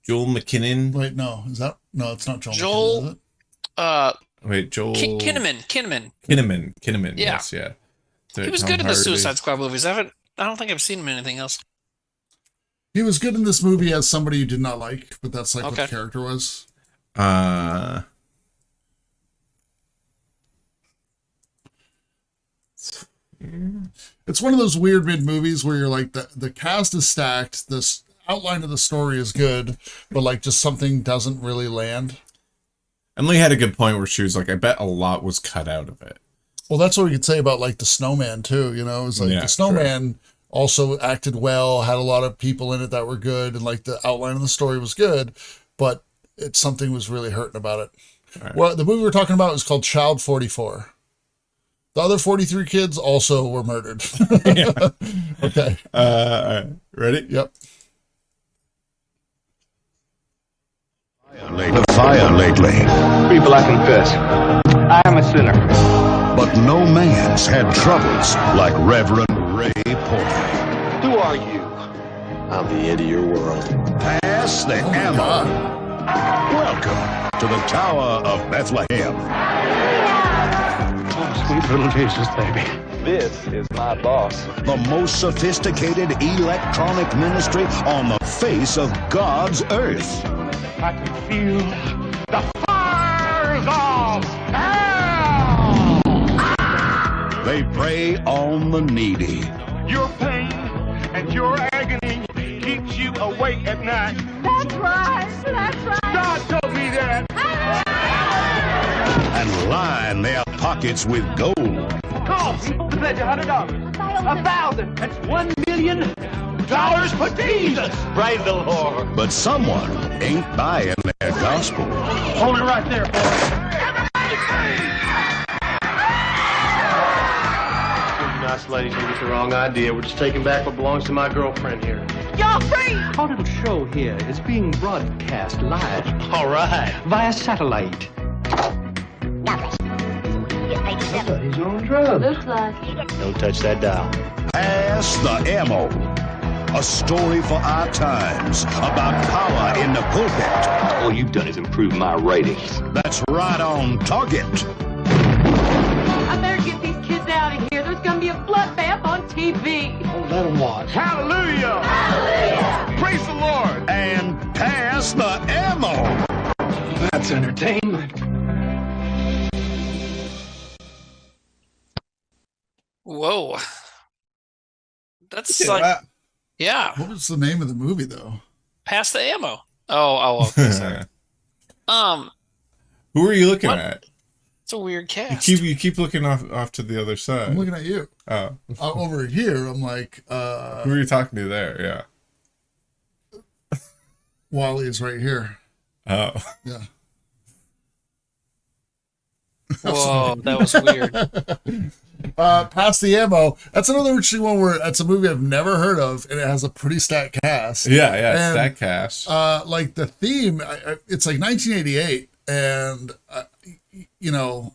Speaker 1: Joel McKinnon.
Speaker 2: Wait, no, is that no? It's not Joel.
Speaker 22: Joel.
Speaker 2: McKinnon, is it?
Speaker 1: Wait, Joel.
Speaker 22: Kinnaman.
Speaker 1: Kinnaman.
Speaker 22: Yeah.
Speaker 1: Yes, yeah.
Speaker 22: He was good in the Suicide Squad movies. I don't think I've seen him in anything else.
Speaker 2: He was good in this movie as somebody you did not like, but that's like what the character was. It's one of those weird mid movies where you're like the cast is stacked, this outline of the story is good, but like just something doesn't really land.
Speaker 1: Emily had a good point where she was like, I bet a lot was cut out of it.
Speaker 2: Well, that's what we could say about like the Snowman too, you know, it's like the Snowman also acted well, had a lot of people in it that were good, and like the outline of the story was good, but something was really hurting about it. Right. Well, the movie we're talking about is called Child 44. The other 43 kids also were murdered. Okay.
Speaker 1: All right. Ready?
Speaker 2: Yep.
Speaker 10: The fire lately.
Speaker 11: People, I confess, I am a sinner.
Speaker 10: But no man's had troubles like Reverend Ray Porter.
Speaker 11: Who are you? I'm the end of your world.
Speaker 10: Pass the ammo. Welcome to the Tower of Bethlehem.
Speaker 11: Oh, sweet little Jesus, baby. This is my boss.
Speaker 10: The most sophisticated electronic ministry on the face of God's earth.
Speaker 11: I can feel the fires of hell!
Speaker 10: They prey on the needy.
Speaker 11: Your pain and your agony keeps you awake at night.
Speaker 8: That's right. That's right.
Speaker 11: God told me that.
Speaker 10: And line their pockets with gold.
Speaker 11: Cost to pledge $100. 1,000. That's $1 million for Jesus. Praise the Lord.
Speaker 10: But someone ain't buying their gospel.
Speaker 11: Hold it right there, boy. You nice ladies, you get the wrong idea. We're just taking back what belongs to my girlfriend here.
Speaker 8: Y'all free!
Speaker 21: Our little show here is being broadcast live. All right. Via satellite. He's on drugs.
Speaker 8: Looks like.
Speaker 21: Don't touch that dial.
Speaker 13: Pass the Ammo. A story for our times about power in the pulpit.
Speaker 21: All you've done is improve my ratings.
Speaker 13: That's right on target.
Speaker 8: I better get these kids out of here. There's gonna be a bloodbath on TV.
Speaker 21: Oh, let them watch.
Speaker 13: Hallelujah! Hallelujah! Praise the Lord! And pass the ammo.
Speaker 21: That's entertainment.
Speaker 22: Whoa. That's like, yeah.
Speaker 2: What was the name of the movie, though?
Speaker 22: Pass the ammo. Oh, okay, sorry.
Speaker 1: Who are you looking at?
Speaker 22: It's a weird cast.
Speaker 1: You keep looking off to the other side.
Speaker 2: I'm looking at you.
Speaker 1: Oh.
Speaker 2: Over here, I'm like...
Speaker 1: Who are you talking to there? Yeah.
Speaker 2: Wally is right here.
Speaker 1: Oh.
Speaker 2: Yeah.
Speaker 22: Whoa, that was weird.
Speaker 2: Pass the Ammo. That's another interesting one where it's a movie I've never heard of, and it has a pretty stacked cast.
Speaker 1: Yeah, stacked cast.
Speaker 2: Like the theme, it's like 1988, and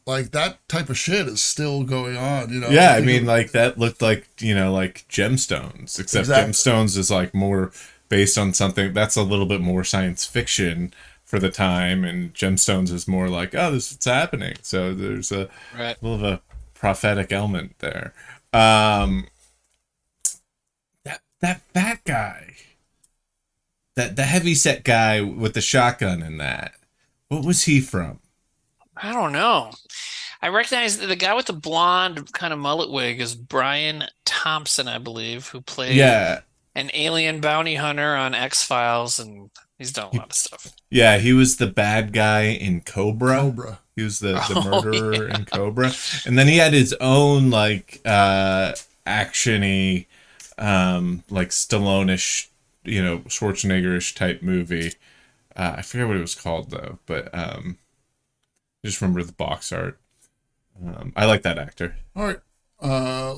Speaker 2: like that type of shit is still going on.
Speaker 1: Yeah, I mean, like that looked like like Gemstones, except
Speaker 2: Exactly.
Speaker 1: Gemstones is like more based on something that's a little bit more science fiction for the time, and Gemstones is more like, oh, this is what's happening. So there's a little of a prophetic element there. That fat guy, the heavy set guy with the shotgun in that. What was he from?
Speaker 22: I don't know. I recognize the guy with the blonde kind of mullet wig is Brian Thompson, I believe, who played an alien bounty hunter on X-Files, and he's done a lot of stuff. Yeah,
Speaker 1: he was the bad guy in Cobra. He was the murderer in Cobra. And then he had his own like actiony like Stallone-ish, Schwarzenegger-ish type movie. I forget what it was called though, but I just remember the box art. I like that actor.
Speaker 2: All right.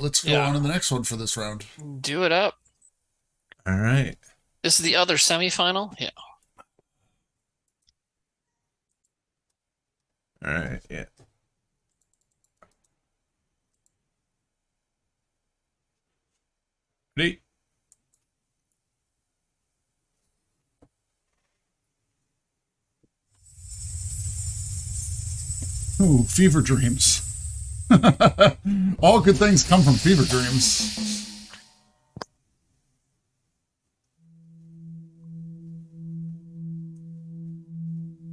Speaker 2: Let's go on to the next one for this round.
Speaker 22: Do it up.
Speaker 1: All right.
Speaker 22: This is the other semifinal? Yeah.
Speaker 1: All right, yeah. Ready?
Speaker 2: Ooh, fever dreams. All good things come from fever dreams.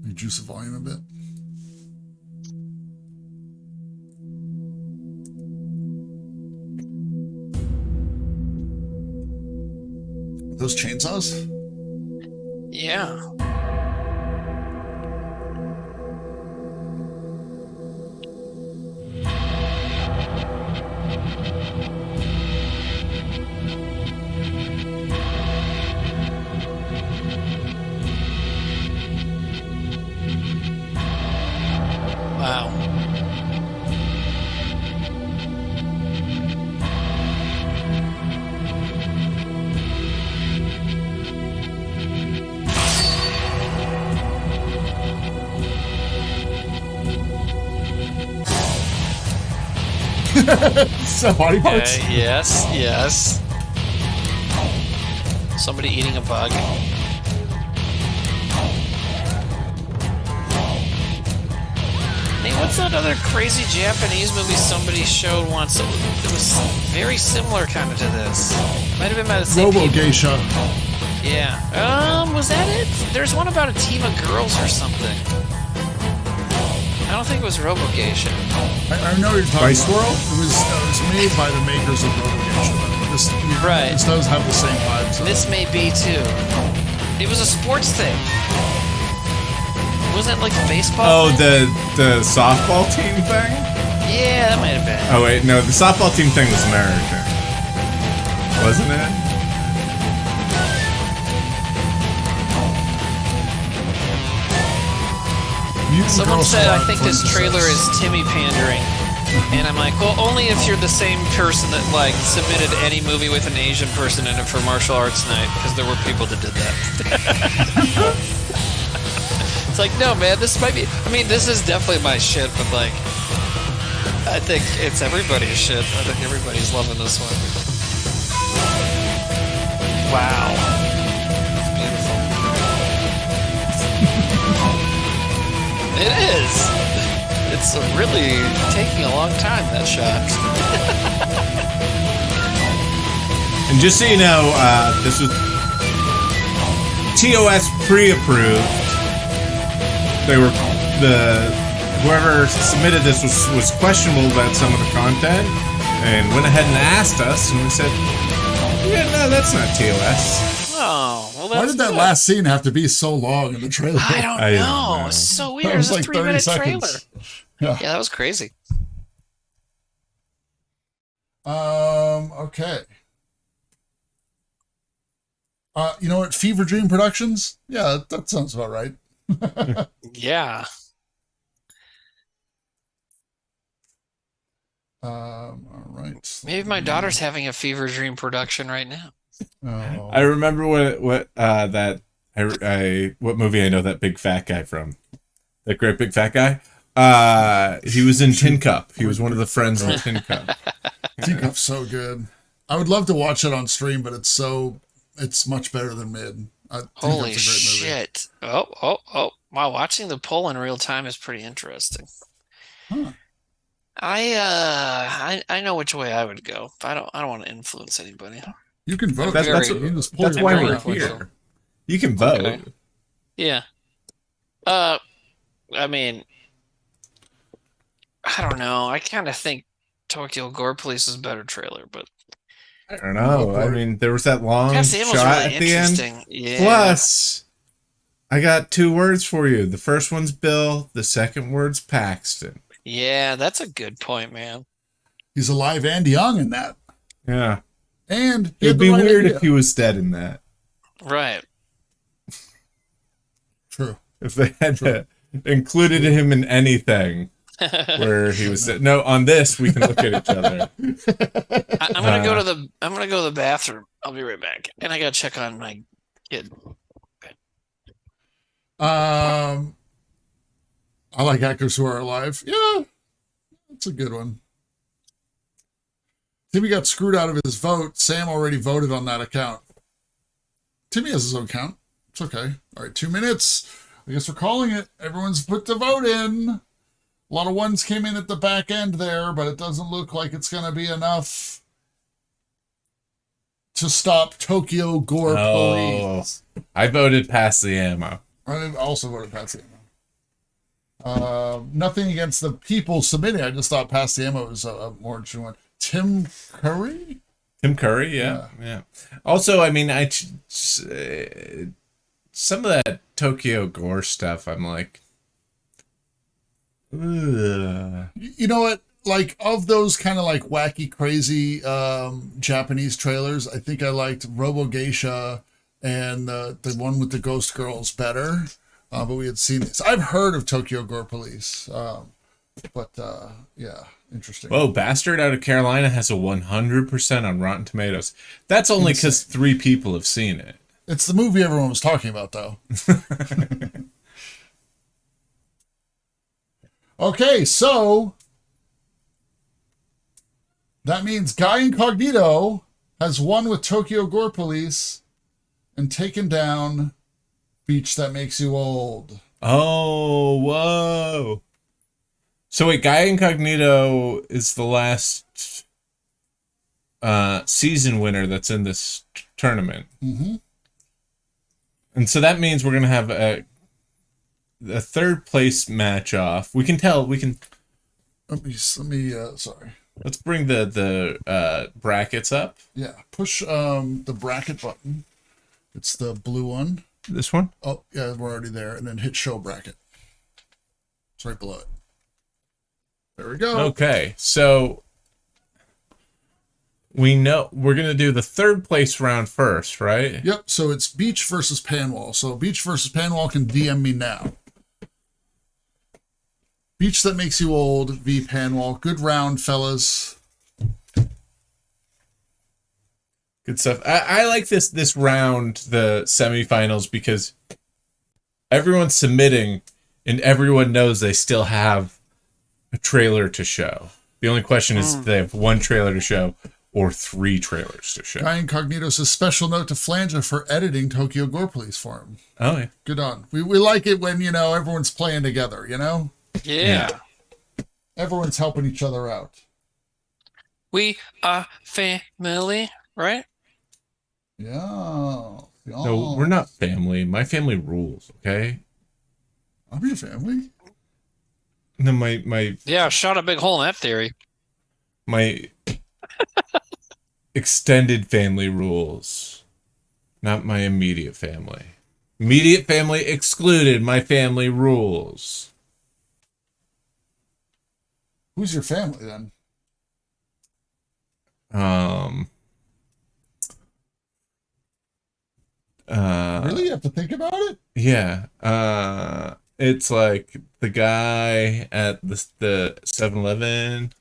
Speaker 2: Reduce the volume a bit. Those chainsaws?
Speaker 22: Yeah. Wow.
Speaker 2: So body parts.
Speaker 22: Yes. Somebody eating a bug. Hey, what's that other crazy Japanese movie somebody showed once? It was very similar kind of to this. Might have been by the same
Speaker 2: Robo
Speaker 22: people.
Speaker 2: Geisha.
Speaker 22: Yeah. Was that it? There's one about a team of girls or something. I don't think it was Robo Geisha.
Speaker 2: I know you're talking
Speaker 1: Vice World?
Speaker 2: It was made by the makers of Robo Geisha. This does have the same vibes.
Speaker 22: This may be too. It was a sports thing. Was that like a baseball?
Speaker 1: Oh, the softball team thing?
Speaker 22: Yeah, that might have been.
Speaker 1: Oh wait, no, the softball team thing was American, wasn't it?
Speaker 22: Someone said, I think this trailer is Timmy pandering. And I'm like, well, only if you're the same person that like submitted any movie with an Asian person in it for martial arts night, because there were people that did that. It's like, no, man, this might be. I mean, this is definitely my shit, but like, I think it's everybody's shit. I think everybody's loving this one. Wow, it's beautiful. It is. It's really taking a long time, that shot.
Speaker 1: And just so you know, this was TOS pre-approved. They were whoever submitted this was questionable about some of the content, and went ahead and asked us, and we said, "Yeah, no, that's not TOS."
Speaker 22: Oh, well,
Speaker 2: why did that last scene have to be so long in the trailer?
Speaker 22: I don't know. It's so weird. It was
Speaker 2: like
Speaker 22: a 3-minute
Speaker 2: 30
Speaker 22: trailer.
Speaker 2: seconds. Yeah,
Speaker 22: that was crazy.
Speaker 2: Okay. You know what? Fever Dream Productions? Yeah, that sounds about right.
Speaker 22: Yeah.
Speaker 2: All right.
Speaker 22: Maybe my daughter's having a fever dream production right now.
Speaker 2: Oh.
Speaker 1: I remember what movie I know that big fat guy from. That great big fat guy. He was in Tin Cup. He was one of the friends in Tin Cup.
Speaker 2: Tin Cup's so good. I would love to watch it on stream, but it's much better than Mid.
Speaker 22: Holy shit! Oh! Wow, watching the poll in real time is pretty interesting.
Speaker 2: Huh.
Speaker 22: I know which way I would go. I don't want to influence anybody.
Speaker 2: You can vote.
Speaker 1: That's why we're here. You can vote.
Speaker 22: Okay. Yeah. I mean, I don't know. I kind of think Tokyo Gore Police is a better trailer, but
Speaker 1: I don't know. I mean, there was that long shot
Speaker 22: really
Speaker 1: at the end.
Speaker 22: Yeah.
Speaker 1: Plus, I got 2 words for you. The first one's Bill. The second word's Paxton.
Speaker 22: Yeah, that's a good point, man.
Speaker 2: He's alive and young in that.
Speaker 1: Yeah.
Speaker 2: And
Speaker 1: it'd be weird if he was dead in that.
Speaker 22: Right.
Speaker 2: True.
Speaker 1: If they had included him in anything where he was dead. No, on this we can look at each other.
Speaker 22: I'm gonna go to the bathroom. I'll be right back, and I gotta check on my kid.
Speaker 2: I like actors who are alive. Yeah, that's a good one. Timmy got screwed out of his vote. Sam already voted on that account. Timmy has his own account. It's okay. All right, 2 minutes. I guess we're calling it. Everyone's put the vote in. A lot of ones came in at the back end there, but it doesn't look like it's going to be enough to stop Tokyo Gore Police.
Speaker 1: I voted Pass the Ammo.
Speaker 2: I also voted Pass the Ammo. Nothing against the people submitting. I just thought Pass the Ammo was a more interesting one. Tim Curry?
Speaker 1: Tim Curry, yeah. Also, I mean, some of that Tokyo Gore stuff, I'm like, ugh.
Speaker 2: You know what? Like, of those kind of like wacky, crazy Japanese trailers, I think I liked Robo Geisha and the one with the ghost girls better. But we had seen this. I've heard of Tokyo Gore Police. Yeah, interesting.
Speaker 1: Whoa, Bastard out of Carolina has a 100% on Rotten Tomatoes. That's only because 3 people have seen it.
Speaker 2: It's the movie everyone was talking about, though. Okay, so that means Guy Incognito has won with Tokyo Gore Police and taken down Beach That Makes You Old.
Speaker 1: Oh, whoa. So wait, Guy Incognito is the last season winner that's in this tournament.
Speaker 2: Mm-hmm.
Speaker 1: And so that means we're going to have a third place match off. We can tell. We can.
Speaker 2: Let me. Sorry.
Speaker 1: Let's bring the brackets up.
Speaker 2: Yeah. Push the bracket button. It's the blue one.
Speaker 1: This one?
Speaker 2: Oh, yeah, we're already there. And then hit show bracket. It's right below it. There we go.
Speaker 1: Okay, so we know we're going to do the third place round first, right?
Speaker 2: Yep, so it's Beach versus Panwall. So Beach versus Panwall can DM me now. Beach That Makes You Old, v. Panwall. Good round, fellas.
Speaker 1: Good stuff. I like this round, the semifinals, because everyone's submitting and everyone knows they still have a trailer to show. The only question is if they have one trailer to show or 3 trailers to show.
Speaker 2: Guy Incognito says, special note to Flanja for editing Tokyo Gore Police for him.
Speaker 1: Oh, yeah.
Speaker 2: Good on. We like it when, everyone's playing together,
Speaker 22: Yeah.
Speaker 2: Everyone's helping each other out.
Speaker 22: We are family, right?
Speaker 2: Yeah.
Speaker 1: No, we're not family. My family rules, okay?
Speaker 2: I'm your family.
Speaker 1: No, my
Speaker 22: Yeah, shot a big hole in that theory.
Speaker 1: My extended family rules, not my immediate family. Immediate family excluded. My family rules.
Speaker 2: Who's your family then? Really? You have to think about it?
Speaker 1: Yeah. It's like the guy at the 7-Eleven.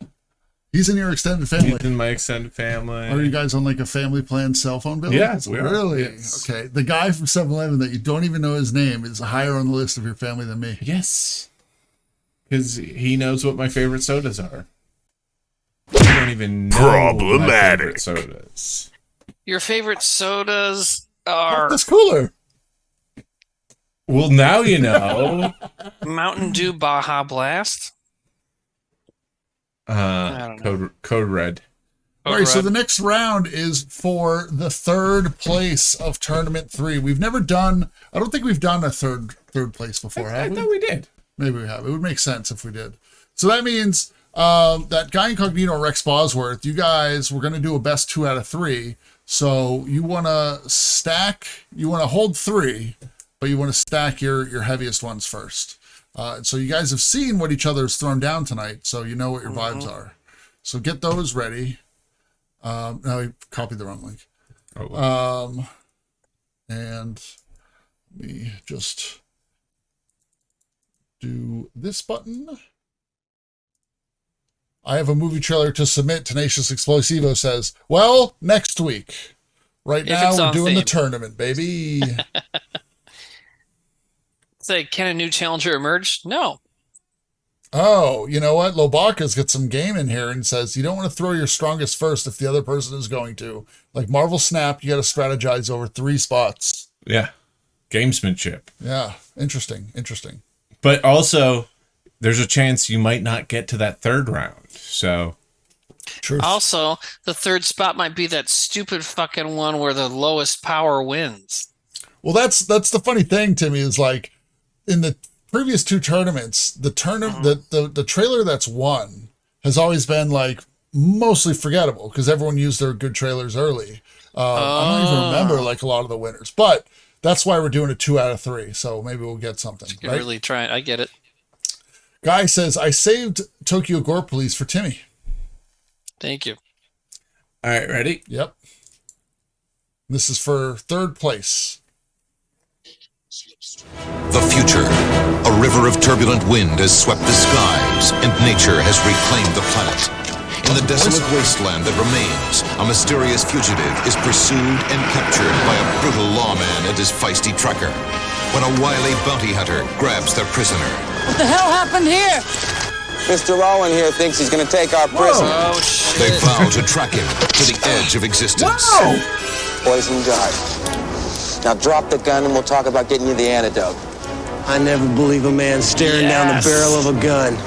Speaker 2: He's in your extended family.
Speaker 1: He's in my extended family.
Speaker 2: Are you guys on like a family plan cell phone bill?
Speaker 1: Yes, we are.
Speaker 2: Really?
Speaker 1: Yes.
Speaker 2: Okay. The guy from 7-Eleven that you don't even know his name is higher on the list of your family than me.
Speaker 1: Yes. Because he knows what my favorite sodas are. You don't even know
Speaker 13: Problematic.
Speaker 1: my favorite sodas.
Speaker 22: Your favorite sodas are
Speaker 2: That's cooler.
Speaker 1: Well, now you know.
Speaker 22: Mountain Dew Baja Blast.
Speaker 1: Code Red.
Speaker 2: All right, so the next round is for the third place of tournament 3. We've never done, I don't think we've done a third place before, have we?
Speaker 1: I thought we did.
Speaker 2: Maybe we have. It would make sense if we did. So that means that Guy Incognito and Rex Bosworth, you guys, we're going to do a best 2 out of 3. So you want to stack, you want to hold 3, but you want to stack your heaviest ones first. So you guys have seen what each other's thrown down tonight, so you know what your vibes are. So get those ready. No, I copied the wrong link. And let me just do this button. I have a movie trailer to submit. Tenacious Explosivo says, well, next week. Right now, we're doing the tournament, baby.
Speaker 22: Say, can a new challenger emerge? No.
Speaker 2: Oh, you know what? Lobaka's got some game in here and says you don't want to throw your strongest first if the other person is going to. Like Marvel Snap, you got to strategize over 3 spots.
Speaker 1: Yeah. Gamesmanship.
Speaker 2: Yeah. Interesting.
Speaker 1: But also, there's a chance you might not get to that third round. So.
Speaker 2: Truth.
Speaker 22: Also, the third spot might be that stupid fucking one where the lowest power wins.
Speaker 2: Well, that's the funny thing, Timmy, is like in the previous 2 tournaments, the trailer that's won has always been like mostly forgettable because everyone used their good trailers early. I don't even remember like a lot of the winners, but that's why we're doing a 2 out of 3. So maybe we'll get something.
Speaker 22: Right? Really trying. I get it.
Speaker 2: Guy says, I saved Tokyo Gore Police for Timmy.
Speaker 22: Thank you.
Speaker 1: All right, ready?
Speaker 2: Yep. This is for third place.
Speaker 10: The future. A river of turbulent wind has swept the skies, and nature has reclaimed the planet. In the desolate wasteland that remains, a mysterious fugitive is pursued and captured by a brutal lawman and his feisty tracker. When a wily bounty hunter grabs their prisoner.
Speaker 21: What the hell happened here?
Speaker 12: Mr. Rowan here thinks he's gonna take our prisoner.
Speaker 22: Oh, shit.
Speaker 10: They vow to track him to the edge of existence.
Speaker 12: Poison dart. Now drop the gun and we'll talk about getting you the antidote.
Speaker 14: I never believe a man staring down the barrel of a gun.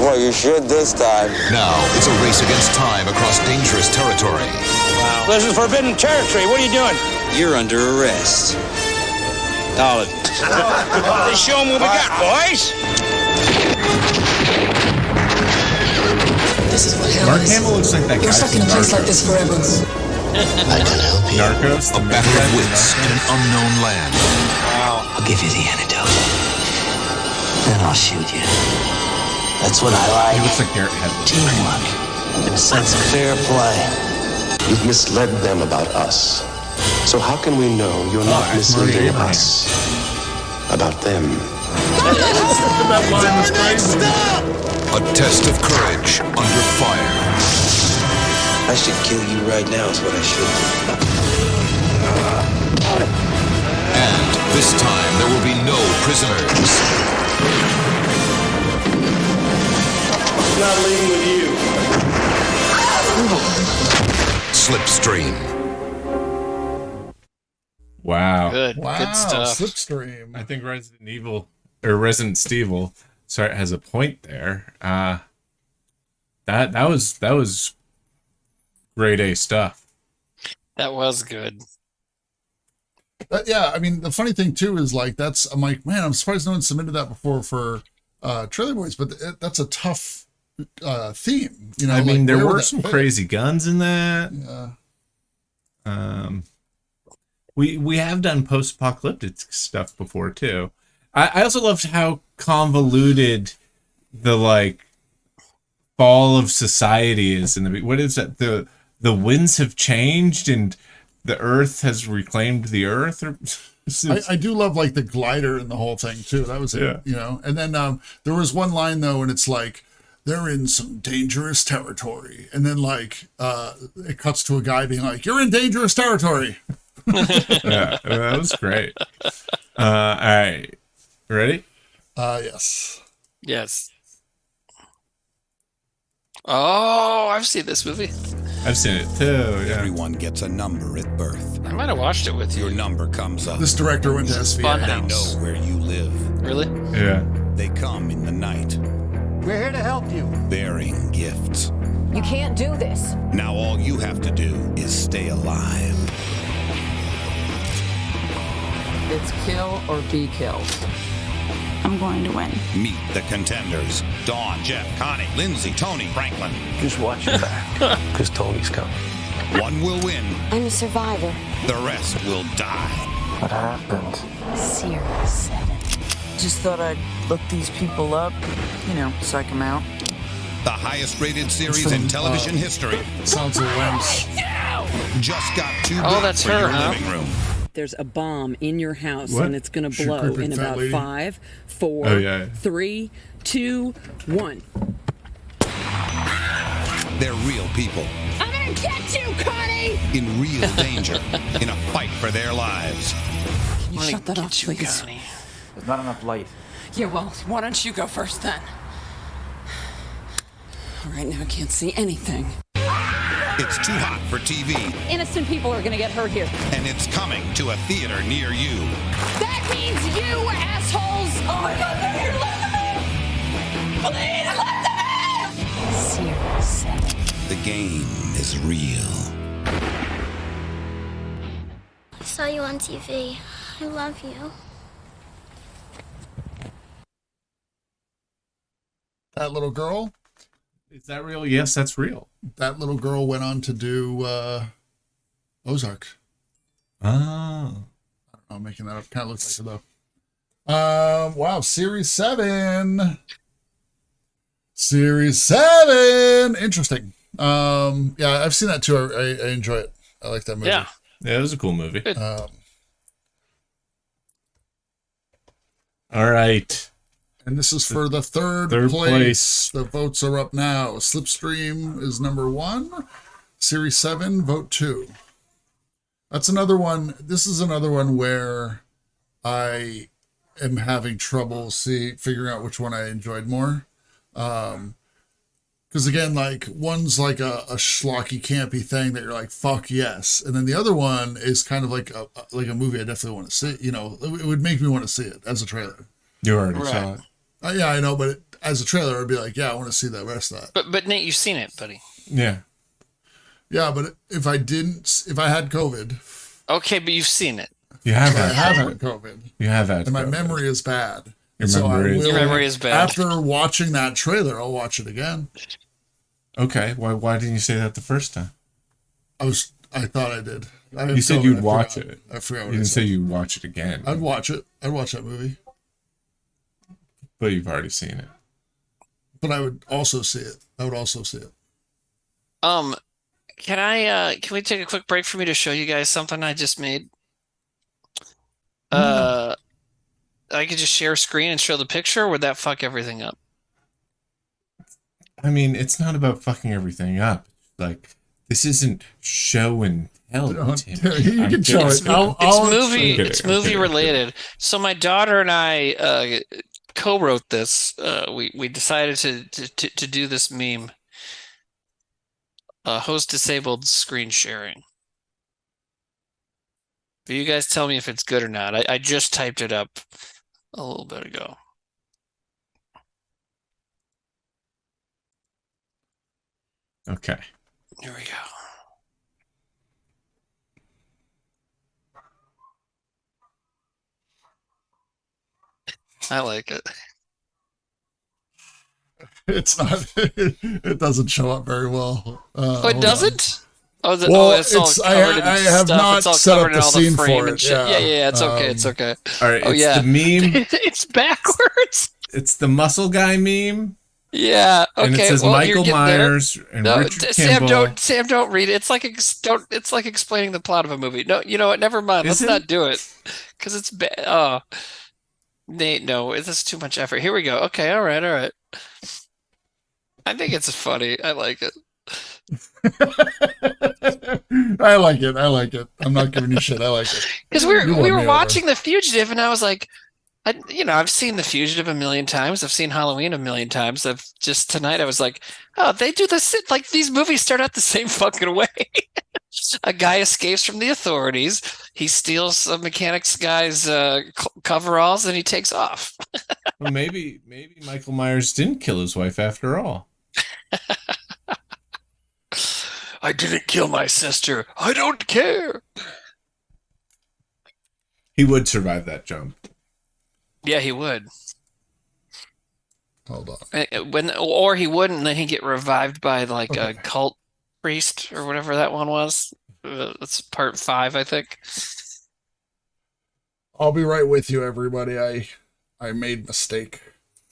Speaker 12: Well, you should this time.
Speaker 10: Now, it's a race against time across dangerous territory.
Speaker 14: Wow. This is forbidden territory. What are you doing?
Speaker 15: You're under arrest. All of you.
Speaker 14: Let's show them what we got, boys.
Speaker 15: This is what hell
Speaker 1: Mark
Speaker 15: is.
Speaker 1: Hamill looks like that guy.
Speaker 15: You're stuck in a place like this forever. I can help you.
Speaker 1: Narcos.
Speaker 10: A battle of wits in an unknown land.
Speaker 15: Wow. I'll give you the antidote. Then I'll shoot you. That's what I like.
Speaker 1: He looks like Garrett Hedlund.
Speaker 15: Teamwork. And a sense of fair play.
Speaker 16: You've misled them about us. So how can we know you're not misleading us about them?
Speaker 2: That line was crazy.
Speaker 10: A test of courage under fire.
Speaker 15: I should kill you right now is what I should do.
Speaker 10: And this time there will be no prisoners.
Speaker 4: I'm not leaving with you.
Speaker 10: Slipstream.
Speaker 1: Wow.
Speaker 22: Good stuff.
Speaker 2: Slipstream.
Speaker 1: I think Resident Steve, sorry, has a point there. That was grade A stuff.
Speaker 22: That was good.
Speaker 2: Yeah, I mean, the funny thing too is like I'm like, man, I'm surprised no one submitted that before for Trailer Boys, but that's a tough theme. You know,
Speaker 1: I mean,
Speaker 2: like,
Speaker 1: there
Speaker 2: where would
Speaker 1: were
Speaker 2: that
Speaker 1: some
Speaker 2: fit?
Speaker 1: crazy guns in that.
Speaker 2: Yeah.
Speaker 1: We have done post-apocalyptic stuff before too. I also loved how convoluted the like fall of society is in the. What is that? The winds have changed and the earth has reclaimed the earth. Or
Speaker 2: I do love like the glider and the whole thing too. That was it, you know. And then there was one line though, and it's like they're in some dangerous territory, and then like it cuts to a guy being like, "You're in dangerous territory."
Speaker 1: Yeah, that was great. All right, ready?
Speaker 2: Yes.
Speaker 22: Yes. Oh, I've seen this movie.
Speaker 1: I've seen it too. Yeah.
Speaker 13: Everyone gets a number at birth.
Speaker 22: I might have watched it with you.
Speaker 13: Your number comes up.
Speaker 2: This director went to SVA.
Speaker 13: They know where you live.
Speaker 22: Really?
Speaker 1: Yeah.
Speaker 13: They come in the night.
Speaker 21: We're here to help you.
Speaker 13: Bearing gifts.
Speaker 8: You can't do this.
Speaker 13: Now all you have to do is stay alive.
Speaker 21: It's kill or be killed.
Speaker 5: I'm going to win.
Speaker 13: Meet the contenders. Dawn, Jeff, Connie, Lindsay, Tony, Franklin.
Speaker 15: Just watch your back, because Tony's coming.
Speaker 13: One will win.
Speaker 8: I'm a survivor.
Speaker 13: The rest will die.
Speaker 15: What happened?
Speaker 8: Series 7.
Speaker 18: Just thought I'd look these people up, you know, psych them out.
Speaker 13: The highest rated series in television history.
Speaker 2: Sounds of Wimps.
Speaker 13: Just got too
Speaker 22: Oh,
Speaker 13: big
Speaker 22: that's
Speaker 13: for
Speaker 22: her,
Speaker 13: your
Speaker 22: huh?
Speaker 13: living room.
Speaker 18: There's a bomb in your house,
Speaker 1: What?
Speaker 18: and it's going to
Speaker 2: She
Speaker 18: blow
Speaker 2: creepy
Speaker 18: in
Speaker 2: fat
Speaker 18: about
Speaker 2: lady.
Speaker 18: 5, 4,
Speaker 1: Oh, yeah.
Speaker 18: 3, 2, 1.
Speaker 13: They're real people
Speaker 8: I'm gonna get you, Connie!
Speaker 13: in real danger in a fight for their lives.
Speaker 18: Can you shut that off, please?
Speaker 21: There's not enough light.
Speaker 18: Yeah, well, why don't you go first then? All right, now I can't see anything.
Speaker 13: It's too hot for TV,
Speaker 8: Innocent people are gonna get hurt here.
Speaker 13: and it's coming to a theater near you.
Speaker 8: That means you, assholes! Oh my god, they're here! Let them in! Please, let them in! Series 7.
Speaker 13: The game is real.
Speaker 19: I saw you on TV. I love you.
Speaker 2: That little girl.
Speaker 1: Is that real? Yes, that's real.
Speaker 2: That little girl went on to do Ozark.
Speaker 1: Oh.
Speaker 2: I don't know, I'm making that up. Kind of looks like it though. Wow, Series 7. Series 7. Interesting. Yeah, I've seen that too. I enjoy it. I like that movie.
Speaker 22: Yeah.
Speaker 1: Yeah, it was a cool movie.
Speaker 2: Um,
Speaker 1: All right.
Speaker 2: and this is for the third place. The votes are up now. Slipstream is number 1. Series 7, vote 2. That's another one. This is another one where I am having trouble figuring out which one I enjoyed more. Because again, like one's like a schlocky, campy thing that you're like, fuck yes, and then the other one is kind of like a movie I definitely want to see. You know, it would make me want to see it as a trailer.
Speaker 1: You already saw it.
Speaker 2: Yeah, I know, but as a trailer, I'd be like, yeah, I want to see that rest of that.
Speaker 22: But Nate, you've seen it, buddy.
Speaker 1: Yeah.
Speaker 2: Yeah, but if I had COVID.
Speaker 22: Okay, but you've seen it.
Speaker 1: You have
Speaker 2: I
Speaker 1: had
Speaker 2: haven't had COVID.
Speaker 1: You have had
Speaker 2: And my
Speaker 1: COVID.
Speaker 2: memory is bad.
Speaker 1: Your
Speaker 2: So I
Speaker 1: memory is-
Speaker 2: will-
Speaker 22: Your memory is bad.
Speaker 2: After watching that trailer, I'll watch it again.
Speaker 1: Okay. Why didn't you say that the first time?
Speaker 2: I thought I did.
Speaker 1: You said you'd watch it.
Speaker 2: I forgot what
Speaker 1: You
Speaker 2: I
Speaker 1: didn't
Speaker 2: said.
Speaker 1: say you'd watch it again.
Speaker 2: I'd watch it. I'd watch that movie.
Speaker 1: But you've already seen it.
Speaker 2: But I would also see it. I would also see it.
Speaker 22: Can we take a quick break for me to show you guys something I just made? I could just share screen and show the picture, or would that fuck everything up?
Speaker 1: I mean, it's not about fucking everything up. Like, this isn't show and tell.
Speaker 2: You can show it.
Speaker 22: It's movie related. So my daughter and I co-wrote this. We decided to do this meme. Host disabled screen sharing. But you guys tell me if it's good or not. I just typed it up a little bit ago.
Speaker 1: Okay.
Speaker 22: Here we go. I like it.
Speaker 2: It's not. It doesn't show up very well.
Speaker 22: Oh, it doesn't? Oh,
Speaker 2: it's all covered in
Speaker 22: I
Speaker 2: have
Speaker 22: stuff.
Speaker 2: not
Speaker 22: It's all
Speaker 2: set up
Speaker 22: covered in
Speaker 2: the
Speaker 22: all
Speaker 2: scene
Speaker 22: frame
Speaker 2: for
Speaker 22: and
Speaker 2: it.
Speaker 22: shit.
Speaker 2: Yeah,
Speaker 22: Yeah. It's okay. It's okay.
Speaker 1: All right.
Speaker 22: Oh,
Speaker 1: It's
Speaker 22: yeah.
Speaker 1: the meme.
Speaker 22: It's backwards.
Speaker 1: It's the muscle guy meme.
Speaker 22: Yeah. Okay.
Speaker 1: And it says
Speaker 22: well,
Speaker 1: Michael Myers and Richard Kimball.
Speaker 22: Sam, don't read it. It's like explaining the plot of a movie. No, you know what? Never mind. Let's not do it because it's bad. Oh, Nate, no, this is too much effort. Here we go. Okay. All right. I think it's funny. I like it.
Speaker 2: I like it. I'm not giving you shit. I like it.
Speaker 22: Because we were watching The Fugitive, and I was like, I've seen The Fugitive a million times. I've seen Halloween a million times. Tonight I was like, oh, they do this. Like these movies start out the same fucking way. A guy escapes from the authorities. He steals a mechanic's guy's coveralls, and he takes off.
Speaker 1: Well, maybe Michael Myers didn't kill his wife after all.
Speaker 22: I didn't kill my sister. I don't care.
Speaker 1: He would survive that jump.
Speaker 22: Yeah, he would.
Speaker 2: Hold on.
Speaker 22: Or he wouldn't, and then he'd get revived by a cult priest or whatever that one was. That's part 5, I think.
Speaker 2: I'll be right with you, everybody. I made mistake.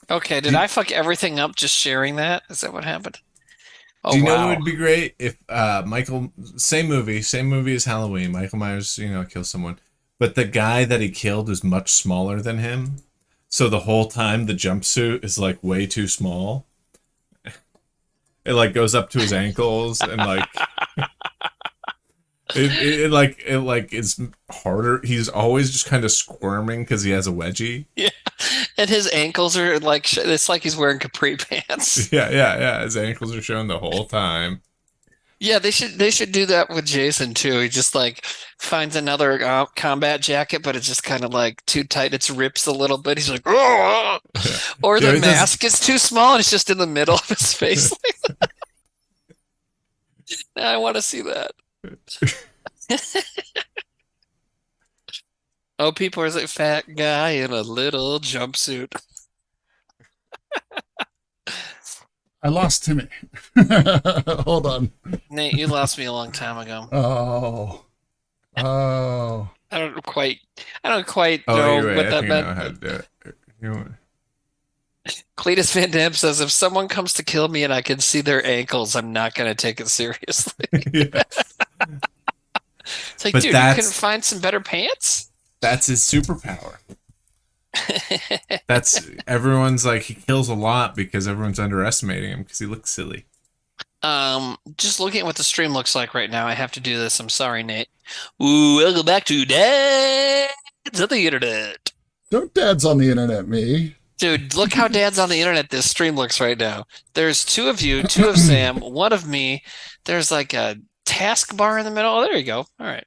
Speaker 22: Okay, did I fuck everything up just sharing that? Is that what happened? Oh,
Speaker 1: do you know what would be great if Michael, same movie as Halloween, Michael Myers, kills someone, but the guy that he killed is much smaller than him, so the whole time the jumpsuit is like way too small. It like goes up to his ankles and like it is harder. He's always just kind of squirming because he has a wedgie.
Speaker 22: Yeah, and his ankles are like it's like he's wearing capri pants.
Speaker 1: Yeah. His ankles are showing the whole time.
Speaker 22: Yeah, they should do that with Jason too. He just like finds another combat jacket, but it's just kind of like too tight. It's rips a little bit. He's like, oh! Yeah. Or the mask is too small and it's just in the middle of his face. Now I want to see that. Oh, people are like fat guy in a little jumpsuit.
Speaker 2: I lost Timmy. Hold on.
Speaker 22: Nate, you lost me a long time ago.
Speaker 2: Oh.
Speaker 22: I don't quite know what that meant.
Speaker 1: Know how to do it.
Speaker 22: Cletus Van Dam says, if someone comes to kill me and I can see their ankles, I'm not going to take it seriously. It's like, dude, you couldn't find some better pants?
Speaker 1: That's his superpower. That's everyone's like, he kills a lot because everyone's underestimating him because he looks silly.
Speaker 22: Just looking at what the stream looks like right now, I have to do this. I'm sorry, Nate. Ooh, welcome back to Dads on the Internet.
Speaker 2: Don't Dads on the Internet, me.
Speaker 22: Dude, look how Dad's on the Internet this stream looks right now. There's 2 of you, 2 of Sam, 1 of me. There's like a taskbar in the middle. Oh, there you go. All right.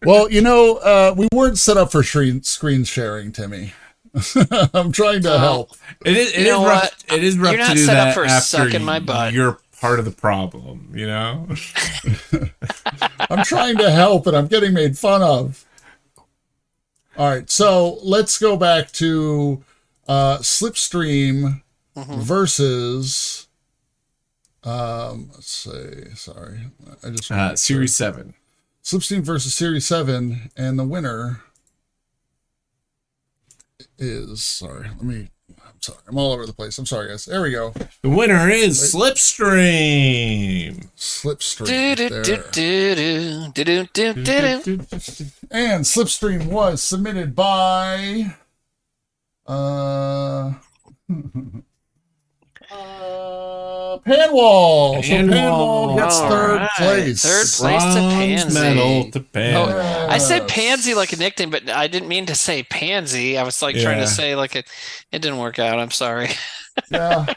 Speaker 2: Well, we weren't set up for screen sharing, Timmy. I'm trying to help.
Speaker 1: It is rough. It is rough
Speaker 22: You're not
Speaker 1: to do
Speaker 22: set
Speaker 1: that
Speaker 22: up for
Speaker 1: after
Speaker 22: sucking my butt.
Speaker 1: You're part of the problem,
Speaker 2: I'm trying to help, and I'm getting made fun of. All right, so let's go back to Slipstream versus. Let's see. Sorry, I just
Speaker 1: Series 7.
Speaker 2: Slipstream versus Series 7, and the winner is I'm sorry. I'm all over the place. I'm sorry, guys. There we go.
Speaker 1: The winner is Slipstream.
Speaker 2: Slipstream. And Slipstream was submitted by Panwall. So Panwall gets third place.
Speaker 22: Third place to Pansy.
Speaker 1: Medal to Pansy.
Speaker 22: Oh, I said Pansy like a nickname, but I didn't mean to say Pansy. I was like trying to say like it didn't work out. I'm sorry.
Speaker 2: Yeah.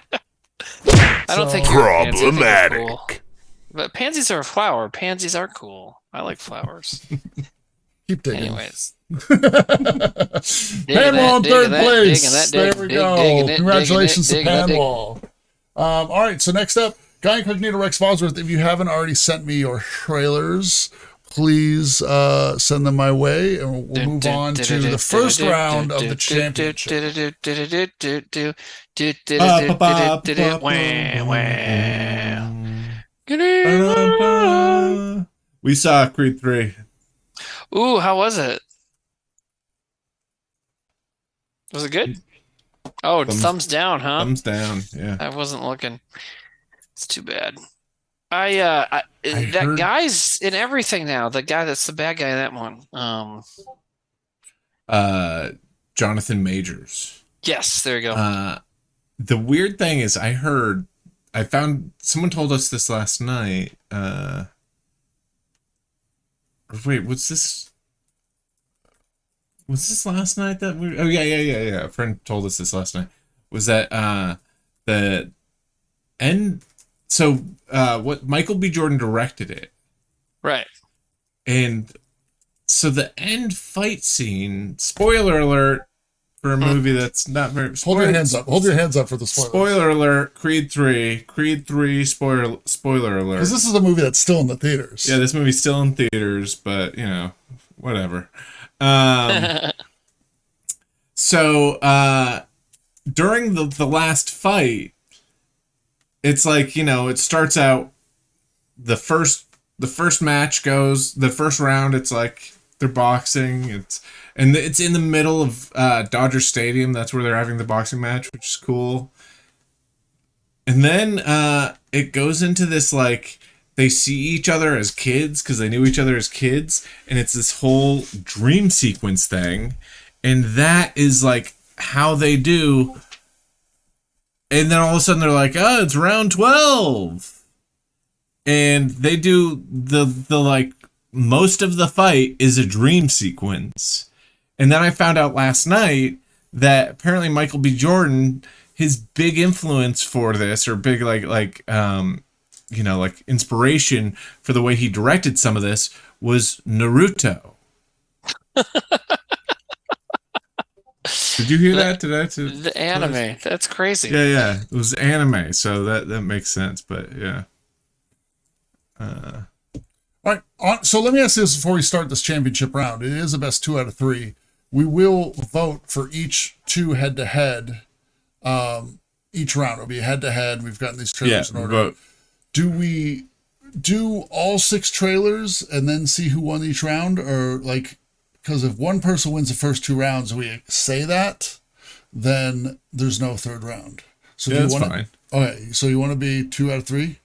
Speaker 22: I don't think you're
Speaker 13: problematic.
Speaker 22: cool. But pansies are a flower. Pansies are cool. I like flowers.
Speaker 2: Keep digging.
Speaker 22: Anyways.
Speaker 2: Panwall in third place. There we go. Congratulations to Panwall. All right, so next up, Guy Incognito Rex Bosworth. If you haven't already sent me your trailers, please send them my way, and we'll move on to the first round of the championship.
Speaker 1: We saw Creed 3.
Speaker 22: Ooh, how was it? Was it good? Oh, thumbs down, huh?
Speaker 1: Thumbs down, yeah.
Speaker 22: I wasn't looking. It's too bad. That guy's in everything now. The guy that's the bad guy in that one.
Speaker 1: Jonathan Majors.
Speaker 22: Yes, there you go.
Speaker 1: The weird thing is I found someone told us this last night. Wait, was this last night that we? Oh yeah. A friend told us this last night. Was that the end? So what Michael B. Jordan directed it,
Speaker 22: right?
Speaker 1: And so the end fight scene. Spoiler alert for a movie that's not very.
Speaker 2: Hold your hands up. Hold your hands up for the spoilers.
Speaker 1: Spoiler alert! Creed 3. Spoiler alert!
Speaker 2: Because this is a movie that's still in the theaters.
Speaker 1: Yeah, this movie's still in theaters, but whatever. So during the last fight, it's like it starts out the first match goes the first round. It's like they're boxing. It's in the middle of Dodger Stadium. That's where they're having the boxing match, which is cool. And then it goes into this like they see each other as kids because they knew each other as kids, and it's this whole dream sequence thing, and that is like how they do. And then all of a sudden they're like, "Oh, it's round 12," and they do the like most of the fight is a dream sequence. And then I found out last night that apparently Michael B. Jordan, his big influence for this, or big like inspiration for the way he directed some of this was Naruto. Did you hear that today?
Speaker 22: The anime. That's crazy.
Speaker 1: Yeah. It was anime, so that makes sense. But yeah.
Speaker 2: All right. So let me ask you this before we start this championship round. It is a best 2 out of 3. We will vote for each 2 head-to-head. Each round it'll be head-to-head. We've gotten these trailers in order.
Speaker 1: Vote.
Speaker 2: Do we do all 6 trailers and then see who won each round, or like? Because if one person wins the first 2 rounds, we say that, then there's no third round. So
Speaker 1: yeah, that's fine.
Speaker 2: Okay, so you want to be 2 out of 3?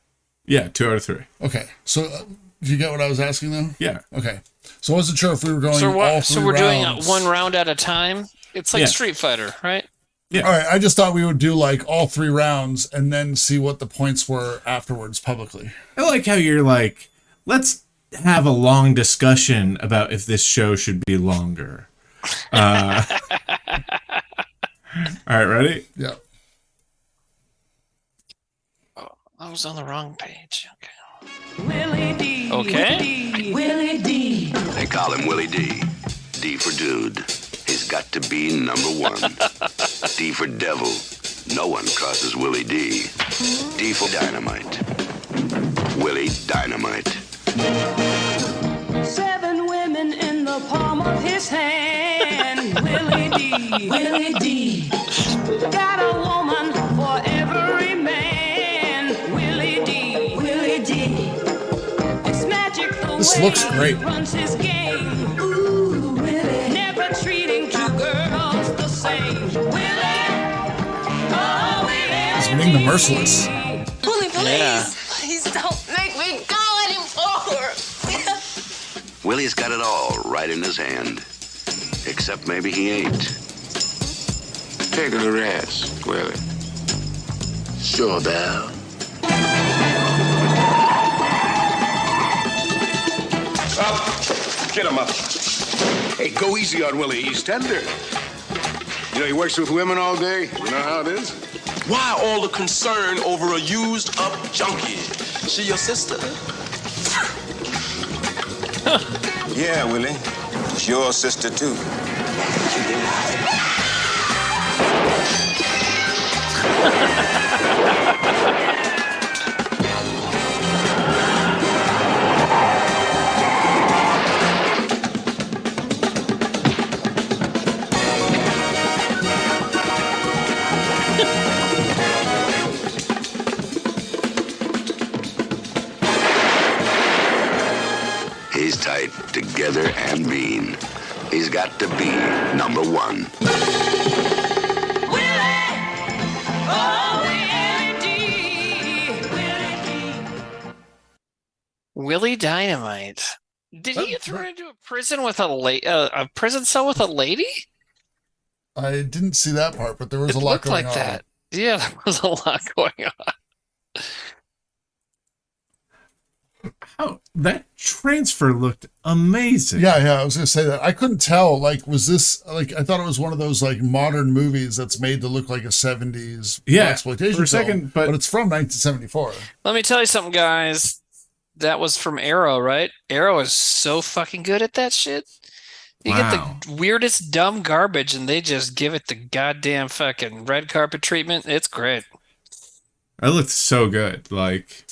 Speaker 1: Yeah, 2 out of 3.
Speaker 2: Okay, so do you get what I was asking though?
Speaker 1: Yeah.
Speaker 2: Okay, so I wasn't sure if we were going all 3 rounds.
Speaker 22: So we're doing 1 round at a time? It's like Street Fighter, right?
Speaker 1: Yeah.
Speaker 2: All right, I just thought we would do like all 3 rounds and then see what the points were afterwards publicly.
Speaker 1: I like how you're like, let's have a long discussion about if this show should be longer. All right, ready?
Speaker 2: Yeah.
Speaker 22: Oh, I was on the wrong page. Okay.
Speaker 8: Willie D.
Speaker 22: Okay.
Speaker 8: Willie D.
Speaker 13: They call him Willie D. D for dude. He's got to be number 1. D for devil. No one crosses Willie D. D for dynamite. Willie Dynamite.
Speaker 8: 7 women in the palm of his hand. Willie D. Willie D. Got a woman for every man. Willie D. Willie D. It's magic the
Speaker 2: This
Speaker 8: way
Speaker 2: looks great.
Speaker 8: he runs his game. Ooh, Willie. Never treating 2 girls the same. Willie.
Speaker 2: He's being the merciless.
Speaker 8: Willie, please.
Speaker 22: Yeah.
Speaker 8: Please don't make me go anymore.
Speaker 13: Willie's got it all right in his hand. Except maybe he ain't.
Speaker 16: Take a rest, Willie. Sure, Belle.
Speaker 3: Up. Get him up. Hey, go easy on Willie. He's tender. You know, he works with women all day. You know how it is?
Speaker 17: Why all the concern over a used up junkie? She your sister?
Speaker 3: Yeah, Willie. It's your sister, too.
Speaker 13: He's tight, together, and mean. He's got to be number one.
Speaker 22: Willie Dynamite. Did he get thrown into a prison with a prison cell with a lady?
Speaker 2: I didn't see that part, but there was a lot
Speaker 22: Looked
Speaker 2: going
Speaker 22: like
Speaker 2: on.
Speaker 22: that. Yeah, there was a lot going on.
Speaker 1: Oh, that transfer looked amazing.
Speaker 2: Yeah, I was gonna say that. I couldn't tell. Like, was this like? I thought it was one of those like modern movies that's made to look like a '70s exploitation
Speaker 1: for a
Speaker 2: film,
Speaker 1: second,
Speaker 2: but it's from 1974.
Speaker 22: Let me tell you something, guys. That was from Arrow, right? Arrow is so fucking good at that shit. You get the weirdest dumb garbage and they just give it the goddamn fucking red carpet treatment. It's great.
Speaker 1: That looked so good. Like,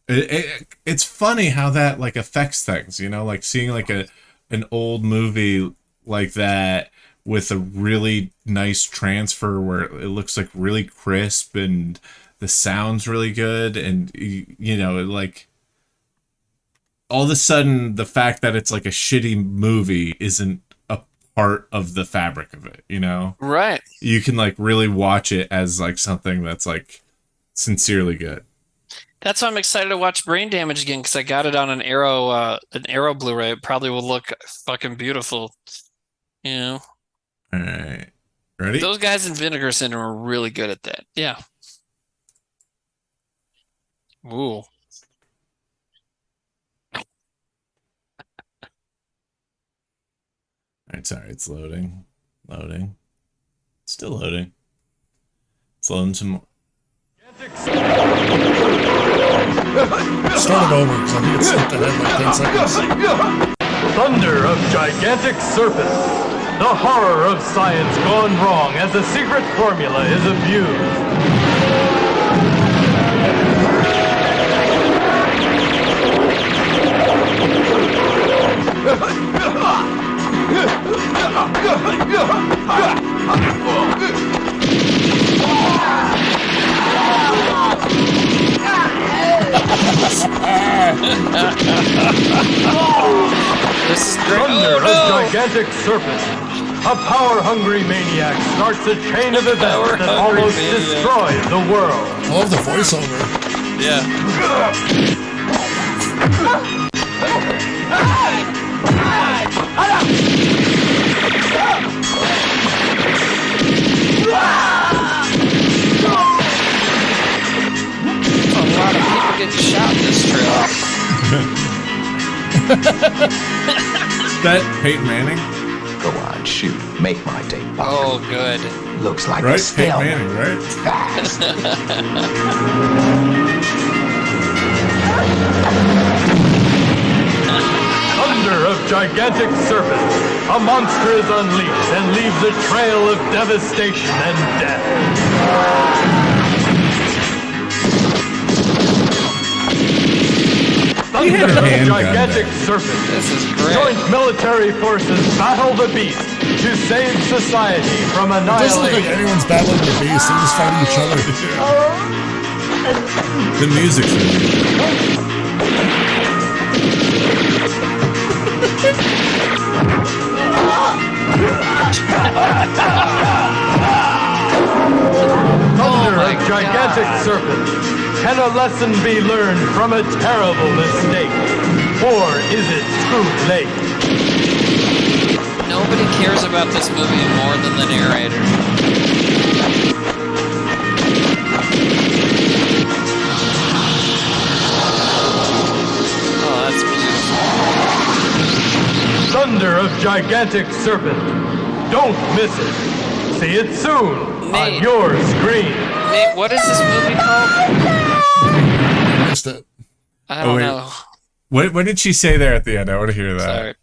Speaker 1: it's funny how that like affects things, you know, like seeing like an old movie like that with a really nice transfer where it looks like really crisp and the sound's really good, and you know, like all of a sudden the fact that it's like a shitty movie isn't a part of the fabric of it, you know?
Speaker 22: Right.
Speaker 1: You can like really watch it as like something that's like sincerely good.
Speaker 22: That's why I'm excited to watch Brain Damage again, because I got it on an Arrow Blu-ray. It probably will look fucking beautiful. You know?
Speaker 1: All right. Ready?
Speaker 22: Those guys in Vinegar Syndrome are really good at that. Yeah. Ooh.
Speaker 1: All right, sorry, it's loading. Still loading. It's loading some more.
Speaker 2: Start it over because I think it's skipped ahead like 10 seconds.
Speaker 20: Thunder of gigantic serpents. The horror of science gone wrong as a secret formula is abused.
Speaker 22: This is great.
Speaker 20: Thunder of gigantic serpents. A power-hungry maniac starts a chain of events that almost destroys the world.
Speaker 2: I love the voiceover.
Speaker 22: Yeah. A lot of people get shot in this trailer.
Speaker 1: That Peyton Manning?
Speaker 23: Go on, shoot. Make my day pop.
Speaker 22: Oh, good.
Speaker 23: Looks like
Speaker 1: Right?
Speaker 23: a spell.
Speaker 1: Peyton Manning, right?
Speaker 20: Thunder of gigantic serpents. A monster is unleashed and leaves a trail of devastation and death. Thunder of gigantic serpents.
Speaker 22: This is great.
Speaker 20: Joint military forces battle the beast to save society from
Speaker 2: It doesn't look like
Speaker 20: annihilation.
Speaker 2: anyone's battling the beast. They're just fighting each other.
Speaker 1: The music's really good.
Speaker 20: gigantic serpent. Can a lesson be learned from a terrible mistake? Or is it too late?
Speaker 22: Nobody cares about this movie more than the narrator. Oh, that's beautiful.
Speaker 20: Thunder of gigantic serpent. Don't miss it. See it soon on your screen.
Speaker 22: Nate, what is this movie called?
Speaker 2: Missed it.
Speaker 22: I don't know.
Speaker 1: What did she say there at the end? I want to hear that.
Speaker 22: Sorry.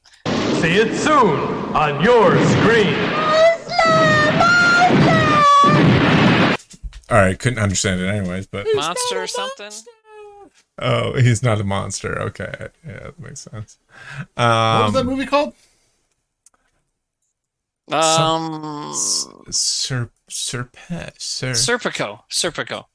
Speaker 20: See it soon on your screen.
Speaker 1: All right, couldn't understand it anyways, but
Speaker 22: Monster or something?
Speaker 1: oh, he's not a monster. Okay, yeah, that makes sense.
Speaker 2: What was that movie called?
Speaker 22: Serpico.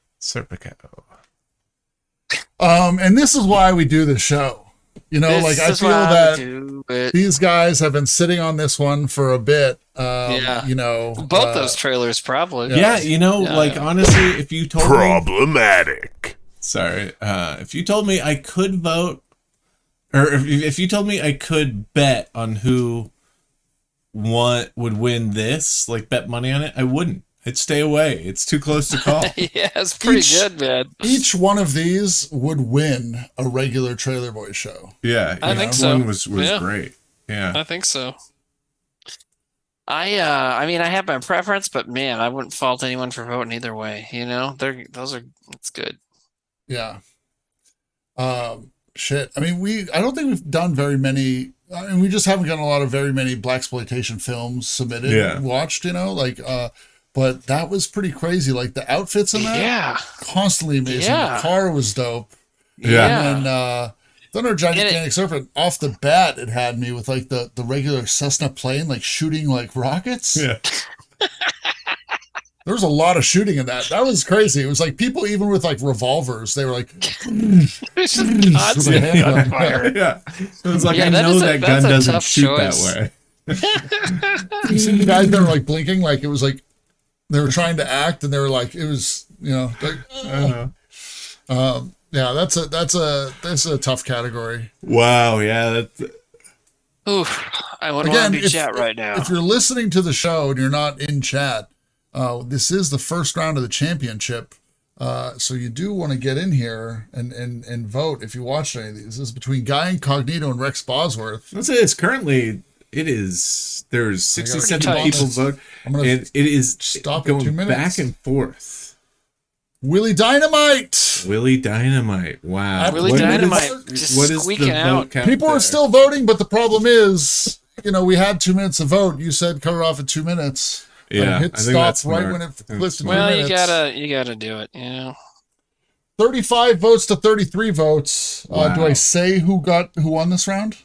Speaker 2: And this is why we do this show. You know,
Speaker 22: This
Speaker 2: like I
Speaker 22: is
Speaker 2: feel
Speaker 22: why we
Speaker 2: that
Speaker 22: do it.
Speaker 2: these guys have been sitting on this one for a bit.
Speaker 22: Yeah.
Speaker 2: You know,
Speaker 22: Both those trailers probably.
Speaker 1: Yeah, you know, like honestly, if you told
Speaker 6: Problematic.
Speaker 1: Sorry, if you told me I could vote, or if you told me I could bet on who would win this, like bet money on it, I wouldn't. I'd stay away. It's too close to call.
Speaker 22: Yeah, it's pretty good, man.
Speaker 2: Each one of these would win a regular Trailer Boys show.
Speaker 1: Yeah,
Speaker 22: I think so.
Speaker 1: One was
Speaker 22: Yeah.
Speaker 1: great. Yeah,
Speaker 22: I think so. I mean, I have my preference, but man, I wouldn't fault anyone for voting either way. You know, it's good.
Speaker 2: Yeah. Shit. I mean, I don't think we've done very many. I mean, we just haven't gotten a lot of very many blaxploitation films submitted,
Speaker 1: Yeah.
Speaker 2: watched. You know, like, but that was pretty crazy. Like the outfits in that,
Speaker 22: Yeah.
Speaker 2: constantly amazing.
Speaker 22: Yeah.
Speaker 2: The car was dope.
Speaker 1: Yeah.
Speaker 2: And then Thunder Gigantic Serpent, off the bat, it had me with like the regular Cessna plane, like shooting like rockets.
Speaker 1: Yeah.
Speaker 2: There was a lot of shooting in that. That was crazy. It was like people, even with like revolvers, they were like,
Speaker 22: It's just constant gunfire.
Speaker 1: Yeah. It was like,
Speaker 22: Yeah,
Speaker 1: I
Speaker 22: that
Speaker 1: know
Speaker 22: is a-
Speaker 1: that
Speaker 22: that's
Speaker 1: gun
Speaker 22: a
Speaker 1: doesn't
Speaker 22: tough
Speaker 1: shoot
Speaker 22: choice.
Speaker 1: that way.
Speaker 2: you see the guys that were like blinking, like it was like they were trying to act, and they were like, it was, you know, like, yeah, that's a tough category.
Speaker 1: Wow. Yeah. That's,
Speaker 22: Oof, I wouldn't want to be chat right now.
Speaker 2: If you're listening to the show and you're not in chat, this is the first round of the championship. So you do want to get in here and vote if you watched any of these. This is between Guy Incognito and Rex Bosworth.
Speaker 1: let's say it's currently. There's 67
Speaker 2: tight.
Speaker 1: people vote,
Speaker 2: I'm gonna
Speaker 1: and it is
Speaker 2: stop at
Speaker 1: going
Speaker 2: 2 minutes.
Speaker 1: back and forth.
Speaker 2: Willie Dynamite.
Speaker 1: Willie Dynamite. Wow.
Speaker 22: Willie Dynamite just squeaking out.
Speaker 2: People are still voting, but the problem is, you know, we had 2 minutes to vote. You said cut it off at 2 minutes.
Speaker 1: Yeah,
Speaker 2: hit
Speaker 1: I think
Speaker 2: stop
Speaker 1: that's
Speaker 2: right
Speaker 1: smart.
Speaker 2: when it flips to 2
Speaker 22: Well,
Speaker 2: minutes.
Speaker 22: you gotta do it. You know.
Speaker 2: 35 votes to 33 votes.
Speaker 1: Wow.
Speaker 2: Do I say who won this round?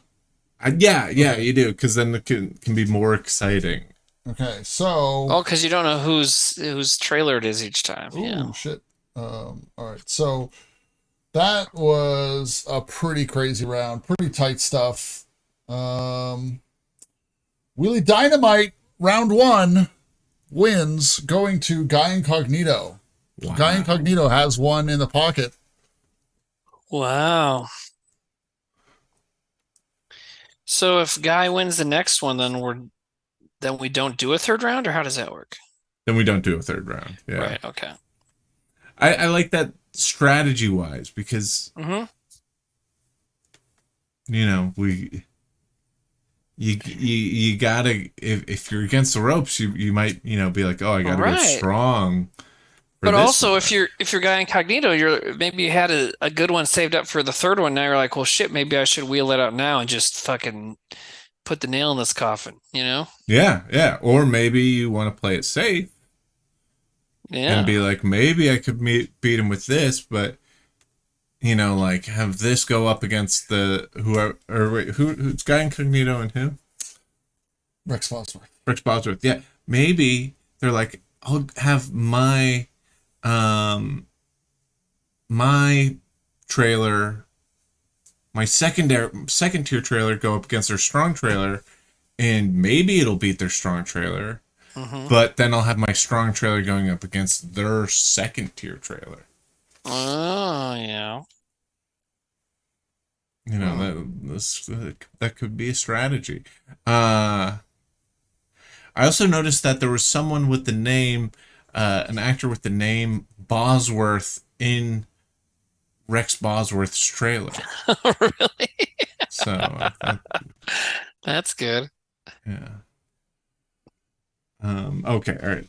Speaker 1: Yeah, you do, because then it can be more exciting.
Speaker 2: Okay, so.
Speaker 22: Oh, because you don't know whose trailer it is each time.
Speaker 2: Ooh,
Speaker 22: Yeah.
Speaker 2: shit. All right, so that was a pretty crazy round, pretty tight stuff. Willie Dynamite, round 1, wins, going to Guy Incognito.
Speaker 1: Wow.
Speaker 2: Guy Incognito has one in the pocket.
Speaker 22: Wow. So if Guy wins the next one, then we don't do a third round, or how does that work?
Speaker 1: Then we don't do a third round. Yeah.
Speaker 22: Right. Okay.
Speaker 1: I like that strategy wise, because
Speaker 22: Mm-hmm.
Speaker 1: you know, you gotta, if you're against the ropes, you might, you know, be like, oh, I gotta
Speaker 22: Right.
Speaker 1: get strong. for
Speaker 22: But
Speaker 1: this
Speaker 22: also,
Speaker 1: one.
Speaker 22: if you're Guy Incognito, maybe you had a good one saved up for the third one. Now you're like, well, shit, maybe I should wheel it out now and just fucking put the nail in this coffin. You know?
Speaker 1: Yeah. Or maybe you want to play it safe
Speaker 22: Yeah.
Speaker 1: and be like, maybe I could beat him with this, but you know, like have this go up against the who's Guy Incognito and who?
Speaker 2: Rex Bosworth.
Speaker 1: Rex Bosworth. Yeah. Maybe they're like, I'll have my trailer, my second tier trailer go up against their strong trailer, and maybe it'll beat their strong trailer. but then I'll have my strong trailer going up against their second tier trailer.
Speaker 22: Oh, yeah.
Speaker 1: You know, that could be a strategy. I also noticed that there was someone with the name, an actor with the name Bosworth in Rex Bosworth's trailer.
Speaker 22: Really?
Speaker 1: So
Speaker 22: that's good.
Speaker 1: Yeah. Okay. All right.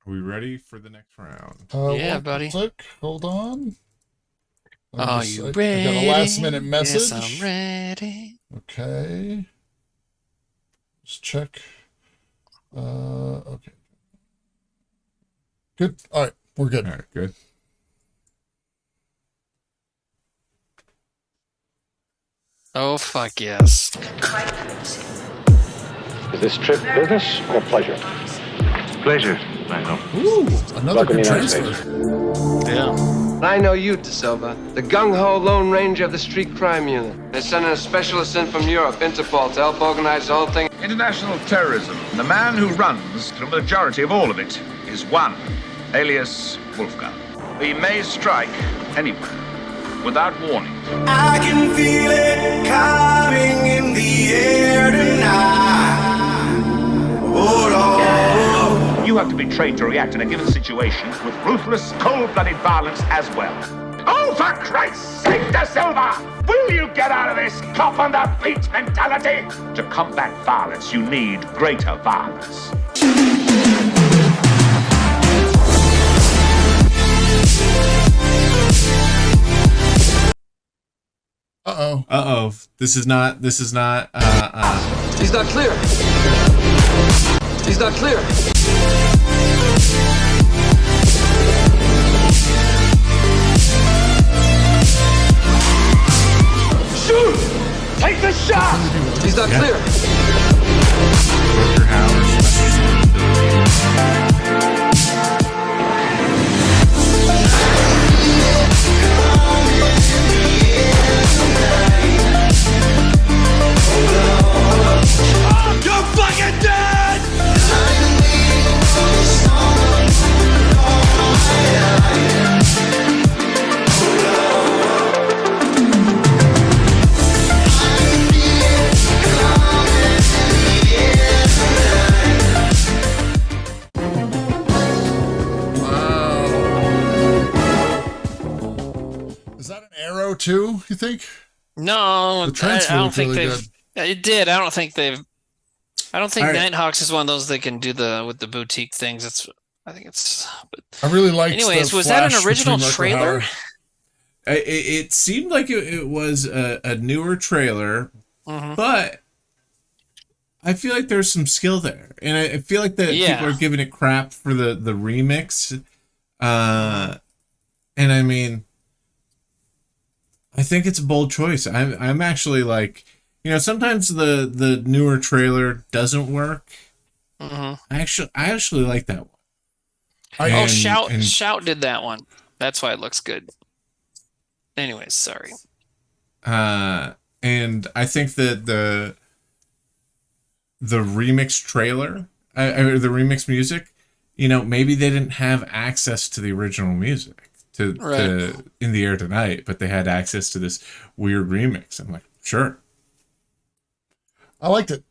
Speaker 1: Are we ready for the next round?
Speaker 22: Yeah, buddy.
Speaker 2: Hold on.
Speaker 22: Are you ready?
Speaker 2: I got a last minute message.
Speaker 22: Yes, I'm ready.
Speaker 2: Okay. Just check. Okay. Good. All right. We're good.
Speaker 1: All right. Good.
Speaker 22: Oh, fuck yes.
Speaker 6: Is this trip business or pleasure?
Speaker 16: Pleasure, I know.
Speaker 2: Ooh, another good transfer.
Speaker 22: Yeah.
Speaker 11: I know you, DeSilva, the gung-ho Lone Ranger of the street crime unit. They're sending a specialist in from Europe, Interpol, to help organize the whole thing.
Speaker 16: International terrorism. The man who runs the majority of all of it is one, alias Wolfgang. He may strike anywhere without warning.
Speaker 8: I can feel it coming in the air tonight. Hold on.
Speaker 16: You have to be trained to react in a given situation with ruthless, cold-blooded violence as well. Oh, for Christ's sake, DeSilva! Will you get out of this cop-on-the-beat mentality? To combat violence, you need greater violence.
Speaker 2: Uh-oh.
Speaker 1: Uh-oh. This is not,
Speaker 11: He's not clear. He's not clear. Shoot! Take the shot! He's not clear.
Speaker 1: Rutger Hauer
Speaker 8: You're fucking dead!
Speaker 2: Is that an arrow too, you think?
Speaker 22: No,
Speaker 2: The transfer
Speaker 22: I don't
Speaker 2: looked
Speaker 22: think
Speaker 2: really
Speaker 22: they've. It did. I don't think they've. I don't think
Speaker 1: All right.
Speaker 22: Nighthawks is one of those they can do with the boutique things. I think it's. But
Speaker 2: I really liked
Speaker 22: anyways,
Speaker 2: the
Speaker 22: was that
Speaker 2: flash
Speaker 22: an original
Speaker 2: between Rutger
Speaker 22: trailer?
Speaker 2: Hauer.
Speaker 1: It seemed like it was a newer trailer, but I feel like there's some skill there, and I feel like that people are giving it crap for the remix. And I mean, I think it's a bold choice. I'm actually like, sometimes the newer trailer doesn't work. I actually like that one.
Speaker 22: Shout did that one. That's why it looks good. Anyways, sorry.
Speaker 1: And I think that the remix trailer, or the remix music, maybe they didn't have access to the original music to In the Air Tonight, but they had access to this weird remix. I'm like, sure.
Speaker 2: I liked it.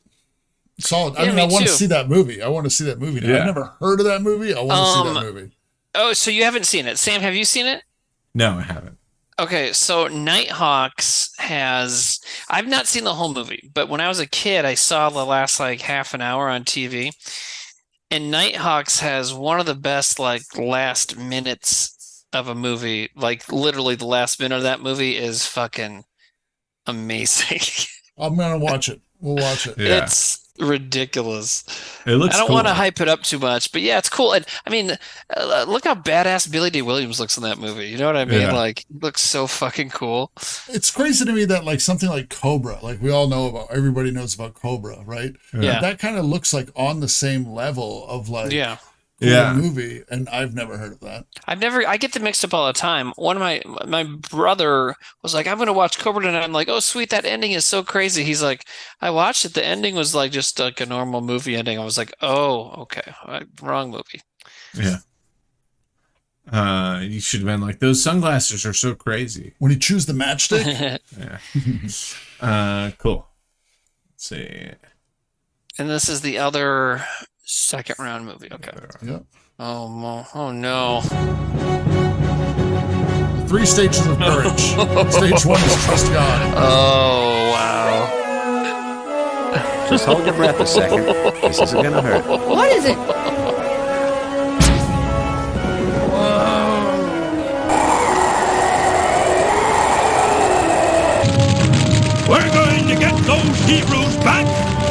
Speaker 2: Solid.
Speaker 22: Yeah,
Speaker 2: I want
Speaker 22: too.
Speaker 2: to see that movie. I want to see that movie now.
Speaker 1: Yeah.
Speaker 2: I've never heard of that movie. I want to see that movie.
Speaker 22: Oh, so you haven't seen it. Sam, have you seen it?
Speaker 1: No, I haven't.
Speaker 22: Okay, so Nighthawks has. I've not seen the whole movie, but when I was a kid, I saw the last half an hour on TV. And Nighthawks has one of the best last minutes of a movie. Literally, the last minute of that movie is fucking amazing.
Speaker 2: I'm gonna watch it. We'll watch it.
Speaker 1: Yeah.
Speaker 22: It's ridiculous.
Speaker 1: It looks
Speaker 22: I don't
Speaker 1: cool.
Speaker 22: want to hype it up too much, but yeah, it's cool. And I mean, look how badass Billy D. Williams looks in that movie. You know what I mean?
Speaker 1: Yeah.
Speaker 22: He looks so fucking cool.
Speaker 2: It's crazy to me that something like Cobra, we all know about, everybody knows about Cobra, right?
Speaker 22: Yeah.
Speaker 2: That kind of looks on the same level of
Speaker 1: Yeah.
Speaker 2: movie, and I've never heard of that.
Speaker 22: I get them mixed up all the time. One of my brother was like, I'm gonna watch Cobra tonight. I'm like, oh sweet, that ending is so crazy. He's like, I watched it. The ending was like just like a normal movie ending. I was like, oh, okay. Wrong movie.
Speaker 1: Yeah. You should have been like, those sunglasses are so crazy.
Speaker 2: When you choose the matchstick?
Speaker 1: Yeah. Cool. Let's see.
Speaker 22: And this is the other second round movie. Okay.
Speaker 2: Yep.
Speaker 22: Oh no.
Speaker 2: 3 stages of courage. Stage 1 is trust God.
Speaker 22: Oh wow.
Speaker 15: Just hold your breath a second. This isn't gonna hurt.
Speaker 8: What is it?
Speaker 20: We're going to get those Hebrews back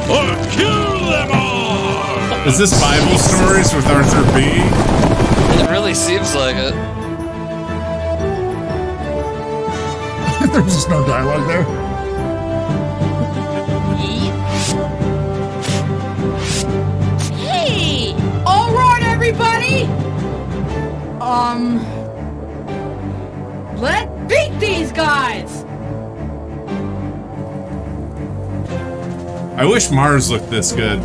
Speaker 20: or kill them all!
Speaker 1: Is this Bible Stories with Arthur B?
Speaker 22: It really seems like it.
Speaker 2: There's just no dialogue there.
Speaker 8: Hey! All right, everybody! Let's beat these guys!
Speaker 1: I wish Mars looked this good.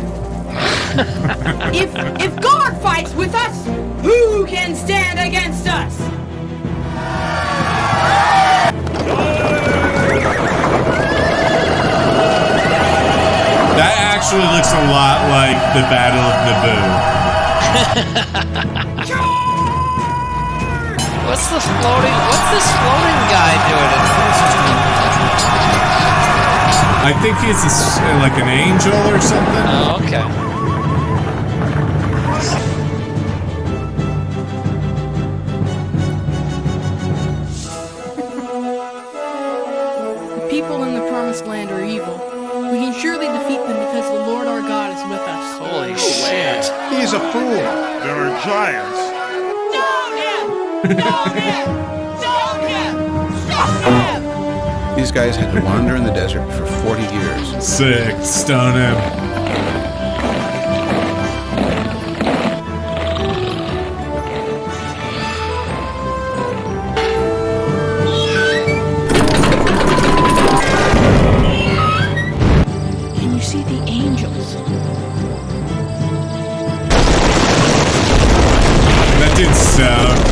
Speaker 8: If God fights with us, who can stand against us?
Speaker 1: That actually looks a lot like the Battle of Naboo.
Speaker 22: What's this floating guy doing?
Speaker 1: I think he's like an angel or something.
Speaker 22: Oh, okay.
Speaker 7: The people in the promised land are evil. We can surely defeat them because the Lord our God is with us.
Speaker 22: Holy shit.
Speaker 3: He's a fool. There are giants.
Speaker 9: These guys had to wander in the desert for 40 years.
Speaker 1: Sick. Stone him.
Speaker 7: Can you see the angels?
Speaker 1: That dude's stoned.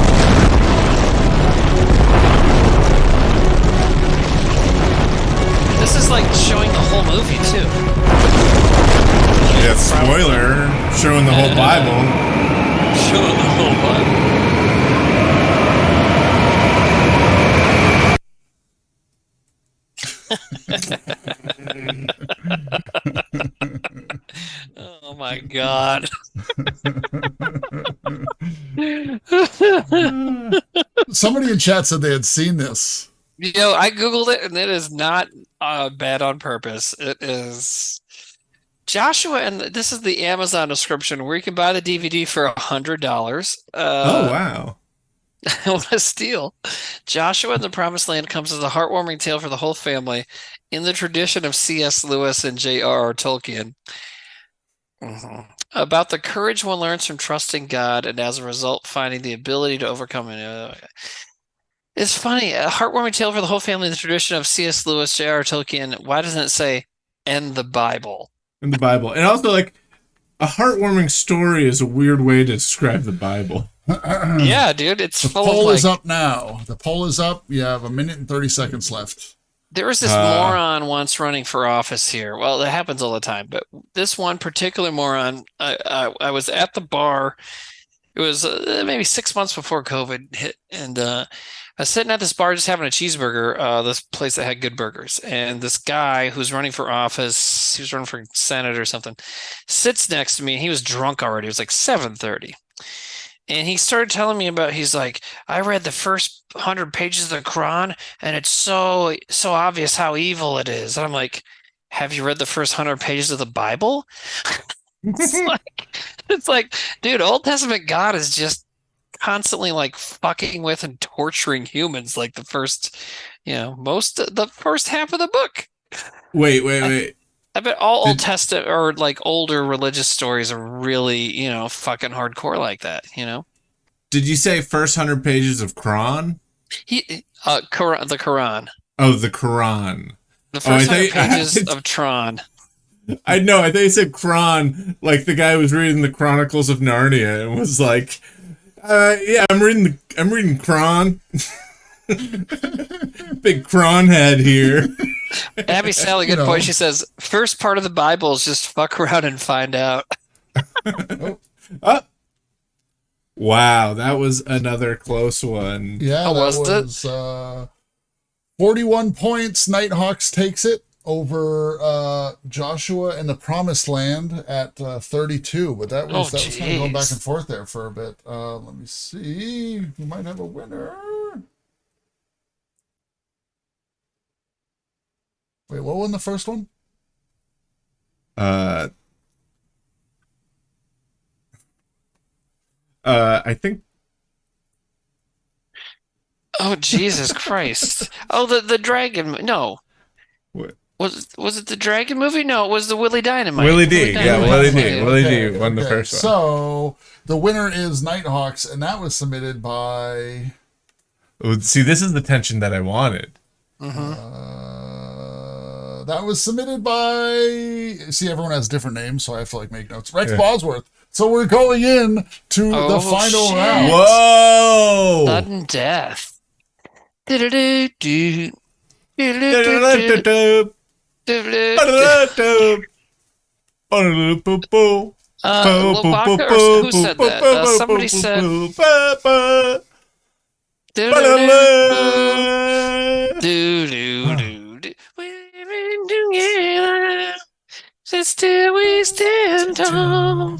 Speaker 22: This is like showing the whole movie too.
Speaker 1: Yeah, spoiler. Showing the whole Bible.
Speaker 22: Showing the whole Bible. Oh my god.
Speaker 2: Somebody in chat said they had seen this.
Speaker 22: You know, I googled it, and it is not bad on purpose. It is Joshua, and this is the Amazon description where you can buy the DVD for $100.
Speaker 1: Oh wow!
Speaker 22: What a steal! Joshua and the Promised Land comes as a heartwarming tale for the whole family, in the tradition of C.S. Lewis and J.R.R. Tolkien. About the courage one learns from trusting God, and as a result, finding the ability to overcome it. It's funny, a heartwarming tale for the whole family in the tradition of C.S. Lewis, J.R.R. Tolkien. Why doesn't it say, and the Bible?
Speaker 1: In the Bible. And also, like, a heartwarming story is a weird way to describe the Bible.
Speaker 22: Yeah, dude, it's
Speaker 2: the
Speaker 22: full
Speaker 2: poll
Speaker 22: of,
Speaker 2: is up now. The poll is up. You have 1 minute and 30 seconds left.
Speaker 22: There was this moron once running for office here. Well, it happens all the time, but this one particular moron, I was at the bar. It was maybe 6 months before COVID hit, and I was sitting at this bar just having a cheeseburger, this place that had good burgers. And this guy who's running for office, he was running for Senate or something, sits next to me, and he was drunk already. It was like 7:30. And he started telling me about, he's like, I read the first 100 pages of the Quran, and it's so obvious how evil it is. And I'm like, have you read the first 100 pages of the Bible? It's like, dude, Old Testament God is just constantly like fucking with and torturing humans, like the first, the first half of the book.
Speaker 1: Wait.
Speaker 22: I bet all Old Testament or like older religious stories are really, you know, fucking hardcore like that, you know?
Speaker 1: Did you say first 100 pages of Quran?
Speaker 22: The Quran.
Speaker 1: Oh, the Quran.
Speaker 22: The first 100 pages of Tron.
Speaker 1: I know. I think you said Quran, like the guy was reading the Chronicles of Narnia and was like, "Yeah, I'm reading Quran." Big Quran head here.
Speaker 22: Abby Sally, good point. She says, first part of the Bible is just fuck around and find out.
Speaker 1: Wow, that was another close one.
Speaker 2: Yeah, that was 41 points. Nighthawks takes it over Joshua and the Promised Land at 32. But that was kind of going back and forth there for a bit. Let me see. We might have a winner. Wait, what won the first one?
Speaker 1: I think.
Speaker 22: Oh, Jesus Christ! Oh, the dragon. No,
Speaker 1: what
Speaker 22: was it? The dragon movie? No, it was the Willie Dynamite.
Speaker 1: Willie D. Yeah, Willie D. Willie D. Won the first one.
Speaker 2: So the winner is Nighthawks, and that was submitted by.
Speaker 1: See, this is the tension that I wanted.
Speaker 2: That was submitted by. See, everyone has different names, so I have to like make notes. Rex Bosworth. So we're going in to the final round.
Speaker 1: Whoa!
Speaker 22: Sudden death. Look, who said that? Somebody said. We're together, still we stand tall.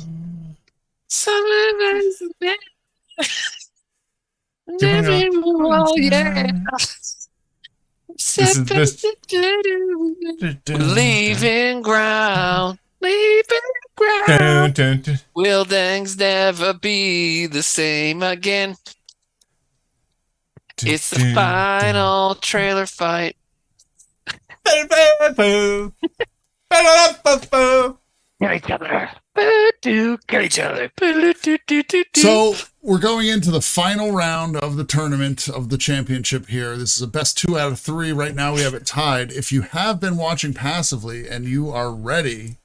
Speaker 22: Leaving ground. Will things never be the same again? It's the final trailer fight. Get each other. Get each other.
Speaker 2: So we're going into the final round of the tournament of the championship here. This is a best 2 out of 3. Right now we have it tied. If you have been watching passively and you are ready,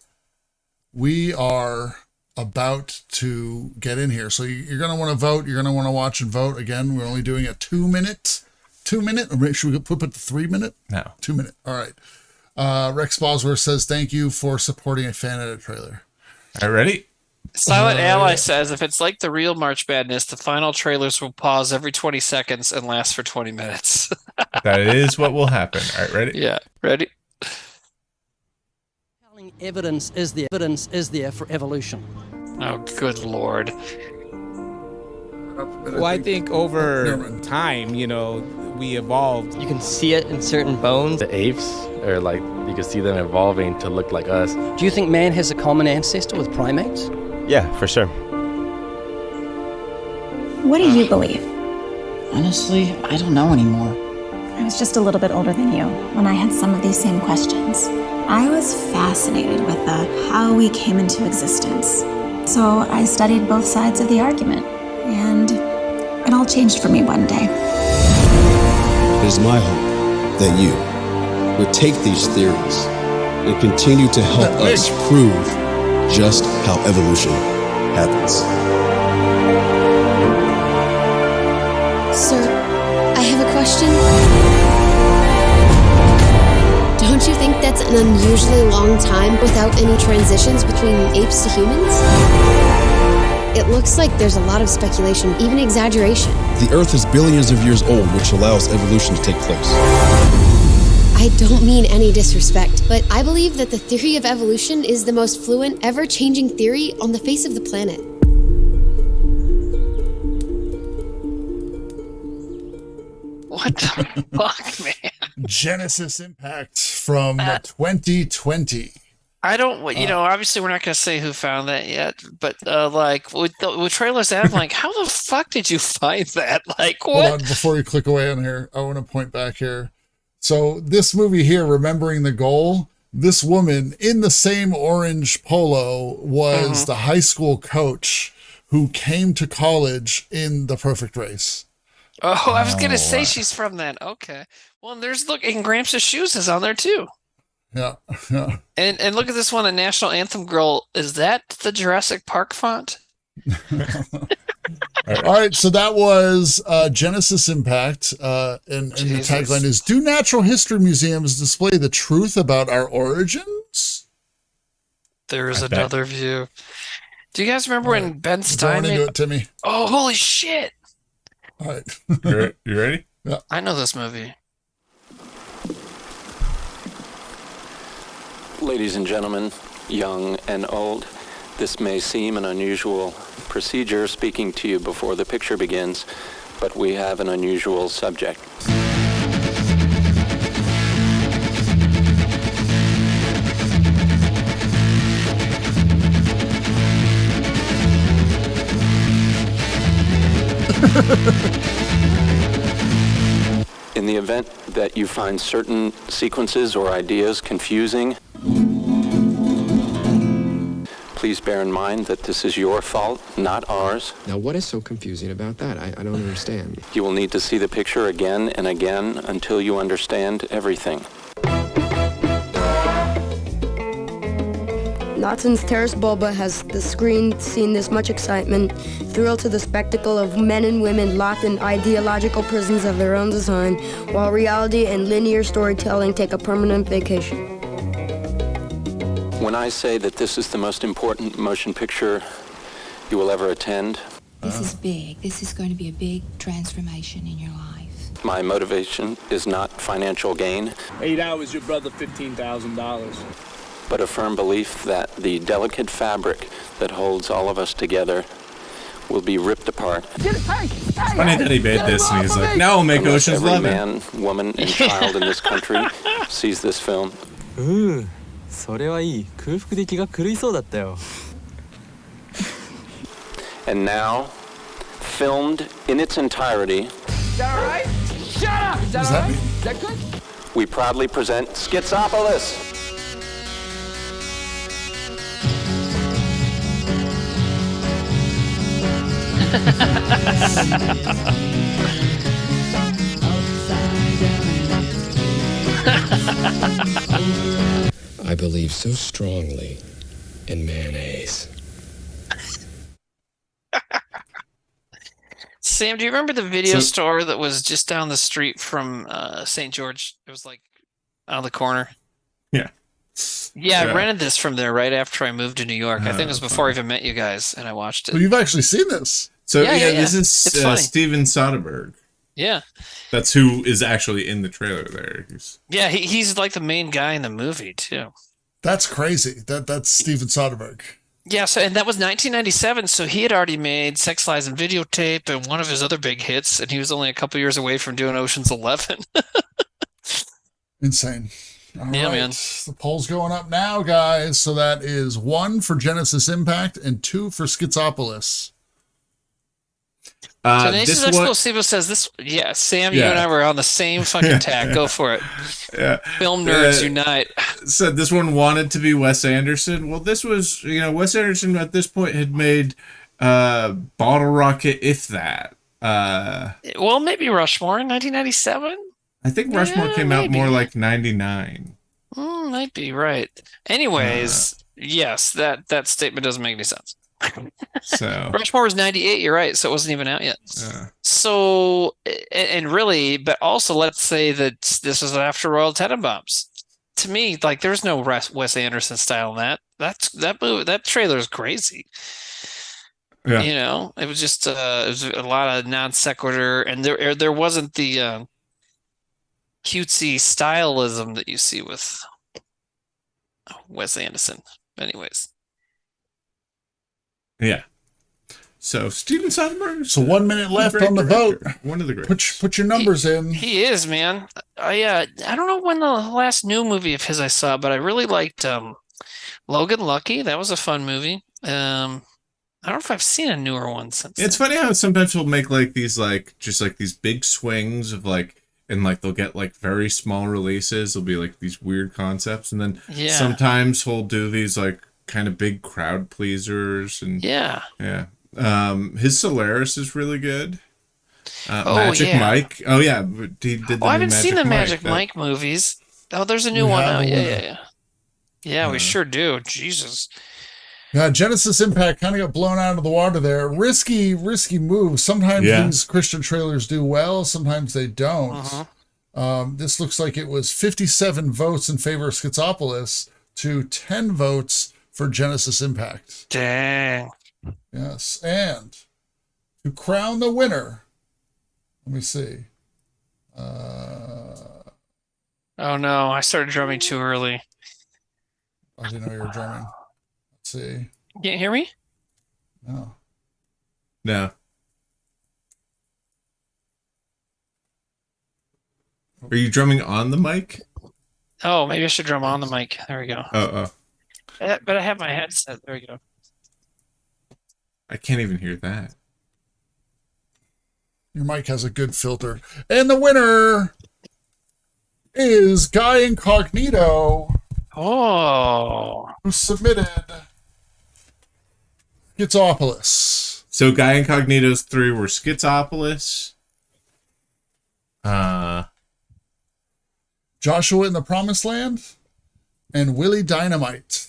Speaker 2: we are about to get in here. So you're going to want to vote. You're going to want to watch and vote. Again, we're only doing a 2 minute. 2 minute? Or should we put the 3 minute?
Speaker 1: No.
Speaker 2: 2 minute. All right. Rex Bosworth says, thank you for supporting a fan edit trailer.
Speaker 1: All right, ready?
Speaker 22: Silent Ally says, if it's like the real March Madness, the final trailers will pause every 20 seconds and last for 20 minutes.
Speaker 1: That is what will happen. All right, ready?
Speaker 22: Yeah, ready?
Speaker 4: Evidence is there for evolution.
Speaker 22: Oh, good Lord.
Speaker 12: Well, I think over time, we evolved.
Speaker 14: You can see it in certain bones.
Speaker 24: The apes are like, you can see them evolving to look like us.
Speaker 4: Do you think man has a common ancestor with primates?
Speaker 24: Yeah, for sure.
Speaker 25: What do you believe?
Speaker 26: Honestly, I don't know anymore.
Speaker 25: I was just a little bit older than you when I had some of these same questions. I was fascinated with how we came into existence. So I studied both sides of the argument, and it all changed for me one day.
Speaker 27: It is my hope that you would take these theories and continue to help us prove just how evolution happens.
Speaker 28: Sir, I have a question. Don't you think that's an unusually long time without any transitions between apes to humans? It looks like there's a lot of speculation, even exaggeration.
Speaker 27: The Earth is billions of years old, which allows evolution to take place.
Speaker 28: I don't mean any disrespect, but I believe that the theory of evolution is the most fluent, ever-changing theory on the face of the planet.
Speaker 22: What the fuck, man?
Speaker 2: Genesis Impact from 2020.
Speaker 22: I don't, obviously we're not going to say who found that yet, but with trailers out, I'm like, how the fuck did you find that? Like, what?
Speaker 2: Hold on, before you click away on here, I want to point back here. So this movie here, Remembering the Goal, this woman in the same orange polo was the high school coach who came to college in The Perfect Race.
Speaker 22: Oh, I was gonna say she's from that. Okay. Well, and there's and Gramps' Shoes is on there too.
Speaker 2: Yeah.
Speaker 22: And look at this one, the national anthem girl. Is that the Jurassic Park font?
Speaker 2: All right, so that was Genesis Impact, and the tagline is: "Do natural history museums display the truth about our origins?"
Speaker 22: There is another view. Do you guys remember when Ben Stein
Speaker 2: made it, Timmy?
Speaker 22: Oh, holy shit!
Speaker 2: All right,
Speaker 1: you ready?
Speaker 2: Yeah,
Speaker 22: I know this movie.
Speaker 5: Ladies and gentlemen, young and old, this may seem an unusual procedure speaking to you before the picture begins, but we have an unusual subject. In the event that you find certain sequences or ideas confusing, please bear in mind that this is your fault, not ours.
Speaker 10: Now, what is so confusing about that? I don't understand.
Speaker 5: You will need to see the picture again and again until you understand everything.
Speaker 13: Not since Terrace Bulba has the screen seen this much excitement, thrilled to the spectacle of men and women locked in ideological prisons of their own design, while reality and linear storytelling take a permanent vacation.
Speaker 5: When I say that this is the most important motion picture you will ever attend,
Speaker 17: this is big. This is going to be a big transformation in your life.
Speaker 5: my motivation is not financial gain,
Speaker 18: 8 hours, your brother $15,000.
Speaker 5: but a firm belief that the delicate fabric that holds all of us together will be ripped apart.
Speaker 1: It's funny that he made this and he's like, now we'll make
Speaker 5: Unless
Speaker 1: Ocean's
Speaker 5: every
Speaker 1: 11.
Speaker 5: man, woman, and child in this country sees this film.
Speaker 19: それはいい。空腹で気が狂いそうだったよ。
Speaker 5: And now, filmed in its entirety,
Speaker 18: Is that all right? Shut up! Is that all right? Is that good?
Speaker 5: we proudly present Schizopolis.
Speaker 10: I believe so strongly in mayonnaise.
Speaker 22: Sam, do you remember the video store that was just down the street from St. George? It was like on the corner.
Speaker 1: Yeah.
Speaker 22: Yeah, I rented this from there right after I moved to New York. I think it was before I even met you guys, and I watched it.
Speaker 2: Well, you've actually seen this.
Speaker 1: So
Speaker 22: Yeah,
Speaker 1: this is
Speaker 22: It's funny.
Speaker 1: Steven Soderbergh.
Speaker 22: Yeah.
Speaker 1: That's who is actually in the trailer there.
Speaker 22: Yeah, he's like the main guy in the movie, too.
Speaker 2: That's crazy. That's Steven Soderbergh.
Speaker 22: Yeah, so and that was 1997, so he had already made Sex, Lies, and Videotape and one of his other big hits, and he was only a couple years away from doing Ocean's 11.
Speaker 2: Insane. All
Speaker 22: Yeah,
Speaker 2: right.
Speaker 22: man.
Speaker 2: The poll's going up now, guys. So that is 1 for Genesis Impact and 2 for Schizopolis.
Speaker 22: Tenacious Explosivo says this. Yeah, Sam, you and I were on the same fucking tack. Go for it.
Speaker 1: Yeah.
Speaker 22: Film nerds unite.
Speaker 1: Said this one wanted to be Wes Anderson. Well, this was, Wes Anderson at this point had made Bottle Rocket, if that.
Speaker 22: Well, maybe Rushmore in 1997.
Speaker 1: I think Rushmore came out more like 99.
Speaker 22: Might be right. Anyways, yes, that statement doesn't make any sense.
Speaker 1: So
Speaker 22: Rushmore was 98. You're right. So it wasn't even out yet. So, and really, but also let's say that this was after Royal Tenenbaums. To me, like there's no Wes Anderson style in that. That trailer is crazy.
Speaker 1: Yeah.
Speaker 22: It was just it was a lot of non sequitur, and there wasn't the cutesy stylism that you see with Wes Anderson. Anyways.
Speaker 1: Yeah. So Steven Soderbergh.
Speaker 2: So 1 minute left on the vote.
Speaker 1: One of the greats.
Speaker 2: Put your numbers in.
Speaker 22: He is, man. I don't know when the last new movie of his I saw, but I really liked Logan Lucky. That was a fun movie. I don't know if I've seen a newer one since.
Speaker 1: It's funny how sometimes we'll make like these like just like these big swings of like and like they'll get like very small releases. There'll be like these weird concepts, and then
Speaker 22: Yeah.
Speaker 1: sometimes he'll do these like kind of big crowd pleasers, and
Speaker 22: Yeah.
Speaker 1: His Solaris is really good.
Speaker 22: Oh,
Speaker 1: Magic
Speaker 22: yeah.
Speaker 1: Mike. Oh yeah, he did the
Speaker 22: Oh, I
Speaker 1: new
Speaker 22: haven't seen the Magic
Speaker 1: that-
Speaker 22: Mike movies. Oh, there's a new
Speaker 2: We
Speaker 22: one
Speaker 2: have
Speaker 22: out.
Speaker 2: a
Speaker 22: Yeah,
Speaker 2: winner.
Speaker 22: yeah. Yeah, we sure do. Jesus.
Speaker 2: Yeah, Genesis Impact kind of got blown out of the water there. Risky moves. Sometimes these Christian trailers do well, sometimes they don't. This looks like it was 57 votes in favor of Schizopolis to 10 votes for Genesis Impact.
Speaker 22: Dang.
Speaker 2: Yes, and to crown the winner, let me see.
Speaker 22: Oh no, I started drumming too early.
Speaker 2: I didn't know you were drumming. Let's see.
Speaker 22: You can't hear me?
Speaker 2: No.
Speaker 1: No. Are you drumming on the mic?
Speaker 22: Oh, maybe I should drum on the mic. There we go.
Speaker 1: Oh.
Speaker 22: But I have my headset. There we go.
Speaker 1: I can't even hear that.
Speaker 2: Your mic has a good filter. And the winner is Guy Incognito.
Speaker 22: Oh.
Speaker 2: Who submitted Schizopolis.
Speaker 1: So Guy Incognito's 3 were Schizopolis.
Speaker 2: Joshua in the Promised Land and Willie Dynamite.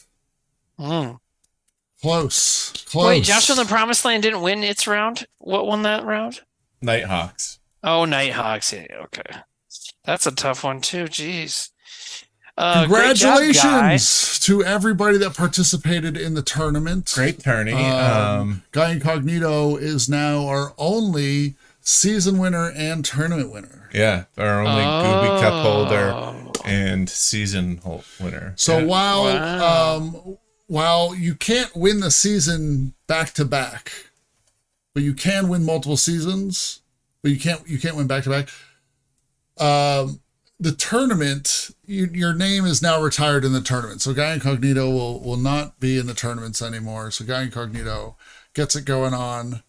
Speaker 2: Close.
Speaker 22: Wait, Joshua in the Promised Land didn't win its round? What won that round?
Speaker 1: Nighthawks.
Speaker 22: Oh, Nighthawks. Yeah, okay. That's a tough one too. Jeez.
Speaker 2: Congratulations
Speaker 22: great job,
Speaker 2: to everybody that participated in the tournament.
Speaker 1: Great tourney.
Speaker 2: Guy Incognito is now our only season winner and tournament winner.
Speaker 1: Yeah, our only Gooby Cup holder and season winner.
Speaker 2: So while you can't win the season back to back, but you can win multiple seasons, but you can't win back to back. The tournament, your name is now retired in the tournament. So Guy Incognito will not be in the tournaments anymore. So Guy Incognito gets it going on.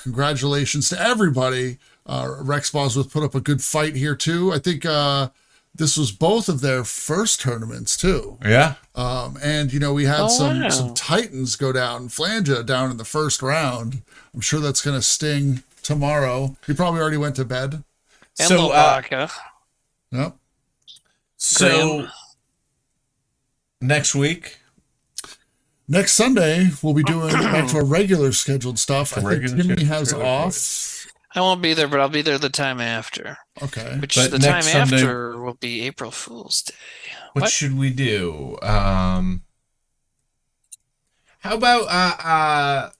Speaker 2: Congratulations to everybody. Rex Bosworth put up a good fight here too. I think this was both of their first tournaments too.
Speaker 1: Yeah.
Speaker 2: And we had some Titans go down, Flanja down in the first round. I'm sure that's going to sting tomorrow. He probably already went to bed.
Speaker 22: And Lobaka.
Speaker 2: Yep.
Speaker 1: So next
Speaker 2: Sunday, we'll be doing back to our regular scheduled stuff. I think Timmy has off.
Speaker 22: I won't be there, but I'll be there the time after.
Speaker 2: Okay.
Speaker 22: Which
Speaker 1: But
Speaker 22: the time
Speaker 1: next Sunday-
Speaker 22: after will be April Fool's Day.
Speaker 1: What should we do? How about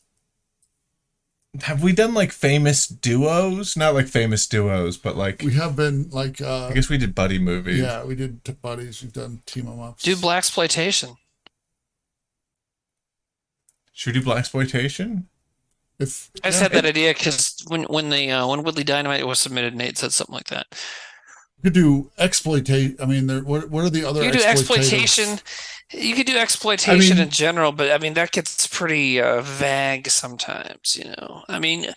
Speaker 1: have we done like famous duos? Not like famous duos, but like
Speaker 2: We have been like
Speaker 1: I guess we did buddy movies.
Speaker 2: yeah, we did buddies. We've done team 'em ups.
Speaker 22: Do Blaxploitation.
Speaker 1: Should we do Blaxploitation?
Speaker 2: If
Speaker 22: I just had that idea because when Woodley Dynamite was submitted, Nate said something like that.
Speaker 2: you could do exploitate. I mean, what are the other?
Speaker 22: You could do exploitation. You could do exploitation in general, but I mean that gets pretty vague sometimes. I mean,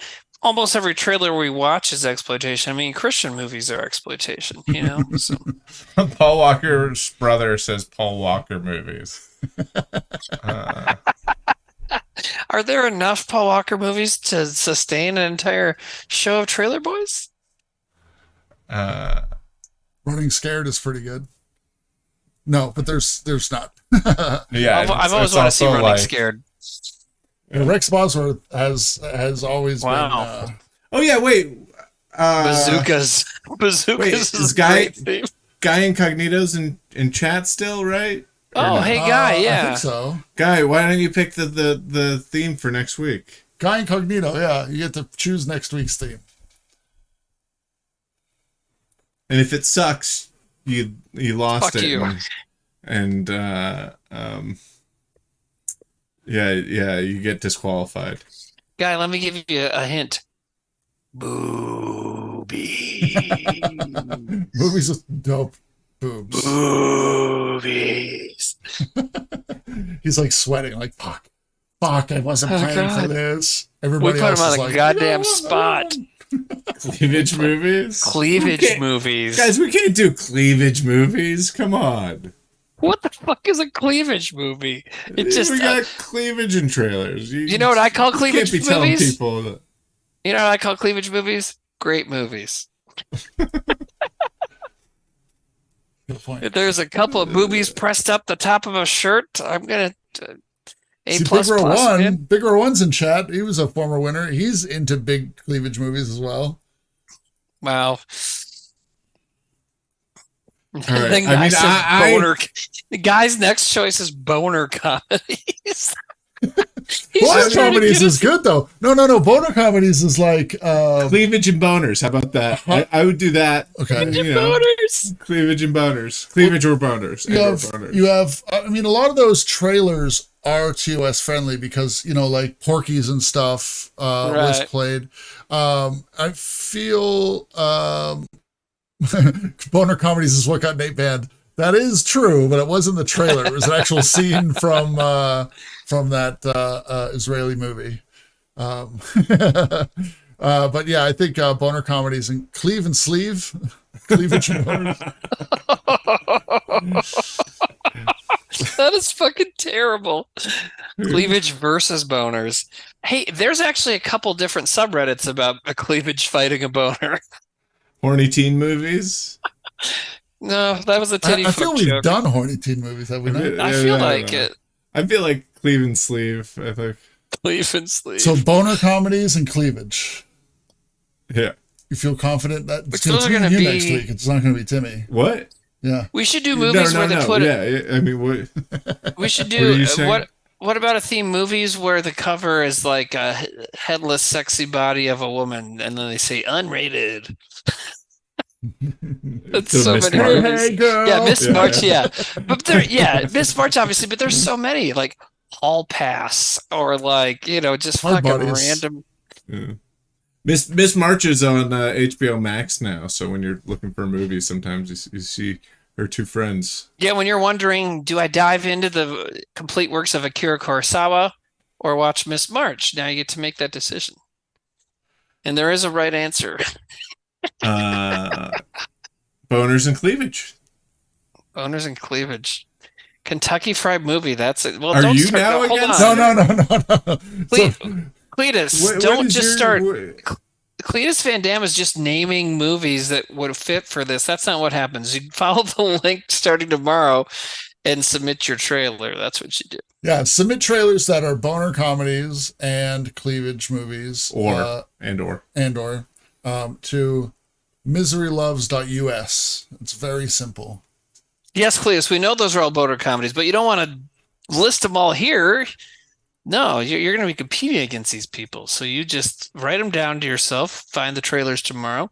Speaker 22: almost every trailer we watch is exploitation. I mean, Christian movies are exploitation. So.
Speaker 1: Paul Walker's brother says Paul Walker movies.
Speaker 22: Are there enough Paul Walker movies to sustain an entire show of Trailer Boys?
Speaker 2: Running Scared is pretty good. No, but there's not.
Speaker 1: Yeah,
Speaker 22: I've always wanted to see Running Scared.
Speaker 2: And Rex Bosworth has always been.
Speaker 1: Oh yeah, wait.
Speaker 22: Bazookas.
Speaker 1: Wait, is Guy Incognito's in chat still, right?
Speaker 22: Oh, hey Guy, yeah.
Speaker 2: I think so.
Speaker 1: Guy, why don't you pick the theme for next week?
Speaker 2: Guy Incognito, yeah. You get to choose next week's theme.
Speaker 1: And if it sucks, you lost
Speaker 22: Fuck
Speaker 1: it.
Speaker 22: you.
Speaker 1: And you get disqualified.
Speaker 22: Guy, let me give you a hint. Boobies.
Speaker 2: Movies with dope boobs.
Speaker 22: Boobies.
Speaker 2: He's like sweating, like fuck, I wasn't planning for this.
Speaker 22: We
Speaker 2: Everybody
Speaker 22: put
Speaker 2: else
Speaker 22: him on
Speaker 2: is
Speaker 22: a
Speaker 2: like,
Speaker 22: goddamn spot.
Speaker 1: Cleavage movies?
Speaker 22: Cleavage movies.
Speaker 1: Guys, we can't do cleavage movies. Come on.
Speaker 22: What the fuck is a cleavage movie? It just
Speaker 1: we got cleavage in trailers.
Speaker 22: You know what I call cleavage
Speaker 1: movies? You can't be
Speaker 22: movies?
Speaker 1: telling people that.
Speaker 22: You know what I call cleavage movies? Great movies.
Speaker 2: Good point.
Speaker 22: If there's a couple of boobies pressed up the top of a shirt, I'm gonna A
Speaker 2: See,
Speaker 22: plus
Speaker 2: Big Row
Speaker 22: plus.
Speaker 2: One,
Speaker 22: Man.
Speaker 2: Big Row One's in chat. He was a former winner. He's into big cleavage movies as well.
Speaker 22: Wow.
Speaker 1: Right.
Speaker 22: The guy says boner. The guy's next choice is boner comedies.
Speaker 2: Boner comedies is good though. No. Boner comedies is like
Speaker 1: cleavage and boners. How about that? I would do that.
Speaker 2: Okay.
Speaker 22: Boners.
Speaker 1: Cleavage and boners. Cleavage or boners.
Speaker 2: You have. I mean, a lot of those trailers are TOS friendly because like Porky's and stuff was played. I feel boner comedies is what got Nate banned. That is true, but it wasn't the trailer. It was an actual scene from that Israeli movie. But yeah, I think boner comedies and cleave and sleeve, cleavage and boners.
Speaker 22: That is fucking terrible. Cleavage versus boners. Hey, there's actually a couple different subreddits about a cleavage fighting a boner.
Speaker 1: Horny teen movies?
Speaker 22: No, that was a titty
Speaker 2: I
Speaker 22: fuck
Speaker 2: feel we've
Speaker 22: joke.
Speaker 2: done horny teen movies, have we not?
Speaker 22: I feel like it.
Speaker 1: I feel like cleave and sleeve, I think.
Speaker 22: Cleave and sleeve.
Speaker 2: So boner comedies and cleavage.
Speaker 1: Yeah.
Speaker 2: You feel confident that it's
Speaker 22: those
Speaker 2: going
Speaker 22: are
Speaker 2: to be
Speaker 22: gonna
Speaker 2: you next
Speaker 22: be-
Speaker 2: week. It's not going to be Timmy.
Speaker 1: What?
Speaker 2: Yeah.
Speaker 22: We should do movies where they put it.
Speaker 1: Yeah, I mean, what?
Speaker 22: We should
Speaker 1: What are
Speaker 22: do
Speaker 1: you saying?
Speaker 22: what about a theme movies where the cover is like a headless, sexy body of a woman, and then they say unrated. That's so
Speaker 1: Miss
Speaker 22: many
Speaker 1: March.
Speaker 22: movies.
Speaker 1: Hey, girl.
Speaker 22: Yeah, Miss
Speaker 1: Yeah.
Speaker 22: March. Yeah, but Miss March obviously, but there's so many like Hall Pass or like just
Speaker 2: Hard
Speaker 22: fucking
Speaker 2: bodies.
Speaker 22: random.
Speaker 1: Yeah. Miss March is on HBO Max now, so when you're looking for movies, sometimes you see her two friends.
Speaker 22: Yeah, when you're wondering, do I dive into the complete works of Akira Kurosawa or watch Miss March? Now you get to make that decision, and there is a right answer.
Speaker 1: Boners and cleavage.
Speaker 22: Boners and cleavage. Kentucky Fried Movie. That's it. Well,
Speaker 1: Are
Speaker 22: don't
Speaker 1: you
Speaker 22: start,
Speaker 1: now
Speaker 22: hold
Speaker 1: against
Speaker 22: on.
Speaker 2: No.
Speaker 22: Cletus,
Speaker 1: What
Speaker 22: don't
Speaker 1: is
Speaker 22: just
Speaker 1: your-
Speaker 22: start. Cletus Van Damme is just naming movies that would fit for this. That's not what happens. You follow the link starting tomorrow and submit your trailer. That's what you do.
Speaker 2: Yeah, submit trailers that are boner comedies and cleavage movies.
Speaker 1: Or
Speaker 2: to miseryloves.us. It's very simple.
Speaker 22: Yes, Cletus, we know those are all boner comedies, but you don't want to list them all here. No, you're going to be competing against these people. So you just write them down to yourself, find the trailers tomorrow.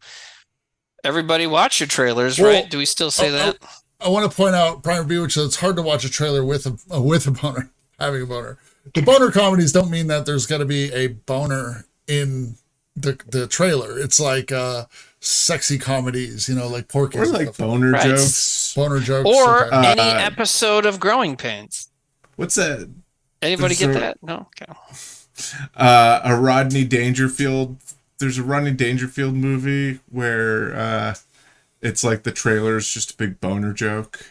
Speaker 22: Everybody watch your trailers,
Speaker 2: Well,
Speaker 22: right? Do we still say that?
Speaker 2: I want to point out, Prime Bewitch, that it's hard to watch a trailer with a boner, having a boner. The boner comedies don't mean that there's got to be a boner in the trailer. It's like sexy comedies, like Porky.
Speaker 1: Or like boner
Speaker 22: Right.
Speaker 1: jokes.
Speaker 2: Boner jokes.
Speaker 22: Or
Speaker 2: okay.
Speaker 22: any episode of Growing Pains.
Speaker 1: What's that?
Speaker 22: Anybody
Speaker 1: There's
Speaker 22: get
Speaker 1: a-
Speaker 22: that? No? Okay.
Speaker 1: A Rodney Dangerfield. There's a Rodney Dangerfield movie where it's like the trailer is just a big boner joke.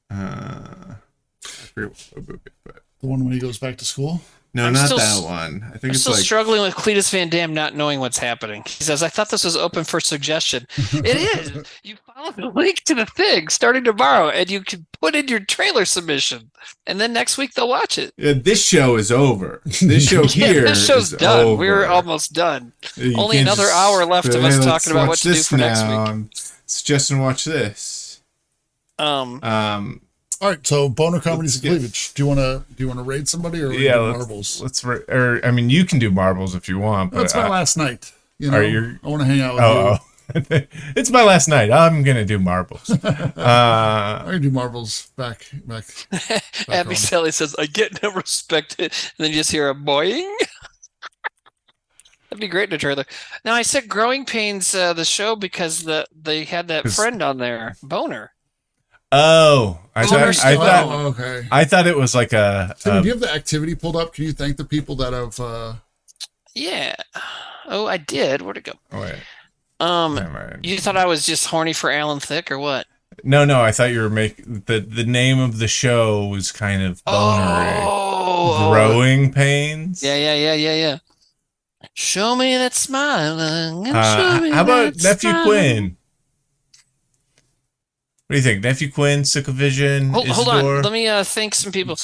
Speaker 1: I forget what movie, but
Speaker 2: The one when he goes back to school?
Speaker 1: no,
Speaker 22: I'm
Speaker 1: not
Speaker 22: still
Speaker 1: that
Speaker 22: s-
Speaker 1: one. I think
Speaker 22: I'm
Speaker 1: it's
Speaker 22: still
Speaker 1: like
Speaker 22: struggling with Cletus Van Damme not knowing what's happening. He says, I thought this was open for suggestion. It is. You follow the link to the thing starting tomorrow, and you can put in your trailer submission. And then next week they'll watch it.
Speaker 1: yeah, this show is over. This show here
Speaker 22: this show's
Speaker 1: is
Speaker 22: done.
Speaker 1: over.
Speaker 22: We're almost done.
Speaker 1: You
Speaker 22: Only
Speaker 1: can't
Speaker 22: another
Speaker 1: just
Speaker 22: hour left of
Speaker 1: say,
Speaker 22: us
Speaker 1: "Hey, let's
Speaker 22: talking about what
Speaker 1: watch
Speaker 22: to do
Speaker 1: this
Speaker 22: for next
Speaker 1: now.
Speaker 22: week.
Speaker 1: I'm suggesting watch this.
Speaker 2: All right, so boner comedies and cleavage. Do you want to raid somebody or
Speaker 1: Yeah,
Speaker 2: do
Speaker 1: let's,
Speaker 2: marbles?
Speaker 1: or I mean, you can do marbles if you want. But
Speaker 2: That's my last night.
Speaker 1: you?
Speaker 2: I want to hang out with
Speaker 1: Oh,
Speaker 2: you.
Speaker 1: it's my last night. I'm gonna do marbles.
Speaker 2: I can do marbles back
Speaker 22: Abby
Speaker 2: home.
Speaker 22: Sally says, I get no respect. And then you just hear a boing. That'd be great in a trailer. Now, I said Growing Pains, the show, because they had that friend on there, Boner.
Speaker 1: Oh, I
Speaker 22: Boner
Speaker 1: thought
Speaker 2: Oh, okay.
Speaker 1: I thought it was like a.
Speaker 2: Tim, do you have the activity pulled up? Can you thank the people that have
Speaker 22: Yeah. Oh, I did. Where'd it go?
Speaker 1: Oh, wait.
Speaker 22: You thought I was just horny for Alan Thicke or what?
Speaker 1: No, I thought you were making the name of the show was kind of bonery. Growing Pains.
Speaker 22: Yeah. Show me that smiling. And show me
Speaker 1: how about
Speaker 22: that
Speaker 1: Nephew
Speaker 22: smiling.
Speaker 1: Quinn? What do you think? Nephew Quinn, Sycovision,
Speaker 22: Hold on. Let me thank some people.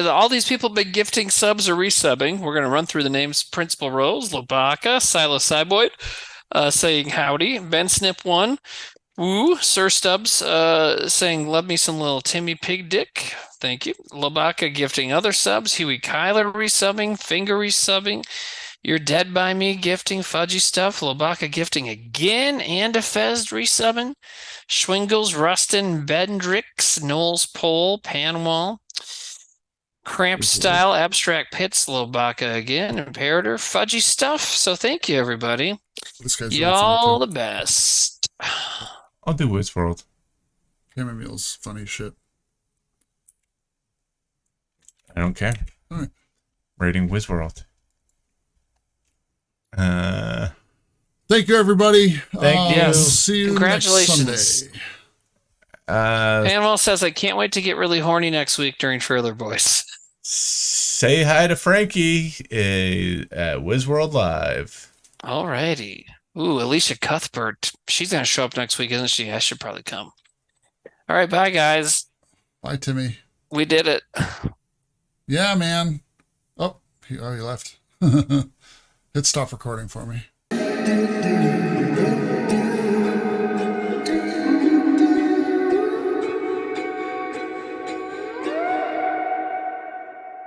Speaker 22: All these people have been gifting subs or resubbing. We're going to run through the names. Principal Rose, Lobaka, Silas Cyboyd, saying howdy. Ben Snip 1. Woo, Sir Stubbs saying love me some little Timmy Pig Dick. Thank you. Lobaka gifting other subs. Huey Kyler resubbing. Finger resubbing. You're Dead by Me gifting fudgy stuff. Lobaka gifting again. And a Fez resubbing. Schwingles, Rustin, Bendrix, Knowles Pole, Panwall. Cramped Style, Abstract Pits, Lobaka again. Imperator, fudgy stuff. So thank you, everybody. Y'all the best.
Speaker 1: I'll do Wizworld.
Speaker 2: Cameron Mule's funny shit.
Speaker 1: I don't care.
Speaker 2: All right.
Speaker 1: Rating Wizworld.
Speaker 2: Thank you, everybody.
Speaker 1: Thank you.
Speaker 2: We'll see you
Speaker 22: Congratulations.
Speaker 2: next Sunday.
Speaker 22: Panwell says, I can't wait to get really horny next week during Trailer Boys.
Speaker 1: Say hi to Frankie at Wizworld Live.
Speaker 22: Alrighty. Ooh, Alicia Cuthbert. She's going to show up next week, isn't she? I should probably come. All right, bye, guys.
Speaker 2: Bye, Timmy.
Speaker 22: We did it.
Speaker 2: Yeah, man. Oh, he left. Hit stop recording for me.